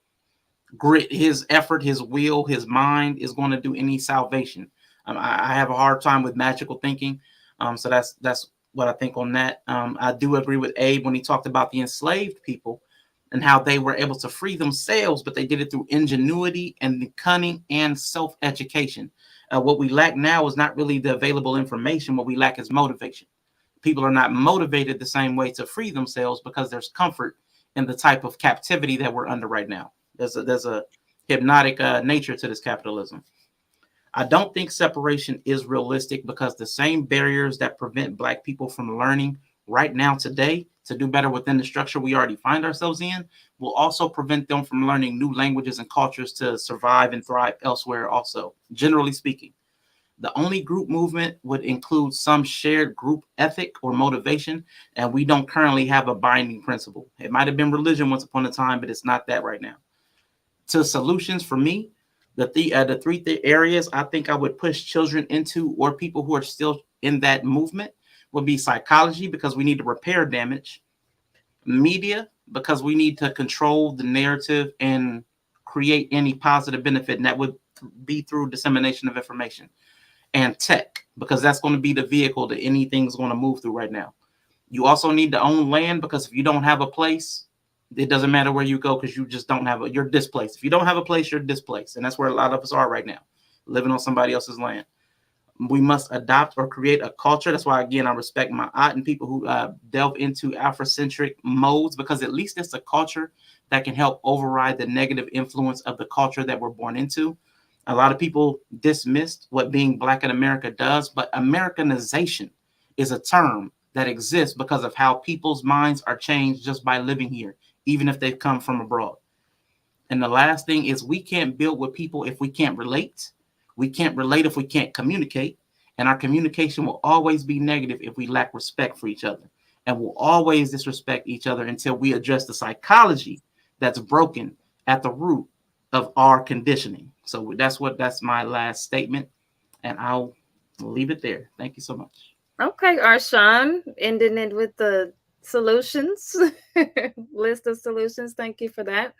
S4: grit, his effort, his will, his mind is going to do any salvation. I have a hard time with magical thinking. So that's what I think on that. I do agree with Abe when he talked about the enslaved people and how they were able to free themselves, but they did it through ingenuity and the cunning and self-education. What we lack now is not really the available information. What we lack is motivation. People are not motivated the same way to free themselves because there's comfort in the type of captivity that we're under right now. There's a hypnotic nature to this capitalism. I don't think separation is realistic because the same barriers that prevent Black people from learning right now today to do better within the structure we already find ourselves in will also prevent them from learning new languages and cultures to survive and thrive elsewhere also, generally speaking. The only group movement would include some shared group ethic or motivation, and we don't currently have a binding principle. It might have been religion once upon a time, but it's not that right now. To solutions for me, the three areas I think I would push children into, or people who are still in that movement, would be psychology, because we need to repair damage, media, because we need to control the narrative and create any positive benefit, and that would be through dissemination of information, and tech, because that's going to be the vehicle that anything's going to move through right now. You also need to own land, because if you don't have a place, it doesn't matter where you go, because you just don't have you're displaced. If you don't have a place, you're displaced. And that's where a lot of us are right now, living on somebody else's land. We must adopt or create a culture. That's why, again, I respect my aunt and people who delve into Afrocentric modes, because at least it's a culture that can help override the negative influence of the culture that we're born into. A lot of people dismissed what being Black in America does, but Americanization is a term that exists because of how people's minds are changed just by living here, even if they've come from abroad. And the last thing is, we can't build with people if we can't relate. We can't relate if we can't communicate. And our communication will always be negative if we lack respect for each other. And we'll always disrespect each other until we address the psychology that's broken at the root of our conditioning. So that's my last statement. And I'll leave it there. Thank you so much.
S1: Okay, Arshawn, ending it with the solutions list of solutions. Thank you for that.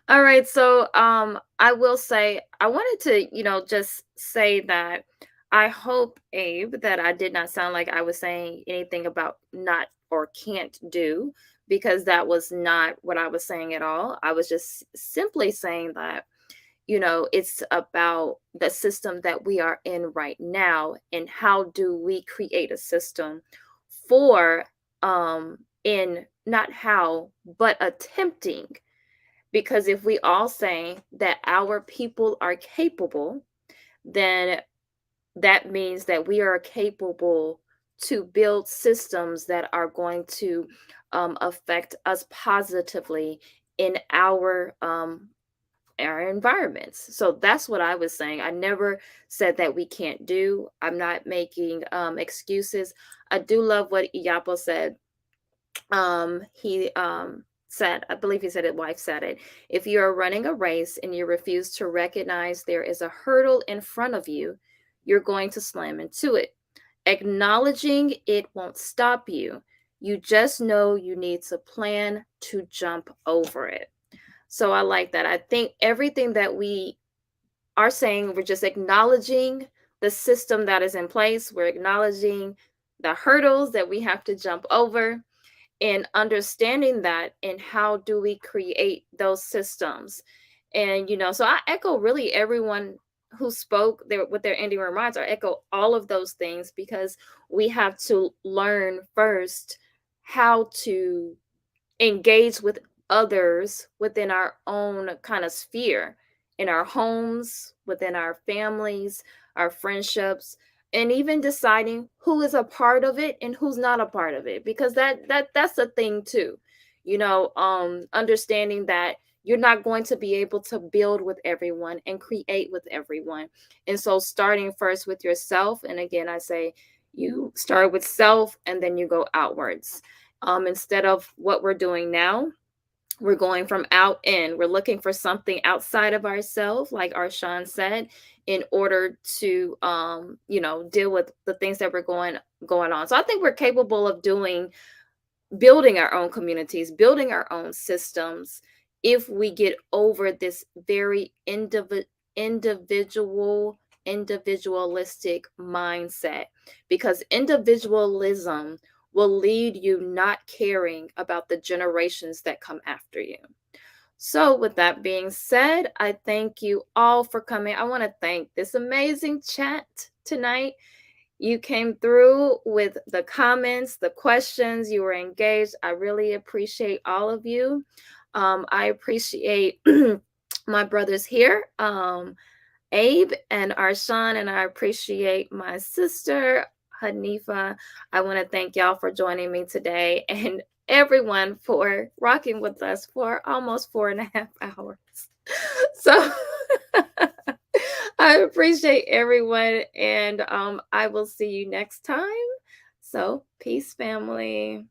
S1: All right, so I will say I wanted to, just say that I hope, Abe, that I did not sound like I was saying anything about not or can't do, because that was not what I was saying at all. I was just simply saying that it's about the system that we are in right now, and how do we create a system for in not how, but attempting. Because if we all say that our people are capable, then that means that we are capable to build systems that are going to affect us positively in our environments. So that's what I was saying. I never said that we can't do. I'm not making excuses. I do love what Iyapo said. He said, I believe he said it, wife said it. If you are running a race and you refuse to recognize there is a hurdle in front of you, you're going to slam into it. Acknowledging it won't stop you. You just know you need to plan to jump over it. So I like that. I think everything that we are saying, we're just acknowledging the system that is in place. We're acknowledging the hurdles that we have to jump over, and understanding that, and how do we create those systems. And so I echo really everyone who spoke there with their ending remarks. I echo all of those things, because we have to learn first how to engage with others within our own kind of sphere, in our homes, within our families, our friendships, and even deciding who is a part of it and who's not a part of it, because that's a thing too. Understanding that you're not going to be able to build with everyone and create with everyone. And so starting first with yourself, and again, I say you start with self and then you go outwards. Instead of what we're doing now, we're going from out in. We're looking for something outside of ourselves, like Arshawn said, in order to deal with the things that we're going on. So I think we're capable of building our own communities, building our own systems, if we get over this very individualistic mindset, because individualism will lead you not caring about the generations that come after you. So, with that being said, I thank you all for coming. I want to thank this amazing chat tonight. You came through with the comments, the questions, you were engaged. I really appreciate all of you. I appreciate my brothers here, Abe and Arshawn, and I appreciate my sister, Hanifa. I want to thank y'all for joining me today and everyone for rocking with us for almost 4.5 hours. So I appreciate everyone, and I will see you next time. So, peace, family.